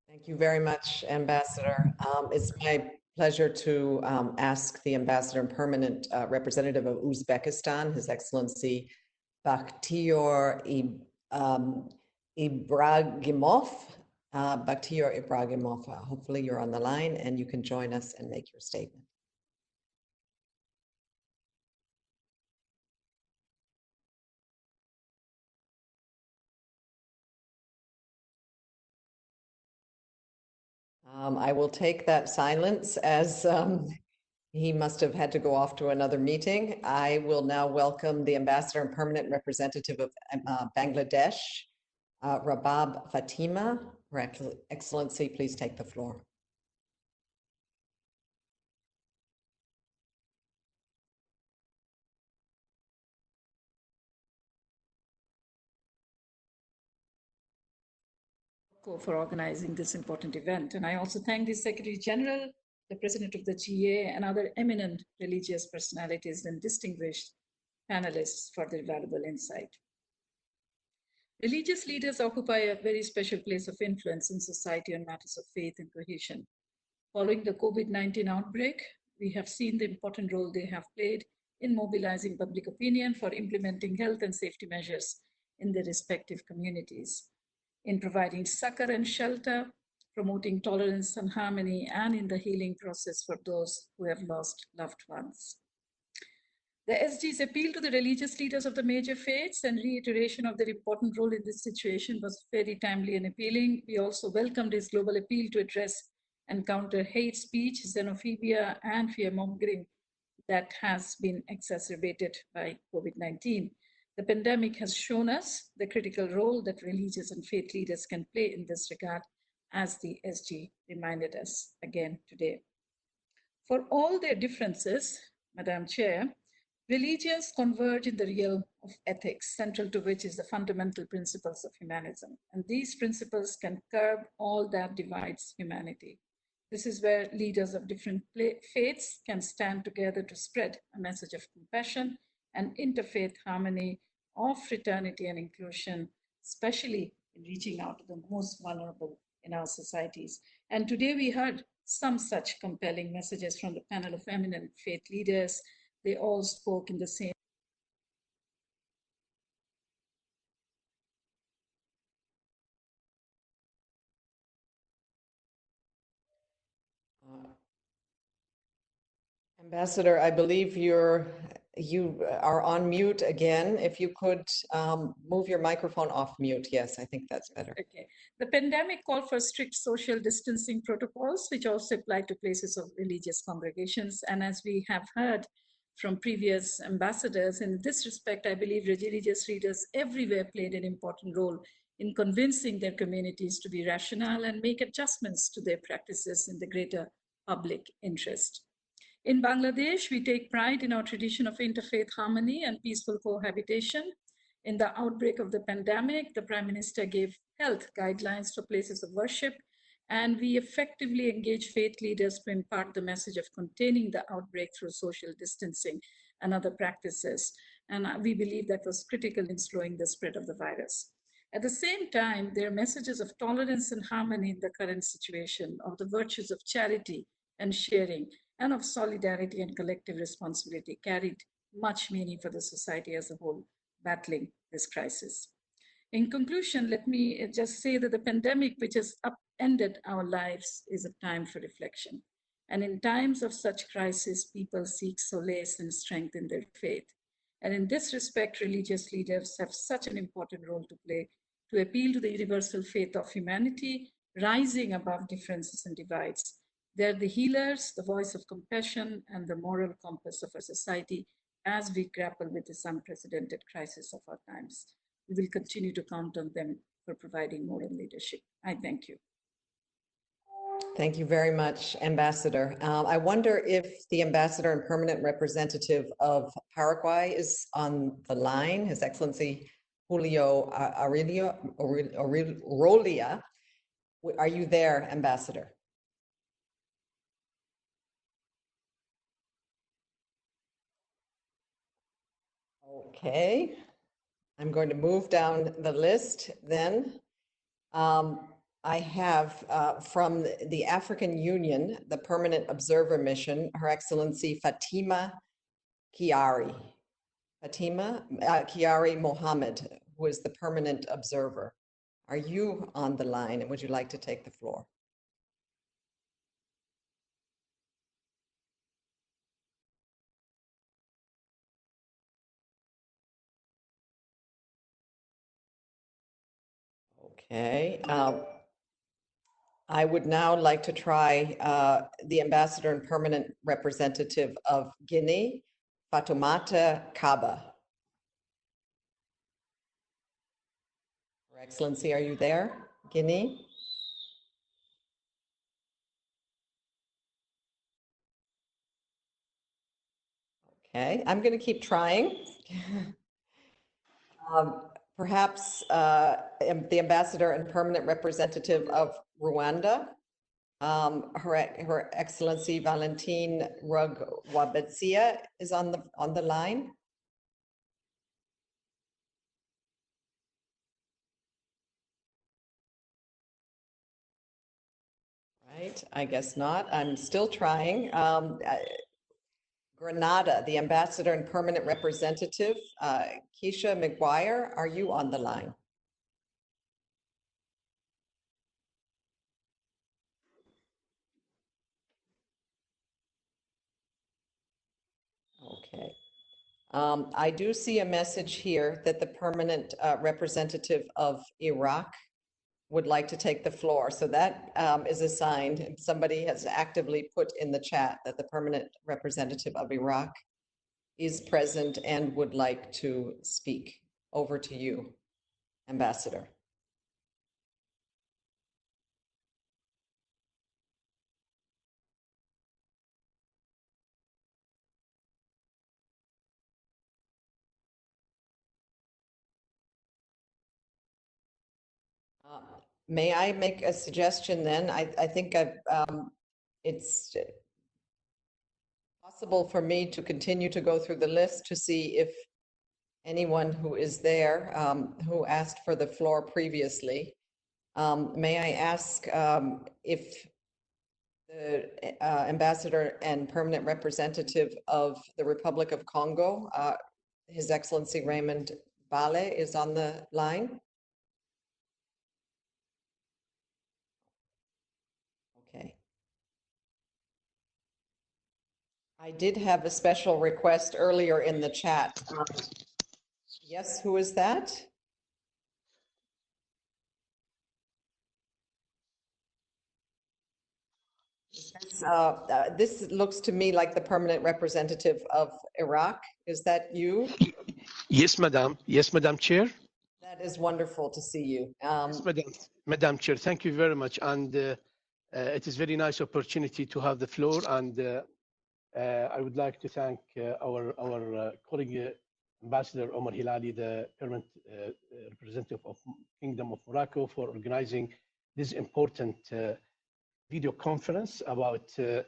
Thank you very much, Ambassador. It's my pleasure to ask the Ambassador and Permanent Representative of Uzbekistan, His Excellency Bakhtiyor Ibragimov. Bakhtiyor Ibragimov, hopefully you're on the line and you can join us and make your statement. I will take that silence as he must have had to go off to another meeting. I will now welcome the Ambassador and Permanent Representative of Bangladesh, Rabab Fatima. Her Excellency, please take the floor. For organizing this important event. And I also thank the Secretary General, the President of the GA, and other eminent religious personalities and distinguished panelists for their valuable insight. Religious leaders occupy a very special place of influence in society on matters of faith and cohesion. Following the COVID-19 outbreak, we have seen the important role they have played in mobilizing public opinion for implementing health and safety measures in their respective communities, in providing succor and shelter, promoting tolerance and harmony, and in the healing process for those who have lost loved ones. The SG's appeal to the religious leaders of the major faiths and reiteration of their important role in this situation was very timely and appealing. We also welcomed his global appeal to address and counter hate speech, xenophobia, and fear-mongering that has been exacerbated by COVID-19. The pandemic has shown us the critical role that religious and faith leaders can play in this regard, as the SG reminded us again today. For all their differences, Madam Chair, religions converge in the realm of ethics, central to which is the fundamental principles of humanism. And these principles can curb all that divides humanity. This is where leaders of different faiths can stand together to spread a message of compassion and interfaith harmony, of fraternity and inclusion, especially in reaching out to the most vulnerable in our societies. And today we heard some such compelling messages from the panel of eminent faith leaders. They all spoke in the same. Ambassador, I believe you are on mute again. If you could move your microphone off mute. Yes, I think that's better. Okay. The pandemic called for strict social distancing protocols, which also apply to places of religious congregations. And as we have heard from previous ambassadors, in this respect, I believe religious leaders everywhere played an important role in convincing their communities to be rational and make adjustments to their practices in the greater public interest. In Bangladesh, we take pride in our tradition of interfaith harmony and peaceful cohabitation. In the outbreak of the pandemic, the Prime Minister gave health guidelines for places of worship, and we effectively engage faith leaders to impart the message of containing the outbreak through social distancing and other practices. And we believe that was critical in slowing the spread of the virus. At the same time, their messages of tolerance and harmony in the current situation, of the virtues of charity and sharing, and of solidarity and collective responsibility carried much meaning for the society as a whole battling this crisis. In conclusion, let me just say that the pandemic, which has upended our lives, is a time for reflection. And in times of such crisis, people seek solace and strength in their faith. And in this respect, religious leaders have such an important role to play to appeal to the universal faith of humanity, rising above differences and divides. They're the healers, the voice of compassion, and the moral compass of our society as we grapple with this unprecedented crisis of our times. We will continue to count on them for providing moral leadership. I thank you. Thank you very much, Ambassador. I wonder if the Ambassador and Permanent Representative of Paraguay is on the line, His Excellency Julio Rolia. Are you there, Ambassador? Okay, I'm going to move down the list then. I have from the African Union, the Permanent Observer Mission, Her Excellency Fatima Kiari. Fatima Kiari Mohammed, who is the Permanent Observer. Are you on the line and would you like to take the floor? Okay. I would now like to try the Ambassador and Permanent Representative of Guinea, Fatoumata Kaba. Her Excellency, are you there, Guinea? Okay, I'm going to keep trying. Perhaps the Ambassador and Permanent Representative of Rwanda, Her Excellency Valentine Rugwabesia is on the line. Right, I guess not. I'm still trying. Grenada, the Ambassador and Permanent Representative, Keisha McGuire, are you on the line? Okay. I do see a message here that the Permanent Representative of Iraq would like to take the floor. So that is a sign. Somebody has actively put in the chat that the Permanent Representative of Iraq is present and would like to speak. over to you, Ambassador. May I make a suggestion then? I think it's possible for me to continue to go through the list to see if anyone who is there who asked for the floor previously. May I ask if the Ambassador and Permanent Representative of the Republic of Congo, His Excellency Raymond Bale, is on the line? Okay. I did have a special request earlier in the chat. Yes, who is that? This looks to me like the permanent representative of Iraq. Is that you? Yes, Madam. Yes, Madam Chair. That is wonderful to see you. Yes, Madam Chair, thank you very much. And it is very nice opportunity to have the floor. And I would like to thank our colleague, Ambassador Omar Hilali, the permanent representative of Kingdom of Morocco, for organizing this important video conference about the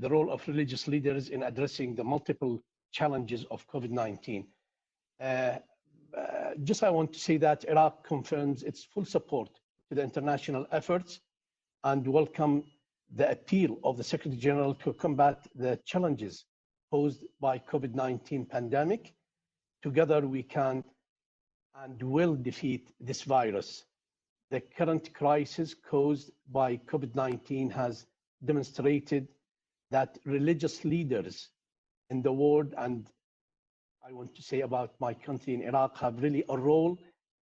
role of religious leaders in addressing the multiple challenges of COVID-19. Just I want to say that Iraq confirms its full support to the international efforts and welcome the appeal of the Secretary General to combat the challenges posed by COVID-19 pandemic. Together we can and will defeat this virus. The current crisis caused by COVID-19 has demonstrated that religious leaders in the world, and I want to say about my country in Iraq, have really a role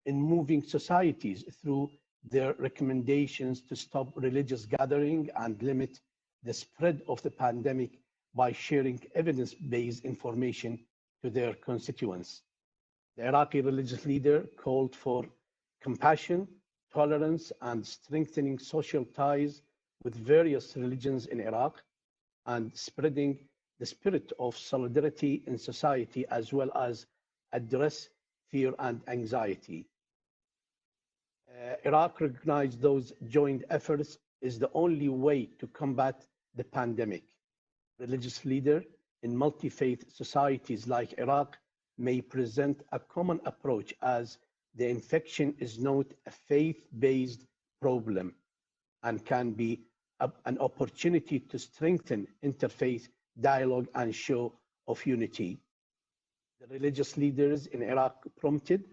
in moving societies through their recommendations to stop religious gathering and limit the spread of the pandemic by sharing evidence-based information to their constituents. The Iraqi religious leader called for compassion, tolerance, and strengthening social ties with various religions in Iraq, and spreading the spirit of solidarity in society, as well as address fear and anxiety. Iraq recognized those joint efforts is the only way to combat the pandemic. Religious leaders in multi-faith societies like Iraq may present a common approach, as the infection is not a faith-based problem and can be an opportunity to strengthen interfaith dialogue and show of unity. The religious leaders in Iraq prompted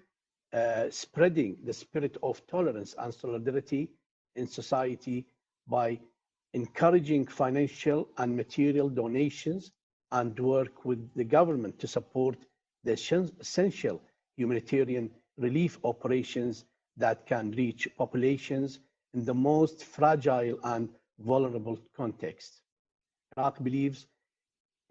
spreading the spirit of tolerance and solidarity in society by encouraging financial and material donations and work with the government to support the essential humanitarian relief operations that can reach populations in the most fragile and vulnerable context. Iraq believes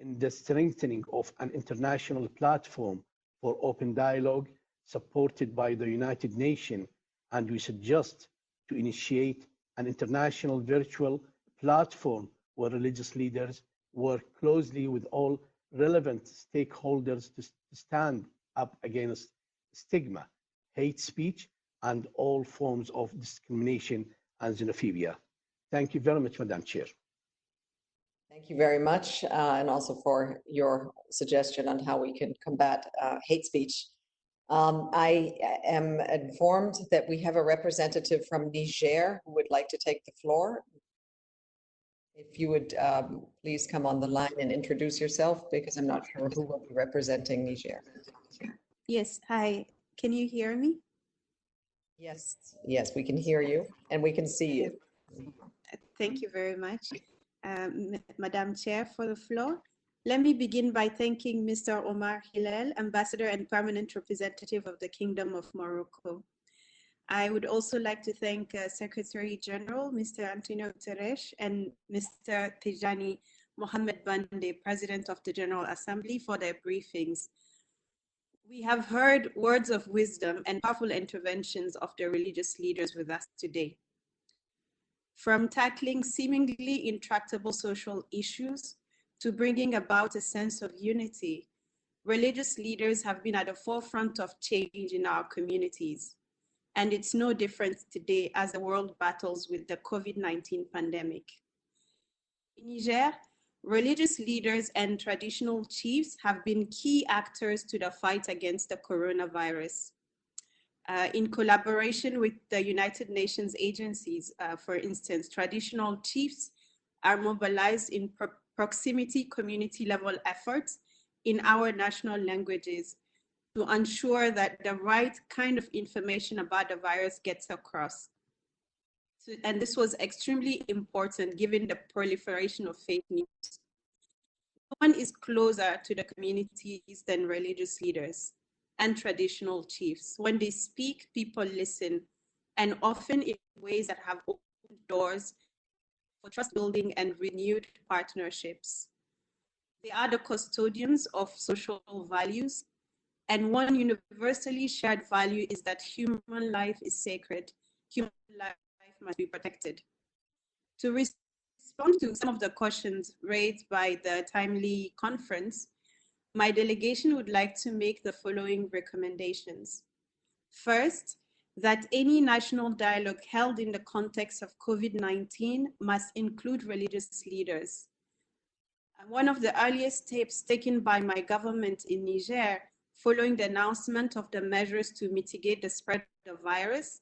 in the strengthening of an international platform for open dialogue supported by the United Nations, and we suggest to initiate an international virtual platform where religious leaders work closely with all relevant stakeholders to stand up against stigma, hate speech, and all forms of discrimination and xenophobia. Thank you very much, Madam Chair. Thank you very much, and also for your suggestion on how we can combat hate speech. I am informed that we have a representative from Niger who would like to take the floor. If you would please come on the line and introduce yourself, because I'm not sure who will be representing Niger. Yes, hi. Can you hear me? Yes, yes, we can hear you and we can see you. Thank you very much, Madam Chair, for the floor. Let me begin by thanking Mr. Omar Hilal, Ambassador and Permanent Representative of the Kingdom of Morocco. I would also like to thank Secretary General, Mr. Antonio Guterres, and Mr. Tijani Mohamed Bande, President of the General Assembly, for their briefings. We have heard words of wisdom and powerful interventions of the religious leaders with us today. From tackling seemingly intractable social issues to bringing about a sense of unity, religious leaders have been at the forefront of change in our communities. And it's no different today as the world battles with the COVID-19 pandemic. In Niger, religious leaders and traditional chiefs have been key actors to the fight against the coronavirus. In collaboration with the United Nations agencies, for instance, traditional chiefs are mobilized in proximity community level efforts in our national languages to ensure that the right kind of information about the virus gets across. And this was extremely important given the proliferation of fake news. No one is closer to the communities than religious leaders and traditional chiefs. When they speak, people listen, and often in ways that have opened doors for trust building and renewed partnerships. They are the custodians of social values, and one universally shared value is that human life is sacred. Human life must be protected. To respond to some of the questions raised by the timely conference, my delegation would like to make the following recommendations. First, that any national dialogue held in the context of COVID-19 must include religious leaders. One of the earliest steps taken by my government in Niger following the announcement of the measures to mitigate the spread of the virus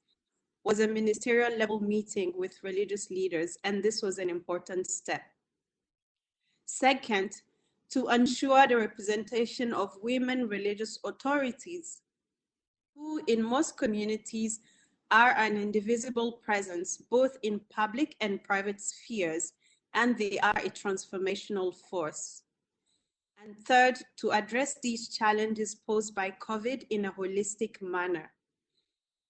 was a ministerial level meeting with religious leaders, and this was an important step. Second, to ensure the representation of women religious authorities, who in most communities are an indivisible presence, both in public and private spheres, and they are a transformational force. And third, to address these challenges posed by COVID in a holistic manner.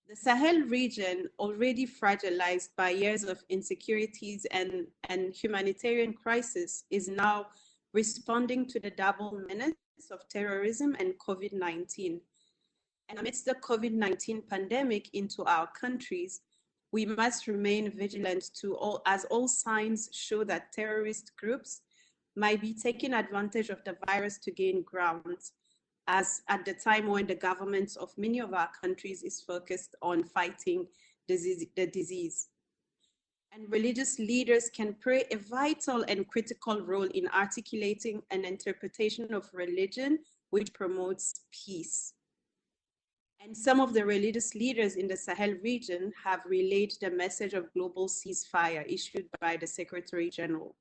The Sahel region, already fragilized by years of insecurities and humanitarian crisis, is now responding to the double menace of terrorism and COVID-19. And amidst the COVID-19 pandemic into our countries, we must remain vigilant as all signs show that terrorist groups might be taking advantage of the virus to gain ground, as at the time when the governments of many of our countries is focused on fighting the disease. And religious leaders can play a vital and critical role in articulating an interpretation of religion which promotes peace. And some of the religious leaders in the Sahel region have relayed the message of global ceasefire issued by the Secretary General.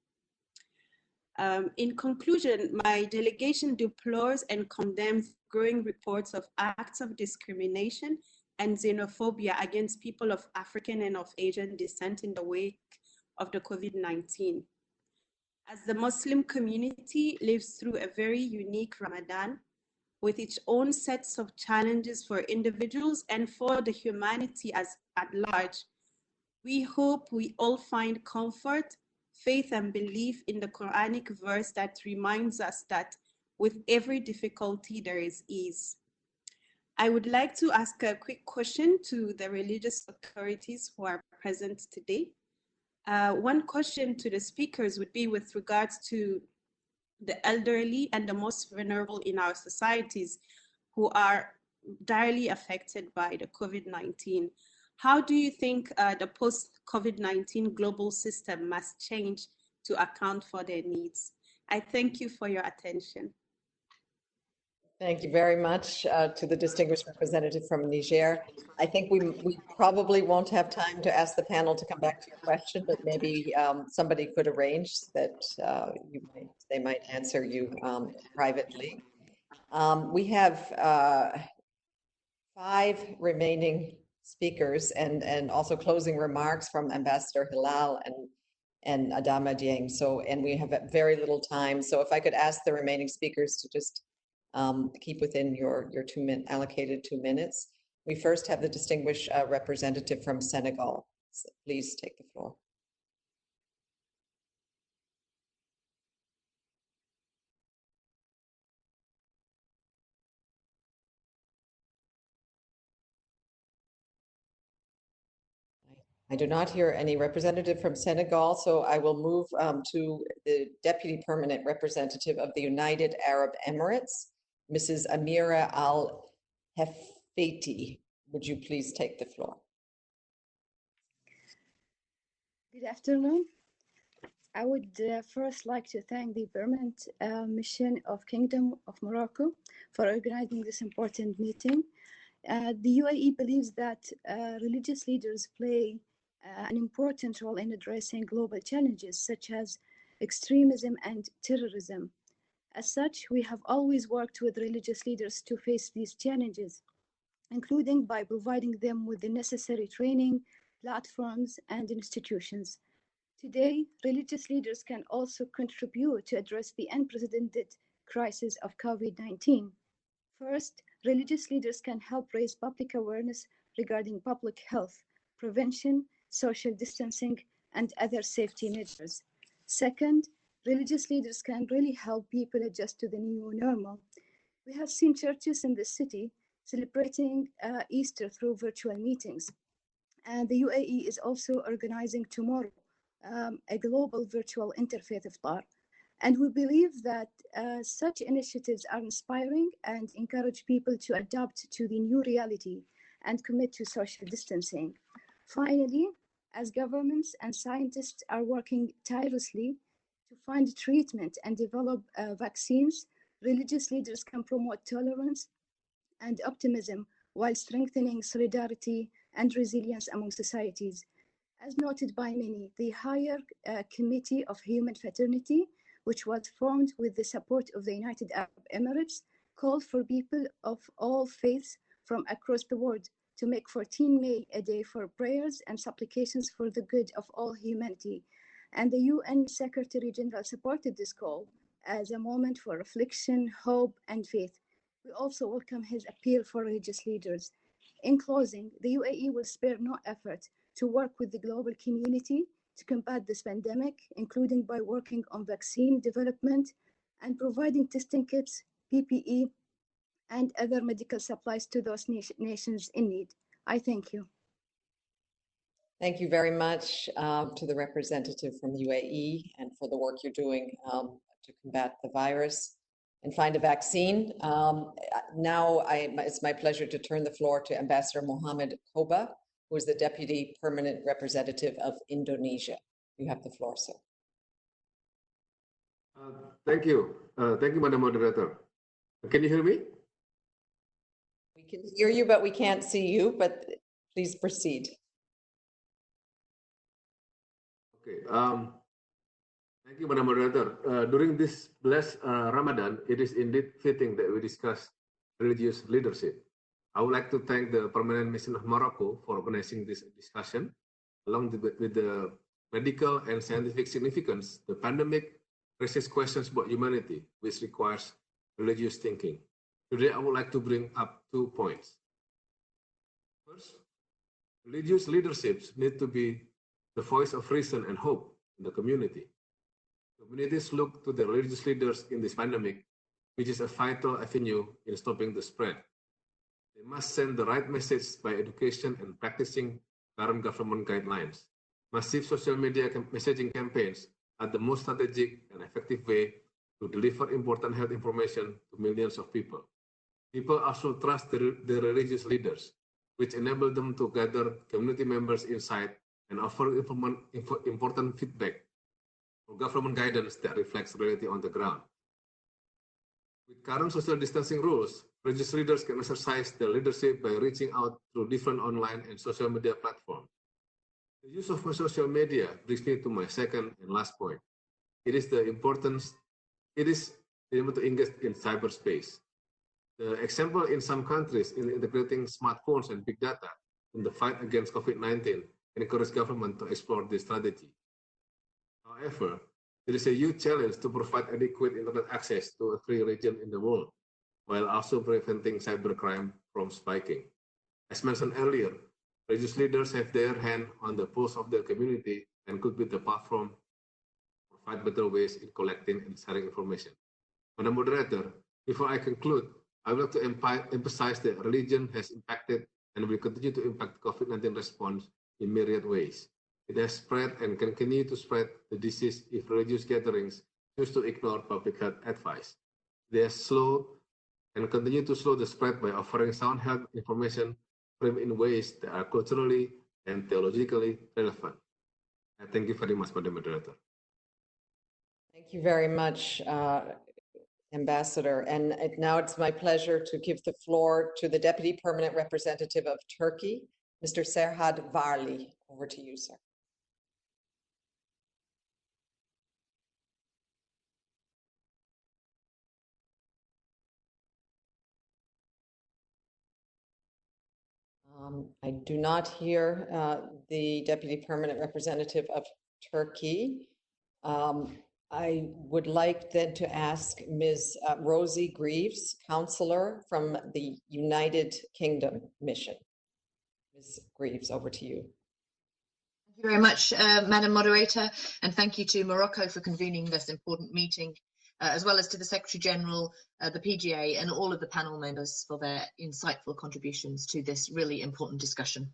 In conclusion, my delegation deplores and condemns growing reports of acts of discrimination and xenophobia against people of African and of Asian descent in the wake of the COVID-19. As the Muslim community lives through a very unique Ramadan, with its own sets of challenges for individuals and for the humanity at large, we hope we all find comfort, faith, and belief in the Quranic verse that reminds us that with every difficulty there is ease. I would like to ask a quick question to the religious authorities who are present today. One question to the speakers would be with regards to the elderly and the most vulnerable in our societies who are direly affected by the COVID-19. How do you think the post-COVID-19 global system must change to account for their needs? I thank you for your attention. Thank you very much to the distinguished representative from Niger. I think we probably won't have time to ask the panel to come back to your question, but maybe somebody could arrange that they might answer you privately. We have 5 remaining speakers and also closing remarks from Ambassador Hilal and Adama Dieng. So, and we have very little time. So if I could ask the remaining speakers to just keep within your allocated 2 minutes. We first have the distinguished representative from Senegal. So please take the floor. I do not hear any representative from Senegal, so I will move to the Deputy Permanent Representative of the United Arab Emirates, Mrs. Amira Al-Hefeti. Would you please take the floor? Good afternoon. I would first like to thank the Permanent Mission of Kingdom of Morocco for organizing this important meeting. The UAE believes that religious leaders play an important role in addressing global challenges such as extremism and terrorism. As such, we have always worked with religious leaders to face these challenges, including by providing them with the necessary training, platforms, and institutions. Today, religious leaders can also contribute to address the unprecedented crisis of COVID-19. First, religious leaders can help raise public awareness regarding public health, prevention, social distancing, and other safety measures. Second, religious leaders can really help people adjust to the new normal. We have seen churches in the city celebrating Easter through virtual meetings. And the UAE is also organizing tomorrow a global virtual interfaith iftar. And we believe that such initiatives are inspiring and encourage people to adapt to the new reality and commit to social distancing. Finally, as governments and scientists are working tirelessly to find treatment and develop vaccines, religious leaders can promote tolerance and optimism while strengthening solidarity and resilience among societies. As noted by many, the Higher Committee of Human Fraternity, which was formed with the support of the United Arab Emirates, called for people of all faiths from across the world to make 14 May a day for prayers and supplications for the good of all humanity. And the UN Secretary General supported this call as a moment for reflection, hope, and faith. We also welcome his appeal for religious leaders. In closing, the UAE will spare no effort to work with the global community to combat this pandemic, including by working on vaccine development and providing testing kits, PPE, and other medical supplies to those nations in need. I thank you. Thank you very much to the representative from the UAE and for the work you're doing to combat the virus and find a vaccine. Now it's my pleasure to turn the floor to Ambassador Mohammed Koba, who is the Deputy Permanent Representative of Indonesia. You have the floor, sir. Thank you. Thank you, Madam Moderator. Can you hear me? We can hear you, but we can't see you, but please proceed. Okay. Thank you, Madam Moderator. During this blessed Ramadan, it is indeed fitting that we discuss religious leadership. I would like to thank the Permanent Mission of Morocco for organizing this discussion. Along with the medical and scientific significance, the pandemic raises questions about humanity, which requires religious thinking. Today, I would like to bring up 2 points. First, religious leaderships need to be the voice of reason and hope in the community. Communities look to the religious leaders in this pandemic, which is a vital avenue in stopping the spread. They must send the right message by education and practicing current government guidelines. Massive social media messaging campaigns are the most strategic and effective way to deliver important health information to millions of people. People also trust the religious leaders, which enable them to gather community members' insight and offer important feedback or government guidance that reflects reality on the ground. With current social distancing rules, religious leaders can exercise their leadership by reaching out through different online and social media platforms. The use of social media brings me to my second and last point. It is the importance to engage in cyberspace. The example in some countries in integrating smartphones and big data in the fight against COVID-19 encourage government to explore this strategy. However, there is a huge challenge to provide adequate internet access to every region in the world, while also preventing cybercrime from spiking. As mentioned earlier, religious leaders have their hand on the pulse of their community and could be the platform to provide better ways in collecting and sharing information. Madam Moderator, before I conclude, I would like to emphasize that religion has impacted and will continue to impact the COVID-19 response in myriad ways. It has spread and can continue to spread the disease if religious gatherings choose to ignore public health advice. They have slowed and continue to slow the spread by offering sound health information framed in ways that are culturally and theologically relevant. And thank you very much, Madam Moderator. Thank you very much, Ambassador. And now it's my pleasure to give the floor to the Deputy Permanent Representative of Turkey, Mr. Serhat Varli. Over to you, sir. I do not hear the Deputy Permanent Representative of Turkey. I would like then to ask Ms. Rosie Greaves, Counselor from the United Kingdom Mission. Ms. Greaves, over to you. Thank you very much, Madam Moderator, and thank you to Morocco for convening this important meeting, as well as to the Secretary General, the PGA, and all of the panel members for their insightful contributions to this really important discussion.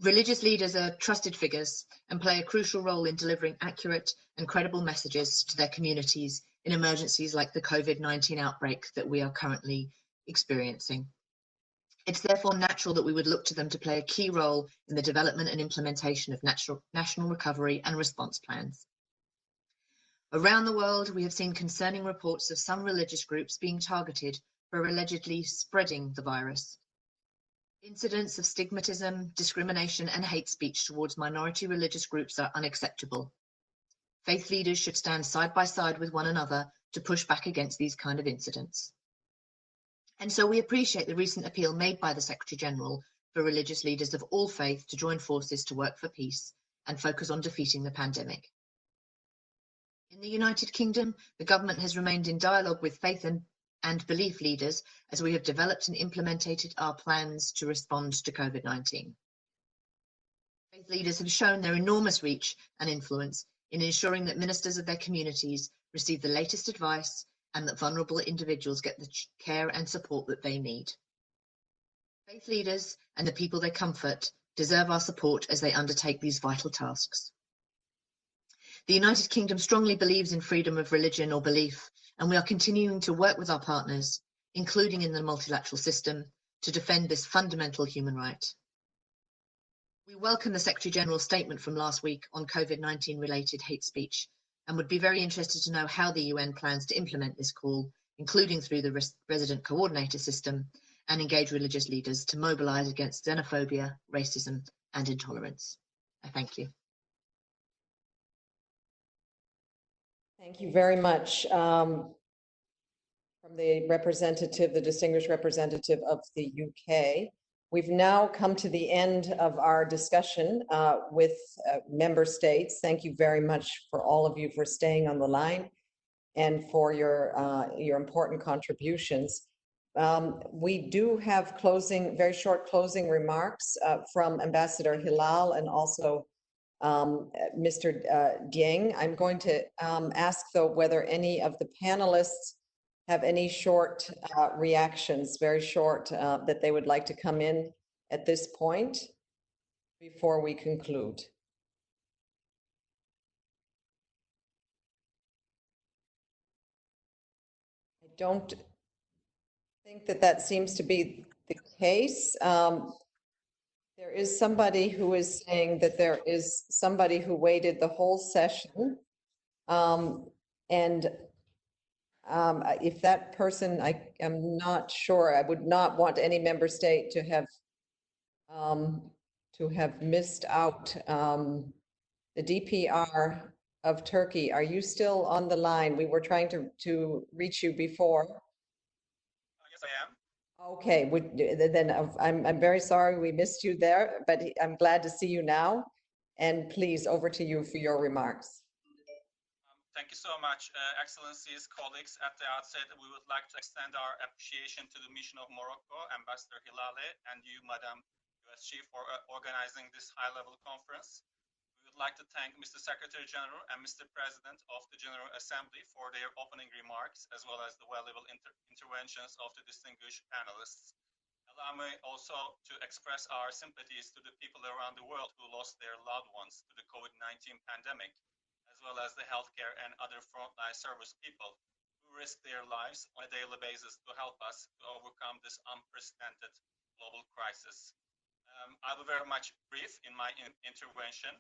Religious leaders are trusted figures and play a crucial role in delivering accurate and credible messages to their communities in emergencies like the COVID-19 outbreak that we are currently experiencing. It's therefore natural that we would look to them to play a key role in the development and implementation of national recovery and response plans. Around the world, we have seen concerning reports of some religious groups being targeted for allegedly spreading the virus. Incidents of stigmatism, discrimination, and hate speech towards minority religious groups are unacceptable. Faith leaders should stand side by side with one another to push back against these kind of incidents. And so we appreciate the recent appeal made by the Secretary General for religious leaders of all faith to join forces to work for peace and focus on defeating the pandemic. In the United Kingdom, the government has remained in dialogue with faith and belief leaders as we have developed and implemented our plans to respond to COVID-19. Faith leaders have shown their enormous reach and influence in ensuring that ministers of their communities receive the latest advice and that vulnerable individuals get the care and support that they need. Faith leaders and the people they comfort deserve our support as they undertake these vital tasks. The United Kingdom strongly believes in freedom of religion or belief, and we are continuing to work with our partners, including in the multilateral system, to defend this fundamental human right. We welcome the Secretary General's statement from last week on COVID-19 related hate speech and would be very interested to know how the UN plans to implement this call, including through the resident coordinator system, and engage religious leaders to mobilize against xenophobia, racism, and intolerance. I thank you. Thank you very much. From the representative, the distinguished representative of the UK, we've now come to the end of our discussion with member states. Thank you very much for all of you for staying on the line and for your important contributions. We do have very short closing remarks from Ambassador Hilal and also Mr. Dieng. I'm going to ask, though, whether any of the panelists have any short reactions, very short, that they would like to come in at this point before we conclude. I don't think that seems to be the case. There is somebody who is saying that there is somebody who waited the whole session. If that person, I am not sure. I would not want any member state to have missed out. The DPR of Turkey, are you still on the line? We were trying to reach you before. Yes, I am. Okay, then I'm very sorry we missed you there, but I'm glad to see you now. And please, over to you for your remarks. Thank you so much, Excellencies, colleagues. At the outset, we would like to extend our appreciation to the mission of Morocco, Ambassador Hilale, and you, Madam US Chief, for organizing this high-level conference. We would like to thank Mr. Secretary General and Mr. President of the General Assembly for their opening remarks, as well as the valuable interventions of the distinguished panelists. Allow me also to express our sympathies to the people around the world who lost their loved ones to the COVID-19 pandemic, as well as the healthcare and other frontline service people who risk their lives on a daily basis to help us to overcome this unprecedented global crisis. I will be very much brief in my intervention.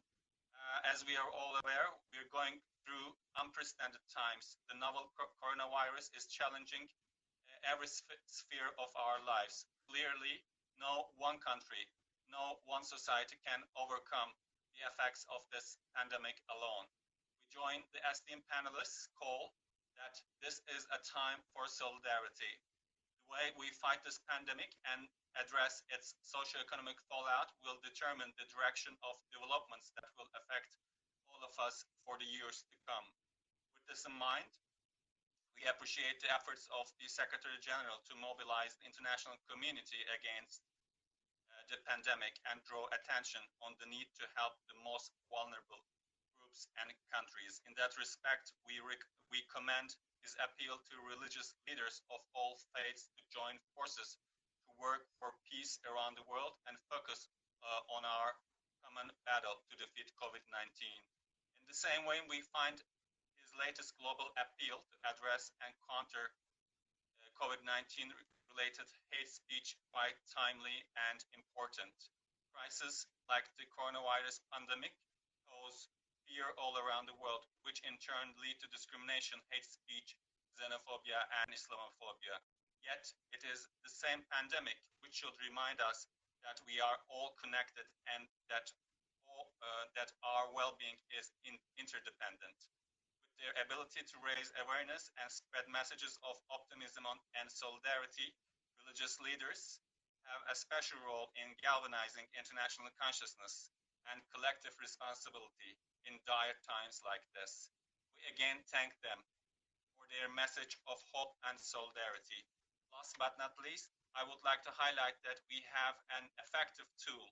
As we are all aware, we are going through unprecedented times. The novel coronavirus is challenging every sphere of our lives. Clearly, no one country, no one society can overcome the effects of this pandemic alone. We join the esteemed panelists' call that this is a time for solidarity. The way we fight this pandemic and address its socio-economic fallout will determine the direction of developments that will affect all of us for the years to come. With this in mind, we appreciate the efforts of the Secretary General to mobilize the international community against the pandemic and draw attention on the need to help the most vulnerable groups and countries. In that respect, we commend his appeal to religious leaders of all faiths to join forces to work for peace around the world and focus on our common battle to defeat COVID-19. In the same way, we find his latest global appeal to address and counter COVID-19 related hate speech quite timely and important. Crises like the coronavirus pandemic cause fear all around the world, which in turn lead to discrimination, hate speech, xenophobia, and Islamophobia. Yet it is the same pandemic which should remind us that we are all connected and that our well-being is interdependent. With their ability to raise awareness and spread messages of optimism and solidarity, religious leaders have a special role in galvanizing international consciousness and collective responsibility in dire times like this. We again thank them for their message of hope and solidarity. Last but not least, I would like to highlight that we have an effective tool,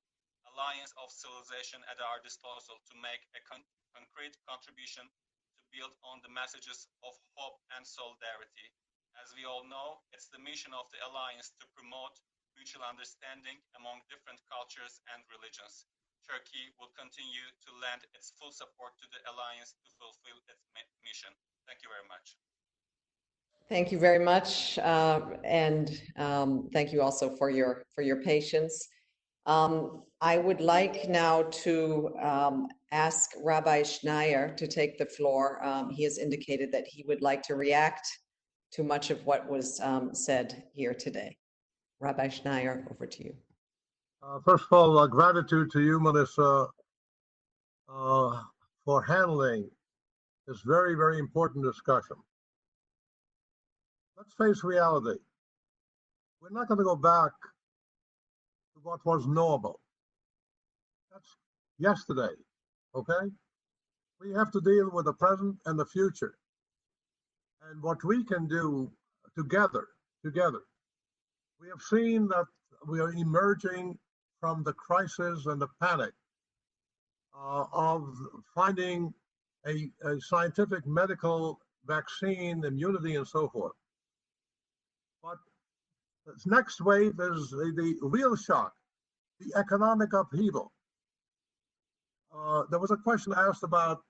Alliance of Civilization, at our disposal to make a concrete contribution to build on the messages of hope and solidarity. As we all know, it's the mission of the Alliance to promote mutual understanding among different cultures and religions. Turkey will continue to lend its full support to the Alliance to fulfill its mission. Thank you very much. Thank you very much, and thank you also for your patience. I would like now to ask Rabbi Schneier to take the floor. He has indicated that he would like to react to much of what was said here today. Rabbi Schneier, over to you. First of all, gratitude to you, Melissa, for handling this very, very important discussion. Let's face reality. We're not going to go back to what was normal. That's yesterday, okay? We have to deal with the present and the future. And what we can do together, we have seen that we are emerging from the crisis and the panic of finding a scientific medical vaccine, immunity, and so forth. But this next wave is the real shock, the economic upheaval. There was a question asked about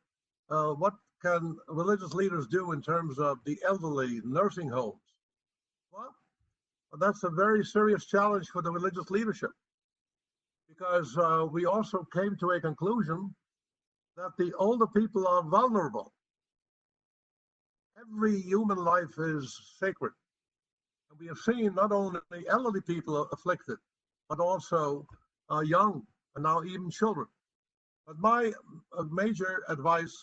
what can religious leaders do in terms of the elderly, nursing homes. Well, that's a very serious challenge for the religious leadership, because we also came to a conclusion that the older people are vulnerable. Every human life is sacred. And we have seen not only elderly people afflicted, but also young, and now even children. But my major advice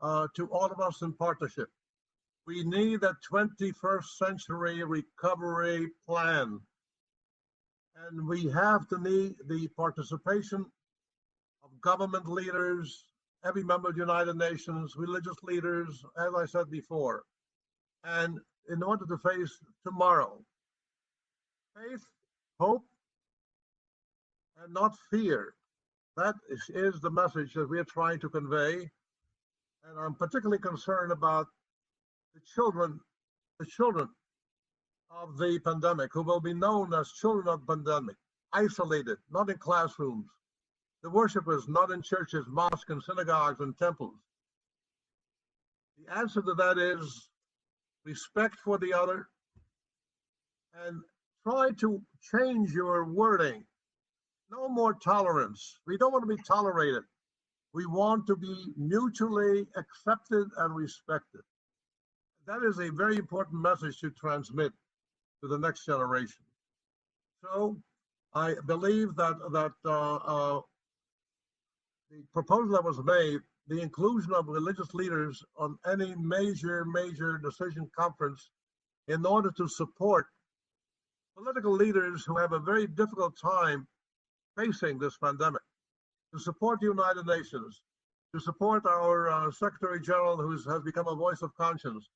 to all of us in partnership, we need a 21st century recovery plan. And we have to need the participation of government leaders, every member of the United Nations, religious leaders, as I said before. And in order to face tomorrow, faith, hope, and not fear. That is the message that we are trying to convey. And I'm particularly concerned about the children of the pandemic, who will be known as children of pandemic, isolated, not in classrooms, the worshipers not in churches, mosques, and synagogues and temples. The answer to that is respect for the other, and try to change your wording. No more tolerance. We don't want to be tolerated. We want to be mutually accepted and respected. That is a very important message to transmit to the next generation. So I believe that the proposal that was made, the inclusion of religious leaders on any major decision conference in order to support political leaders who have a very difficult time facing this pandemic, to support the United Nations, to support our Secretary General who has become a voice of conscience,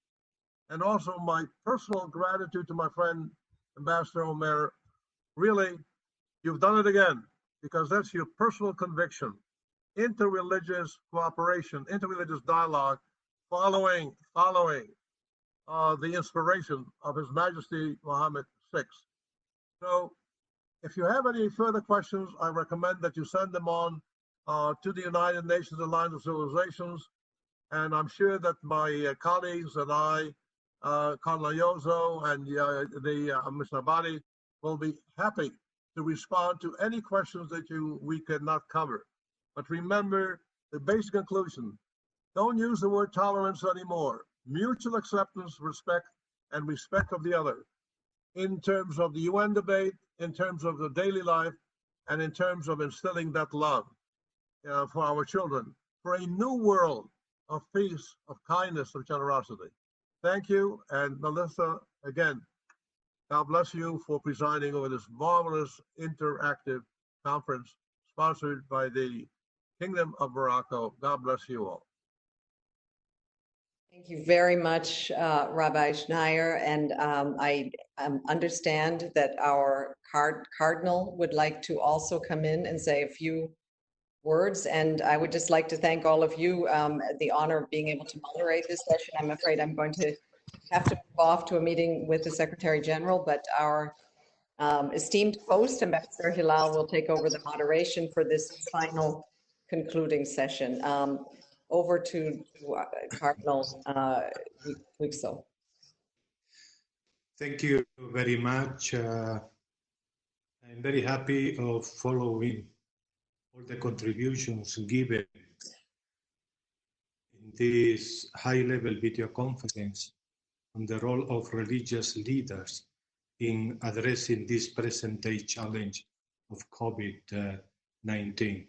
and also my personal gratitude to my friend Ambassador Omer. Really, you've done it again, because that's your personal conviction. Interreligious cooperation, interreligious dialogue, following the inspiration of His Majesty Mohammed VI. So if you have any further questions, I recommend that you send them on to the United Nations Alliance of Civilizations. And I'm sure that my colleagues and I, Carla Yozo and Mr. Abadi, will be happy to respond to any questions that we could not cover. But remember the basic conclusion. Don't use the word tolerance anymore. Mutual acceptance, respect, and respect of the other, in terms of the UN debate, in terms of the daily life, and in terms of instilling that love for our children, for a new world of peace, of kindness, of generosity. Thank you. And Melissa, again, God bless you for presiding over this marvelous interactive conference sponsored by the Kingdom of Morocco. God bless you all. Thank you very much, Rabbi Schneier. And I understand that our Cardinal would like to also come in and say a few words. And I would just like to thank all of you, the honor of being able to moderate this session. I'm afraid I'm going to have to move off to a meeting with the Secretary General, but our esteemed host, Ambassador Hilal, will take over the moderation for this final concluding session. Over to Cardinal Wixel. Thank you very much. I'm very happy of following all the contributions given in this high-level video conference on the role of religious leaders in addressing this present-day challenge of COVID-19.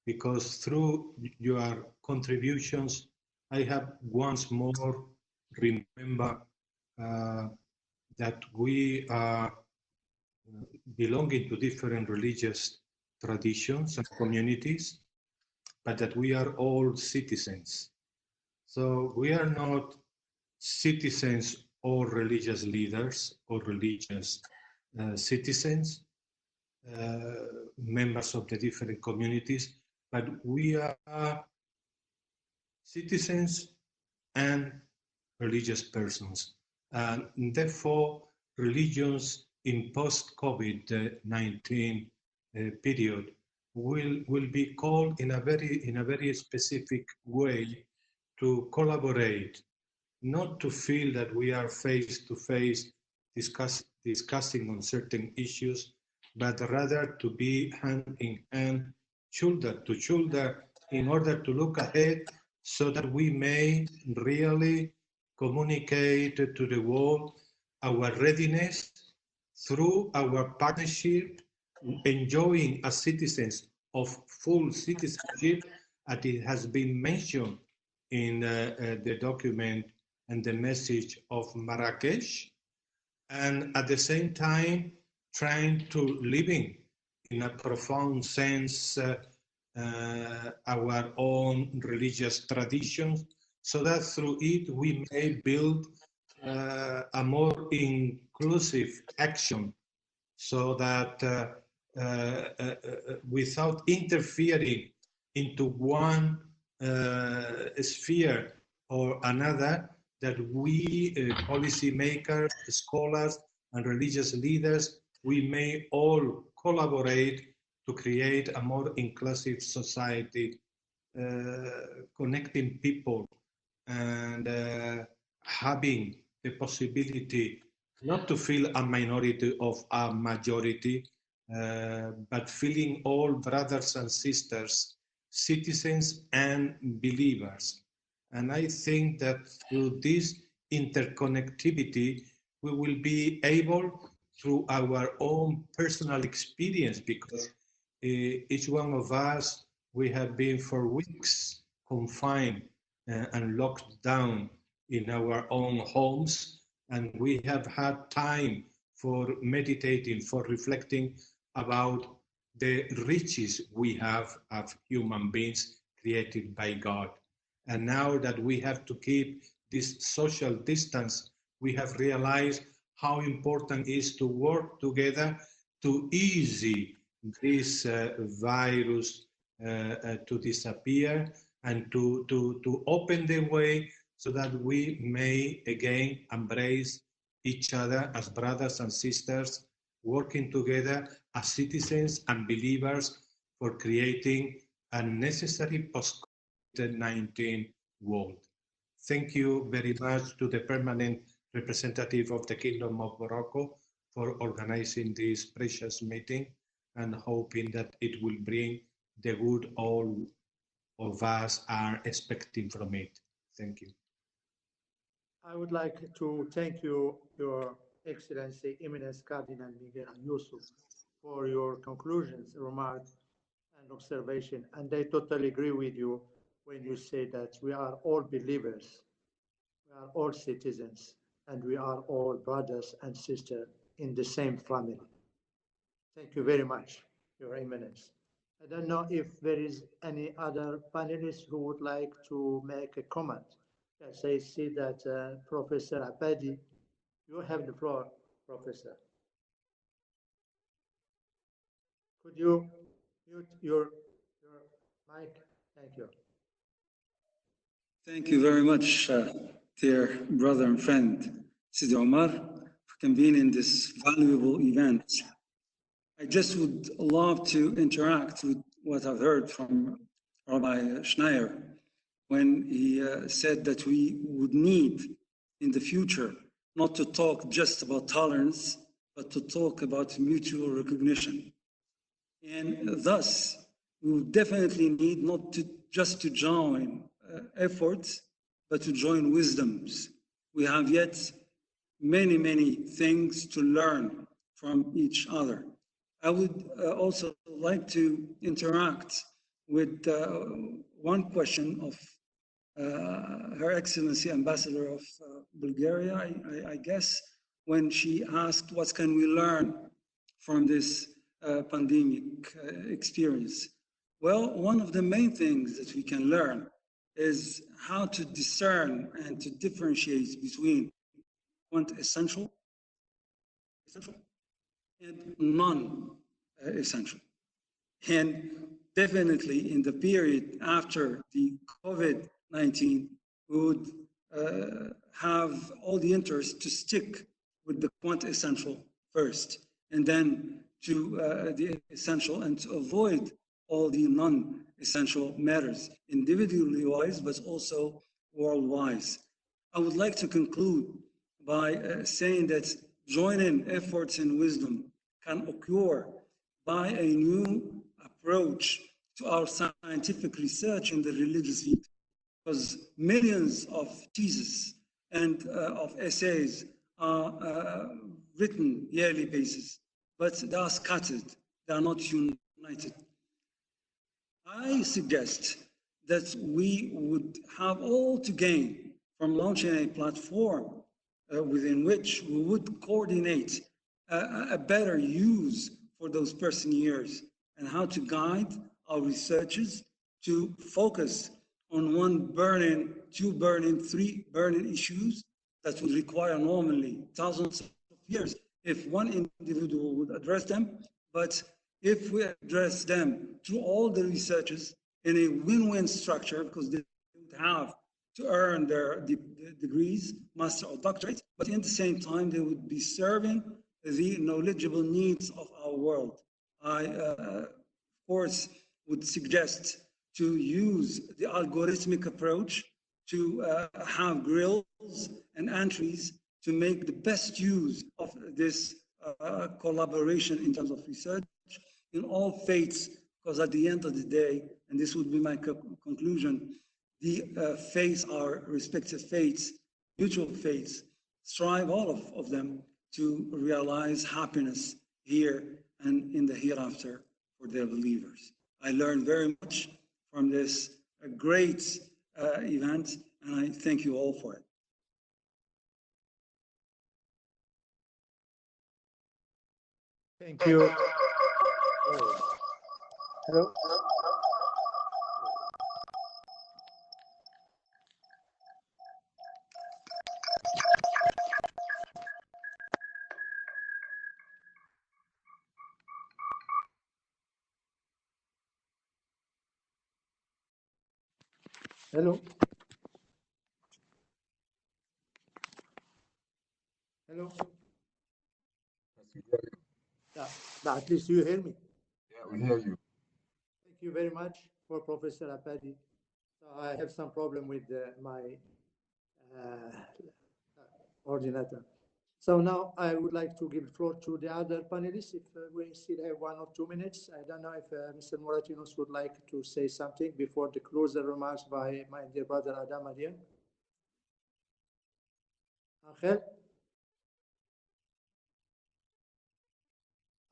Because through your contributions, I have once more remember that we are belonging to different religious traditions and communities, but that we are all citizens. So we are not citizens or religious leaders or religious citizens, members of the different communities, but we are citizens and religious persons. And therefore, religions in post-COVID-19 period will be called in a very specific way to collaborate, not to feel that we are face to face discussing on certain issues, but rather to be hand in hand, shoulder to shoulder, in order to look ahead so that we may really communicate to the world our readiness through our partnership, enjoying as citizens of full citizenship, as it has been mentioned in the document and the message of Marrakesh, and at the same time trying to living in a profound sense our own religious traditions, so that through it we may build a more inclusive action, so that without interfering into one sphere or another, that we policymakers, scholars, and religious leaders, we may all collaborate to create a more inclusive society, connecting people and having the possibility not to feel a minority of a majority, but feeling all brothers and sisters, citizens and believers. And I think that through this interconnectivity, we will be able, through our own personal experience, because each one of us, we have been for weeks confined and locked down in our own homes, and we have had time for meditating, for reflecting about the riches we have as human beings created by God. And now that we have to keep this social distance, we have realized how important it is to work together to ease this virus to disappear and to open the way so that we may again embrace each other as brothers and sisters, working together as citizens and believers for creating a necessary post-COVID-19 world. Thank you very much to the permanent representative of the Kingdom of Morocco for organizing this precious meeting and hoping that it will bring the good all of us are expecting from it. Thank you. I would like to thank you, Your Excellency, Eminence Cardinal Miguel and Yusuf, for your conclusions, remarks, and observation. And I totally agree with you when you say that we are all believers, we are all citizens, and we are all brothers and sisters in the same family. Thank you very much, Your Eminence. I don't know if there is any other panelist who would like to make a comment. Yes, I see that Professor Abadi, you have the floor, Professor. Could you mute your mic? Thank you. Thank you very much, dear brother and friend, Sidi Omar, for convening this valuable event. I just would love to interact with what I've heard from Rabbi Schneier when he said that we would need in the future not to talk just about tolerance, but to talk about mutual recognition. And thus, we will definitely need not to just to join efforts, but to join wisdoms. We have yet many, many things to learn from each other. I would also like to interact with one question of Her Excellency Ambassador of Bulgaria, I guess, when she asked what can we learn from this pandemic experience. Well, one of the main things that we can learn is how to discern and to differentiate between essential and non-essential. And definitely in the period after the COVID-19, we would have all the interest to stick with the quant-essential first, and then to the essential, and to avoid all the non-essential matters, individually wise, but also worldwide. I would like to conclude by saying that joining efforts and wisdom can occur by a new approach to our scientific research in the religious field, because millions of theses and of essays are written yearly basis, but they are scattered, they are not united. I suggest that we would have all to gain from launching a platform within which we would coordinate a better use for those person years and how to guide our researchers to focus on one burning, two burning, three burning issues that would require normally thousands of years if one individual would address them. But if we address them through all the researchers in a win-win structure, because they would have to earn their degrees, master or doctorate, but at the same time, they would be serving the knowledgeable needs of our world. I, of course, would suggest to use the algorithmic approach to have grills and entries to make the best use of this collaboration in terms of research in all faiths, because at the end of the day, and this would be my conclusion, the faiths, our respective faiths, mutual faiths, strive all of them to realize happiness here and in the hereafter for their believers. I learned very much from this great event, and I thank you all for it. Thank you. Hello. Hello. Hello. Yeah, at least you hear me. Yeah, we hear you. Thank you very much for Professor Abadi. So I have some problem with my ordinator. So now I would like to give the floor to the other panelists if we still have 1 or 2 minutes. I don't know if Mr. Moratinos would like to say something before the closing remarks by my dear brother Adam Adian. Angel?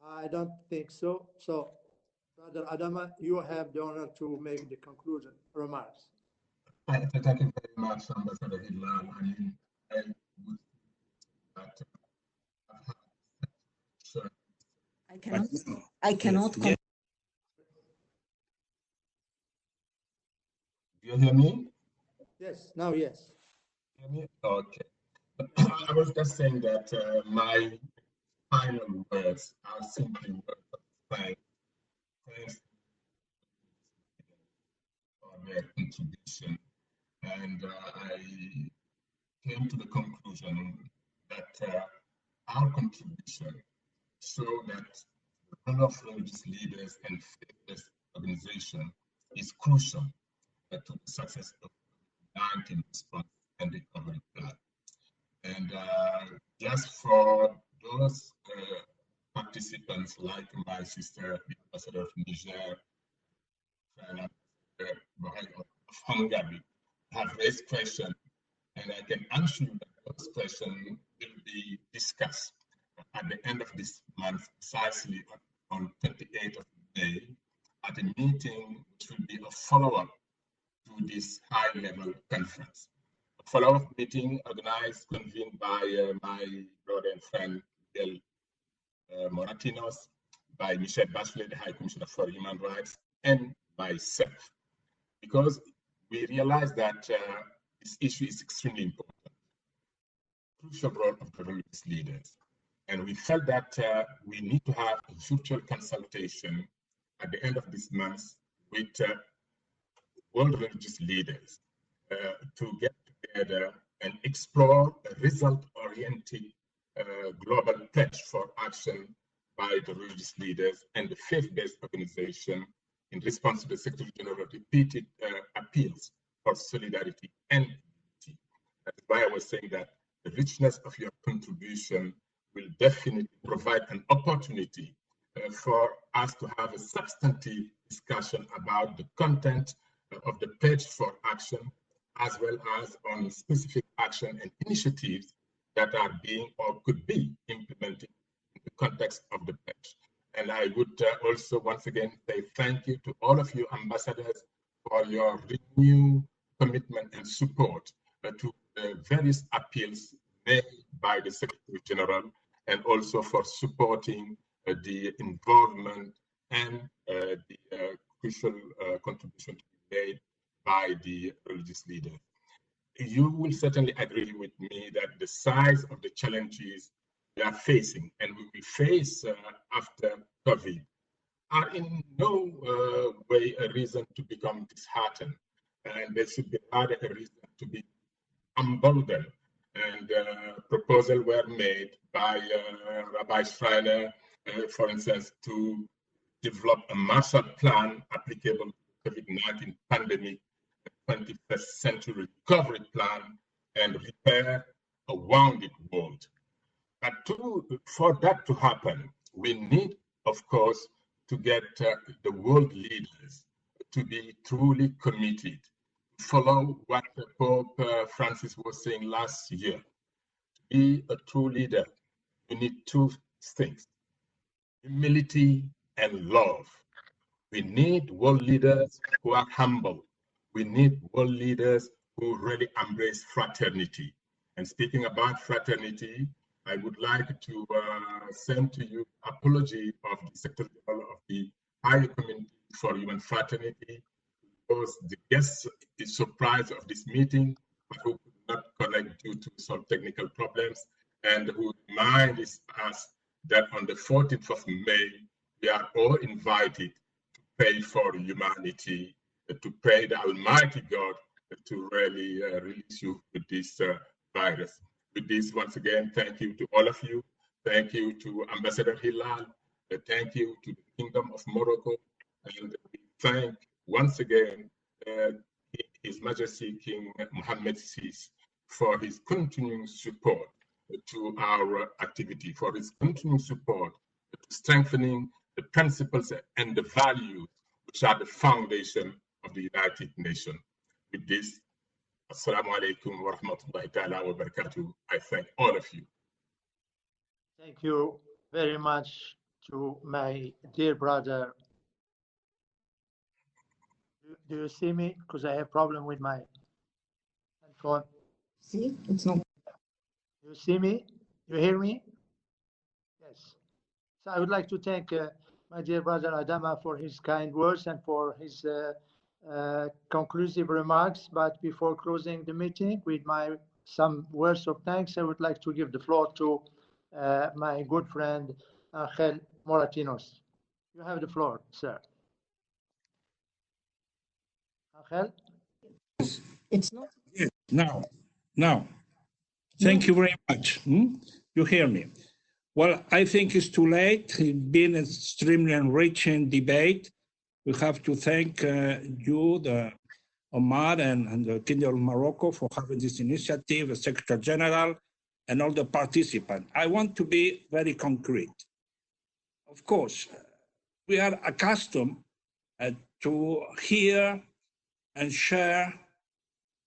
I don't think so. So, Brother Adama, you have the honor to make the conclusion remarks. Thank you very much, Ambassador Hilal. I mean, I cannot. Do you hear me? Yes, now yes. Hear me? Okay. I was just saying that my final words are simply words of thanks for their contribution. And I came to the conclusion that our contribution show that the role of religious leaders and faith-based organization is crucial to the success of the COVID-19 response and recovery plan. And just for those participants like my sister, the ambassador of Niger, and of Hungary, have raised questions, and I can answer you that those questions will be discussed at the end of this month, precisely on 28th of May, at a meeting which will be a follow-up to this high-level conference. A follow-up meeting organized, convened by my brother and friend, Miguel Moratinos, by Michelle Bachelet, the High Commissioner for Human Rights, and myself, because we realize that this issue is extremely important, crucial role of the religious leaders. And we felt that we need to have a virtual consultation at the end of this month with world religious leaders to get together and explore a result-oriented global pledge for action by the religious leaders and the faith-based organization in response to the Secretary General's repeated appeals for solidarity and unity. That's why I was saying that the richness of your contribution will definitely provide an opportunity for us to have a substantive discussion about the content of the pledge for action, as well as on specific action and initiatives that are being or could be implemented in the context of the pledge. And I would also once again say thank you to all of you ambassadors for your renewed commitment and support to the various appeals made by the Secretary General, and also for supporting the involvement and the crucial contribution to be made by the religious leaders. You will certainly agree with me that the size of the challenges we are facing and we will face after COVID are in no way a reason to become disheartened. And there should be rather a reason to be unburdened. And proposals were made by Rabbi Schreiner, for instance, to develop a Marshall Plan applicable to COVID-19 pandemic, a 21st century recovery plan, and repair a wounded world. But for that to happen, we need, of course, to get the world leaders to be truly committed, follow what Pope Francis was saying last year. To be a true leader, you need two things: humility and love. We need world leaders who are humble. We need world leaders who really embrace fraternity. And speaking about fraternity, I would like to send to you apology of the Secretary General of the Higher Community for Human Fraternity, because the guest is surprised of this meeting, but who could not connect due to some technical problems, and who reminds us that on the 14th of May, we are all invited to pray for humanity, to pray the Almighty God to really release you with this virus. With this, once again, thank you to all of you. Thank you to Ambassador Hilal. Thank you to the Kingdom of Morocco. And we thank once again His Majesty King Mohammed VI for his continuing support to our activity, for his continuing support to strengthening the principles and the values which are the foundation of the United Nations. With this, Assalamu alaikum wa rahmatullahi ta'ala wa barakatuh. I thank all of you. Thank you very much to my dear brother. Do you see me? Because I have problem with my phone. See, it's not. You see me? You hear me? Yes. So I would like to thank my dear brother Adama for his kind words and for his conclusive remarks. But before closing the meeting with some words of thanks, I would like to give the floor to my good friend Angel Moratinos. You have the floor, sir. Angel? It's not. Yes, now. Thank you very much. You hear me? Well, I think it's too late. It's been an extremely enriching debate. We have to thank you, the Omar and the Kingdom of Morocco for having this initiative, the Secretary General, and all the participants. I want to be very concrete. Of course, we are accustomed to hear and share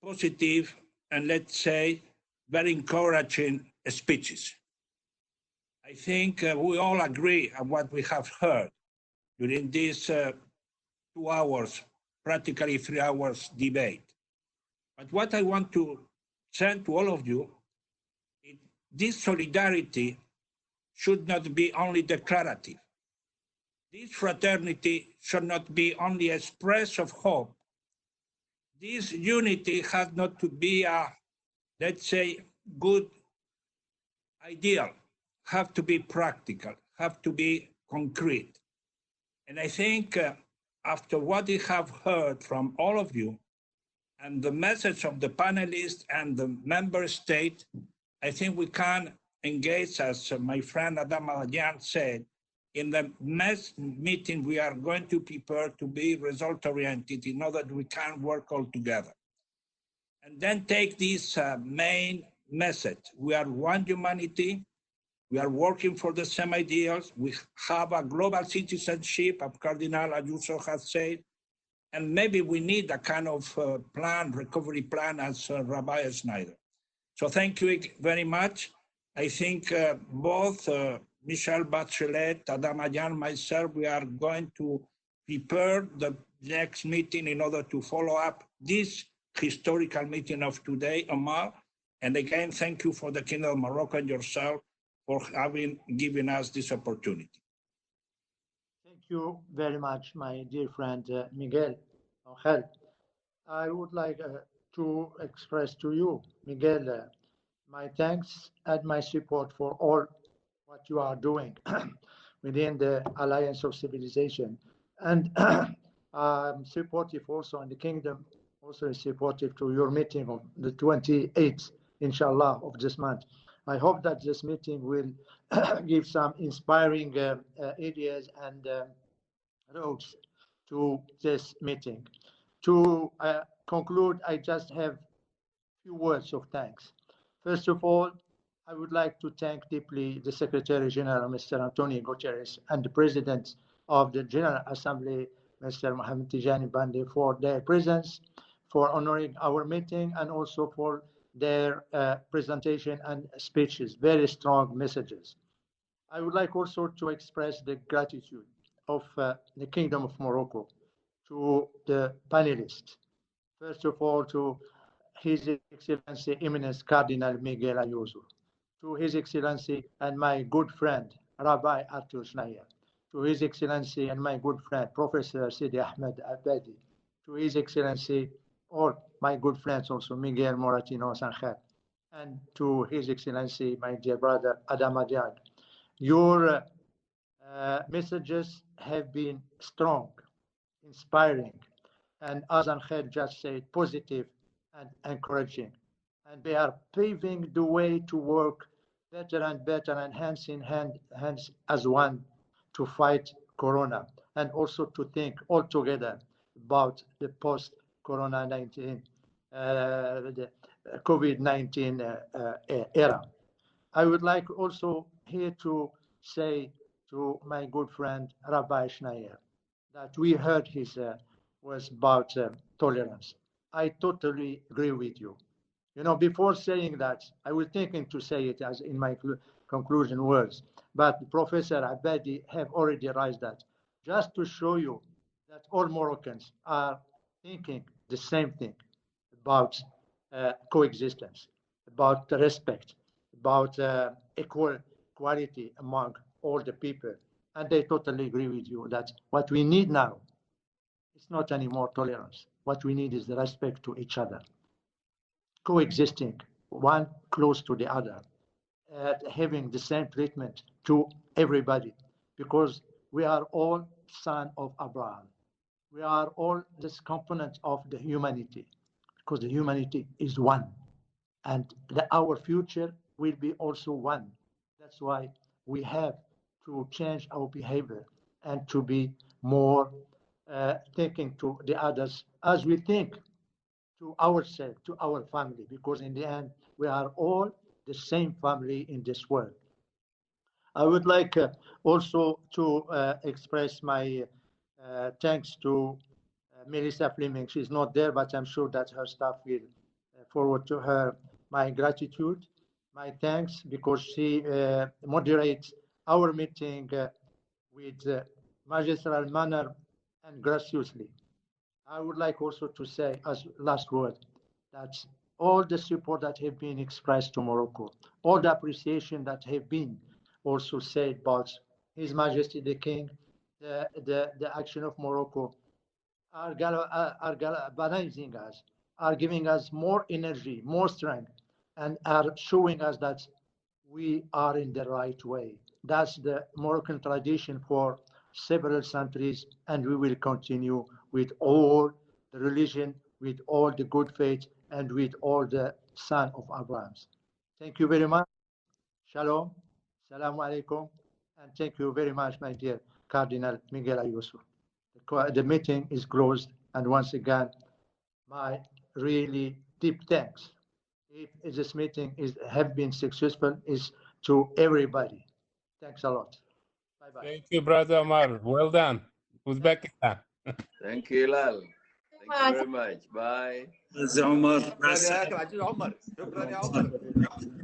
positive and, let's say, very encouraging speeches. I think we all agree on what we have heard during these 2 hours, practically 3 hours debate. But what I want to send to all of you, this solidarity should not be only declarative. This fraternity should not be only a express of hope. This unity has not to be a, let's say, good ideal, have to be practical, have to be concrete. And I think after what we have heard from all of you and the message of the panelists and the member state, I think we can engage, as my friend Adam Alayan said, in the next meeting we are going to prepare to be result-oriented in order that we can work all together. And then take this main message. We are one humanity. We are working for the same ideals. We have a global citizenship, as Cardinal Ayuso has said. And maybe we need a kind of plan, recovery plan, as Rabbi Schneider. So thank you very much. I think both Michelle Bachelet, Adam Ayan, myself, we are going to prepare the next meeting in order to follow up this historical meeting of today, Omar. And again, thank you for the Kingdom of Morocco and yourself for having given us this opportunity. Thank you very much, my dear friend Miguel Angel. I would like to express to you, Miguel, my thanks and my support for all what you are doing within the Alliance of Civilization. And I'm supportive also in the Kingdom also supportive to your meeting of the 28th, inshallah, of this month. I hope that this meeting will give some inspiring ideas and roads to this meeting. To conclude, I just have a few words of thanks. First of all, I would like to thank deeply the Secretary General, Mr. Antonio Guterres, and the President of the General Assembly, Mr. Mohamed Tijani Bandi, for their presence, for honoring our meeting, and also for their presentation and speeches, very strong messages. I would like also to express the gratitude of the Kingdom of Morocco to the panelists. First of all, to His Excellency Eminence Cardinal Miguel Ayuso, to His Excellency and my good friend, Rabbi Artur Schneier, to His Excellency and my good friend, Professor Sidi Ahmed Abadi, to His Excellency, or my good friends also, Miguel Moratino Sanjel, and to His Excellency, my dear brother, Adam Adiad. Your messages have been strong, inspiring, and as Angel just said, positive and encouraging. And they are paving the way to work better and better and hands in hands as one to fight Corona, and also to think all together about the post-Corona-19, the COVID-19 era. I would like also here to say to my good friend Rabbi Schneier that we heard his words about tolerance. I totally agree with you. You know, before saying that, I was thinking to say it as in my conclusion words, but Professor Abadi have already raised that, just to show you that all Moroccans are thinking the same thing about coexistence, about respect, about equality among all the people. And they totally agree with you that what we need now is not anymore tolerance. What we need is the respect to each other, coexisting, one close to the other, having the same treatment to everybody, because we are all sons of Abraham. We are all this component of the humanity, because the humanity is one, and our future will be also one. That's why we have to change our behavior and to be more thinking to the others as we think to ourselves, to our family, because in the end, we are all the same family in this world. I would like also to express my thanks to Melissa Fleming. She's not there, but I'm sure that her staff will forward to her my gratitude, my thanks, because she moderates our meeting with magistral manner and graciously. I would like also to say as last word that all the support that have been expressed to Morocco, all the appreciation that have been also said about His Majesty the King, the action of Morocco, are galvanizing us, are giving us more energy, more strength, and are showing us that we are in the right way. That's the Moroccan tradition for several centuries, and we will continue with all the religion, with all the good faith, and with all the son of Abraham. Thank you very much. Shalom. Assalamu alaikum. And thank you very much, my dear Cardinal Miguel Ayuso. The meeting is closed, and once again, my really deep thanks. If this meeting have been successful, is to everybody. Thanks a lot. Bye-bye. Thank you, Brother Omar. Well done. Uzbekistan. Thank you, Hilal. Thank you very much. Bye. عمر شكرا يا عمر. شكرا يا عمر.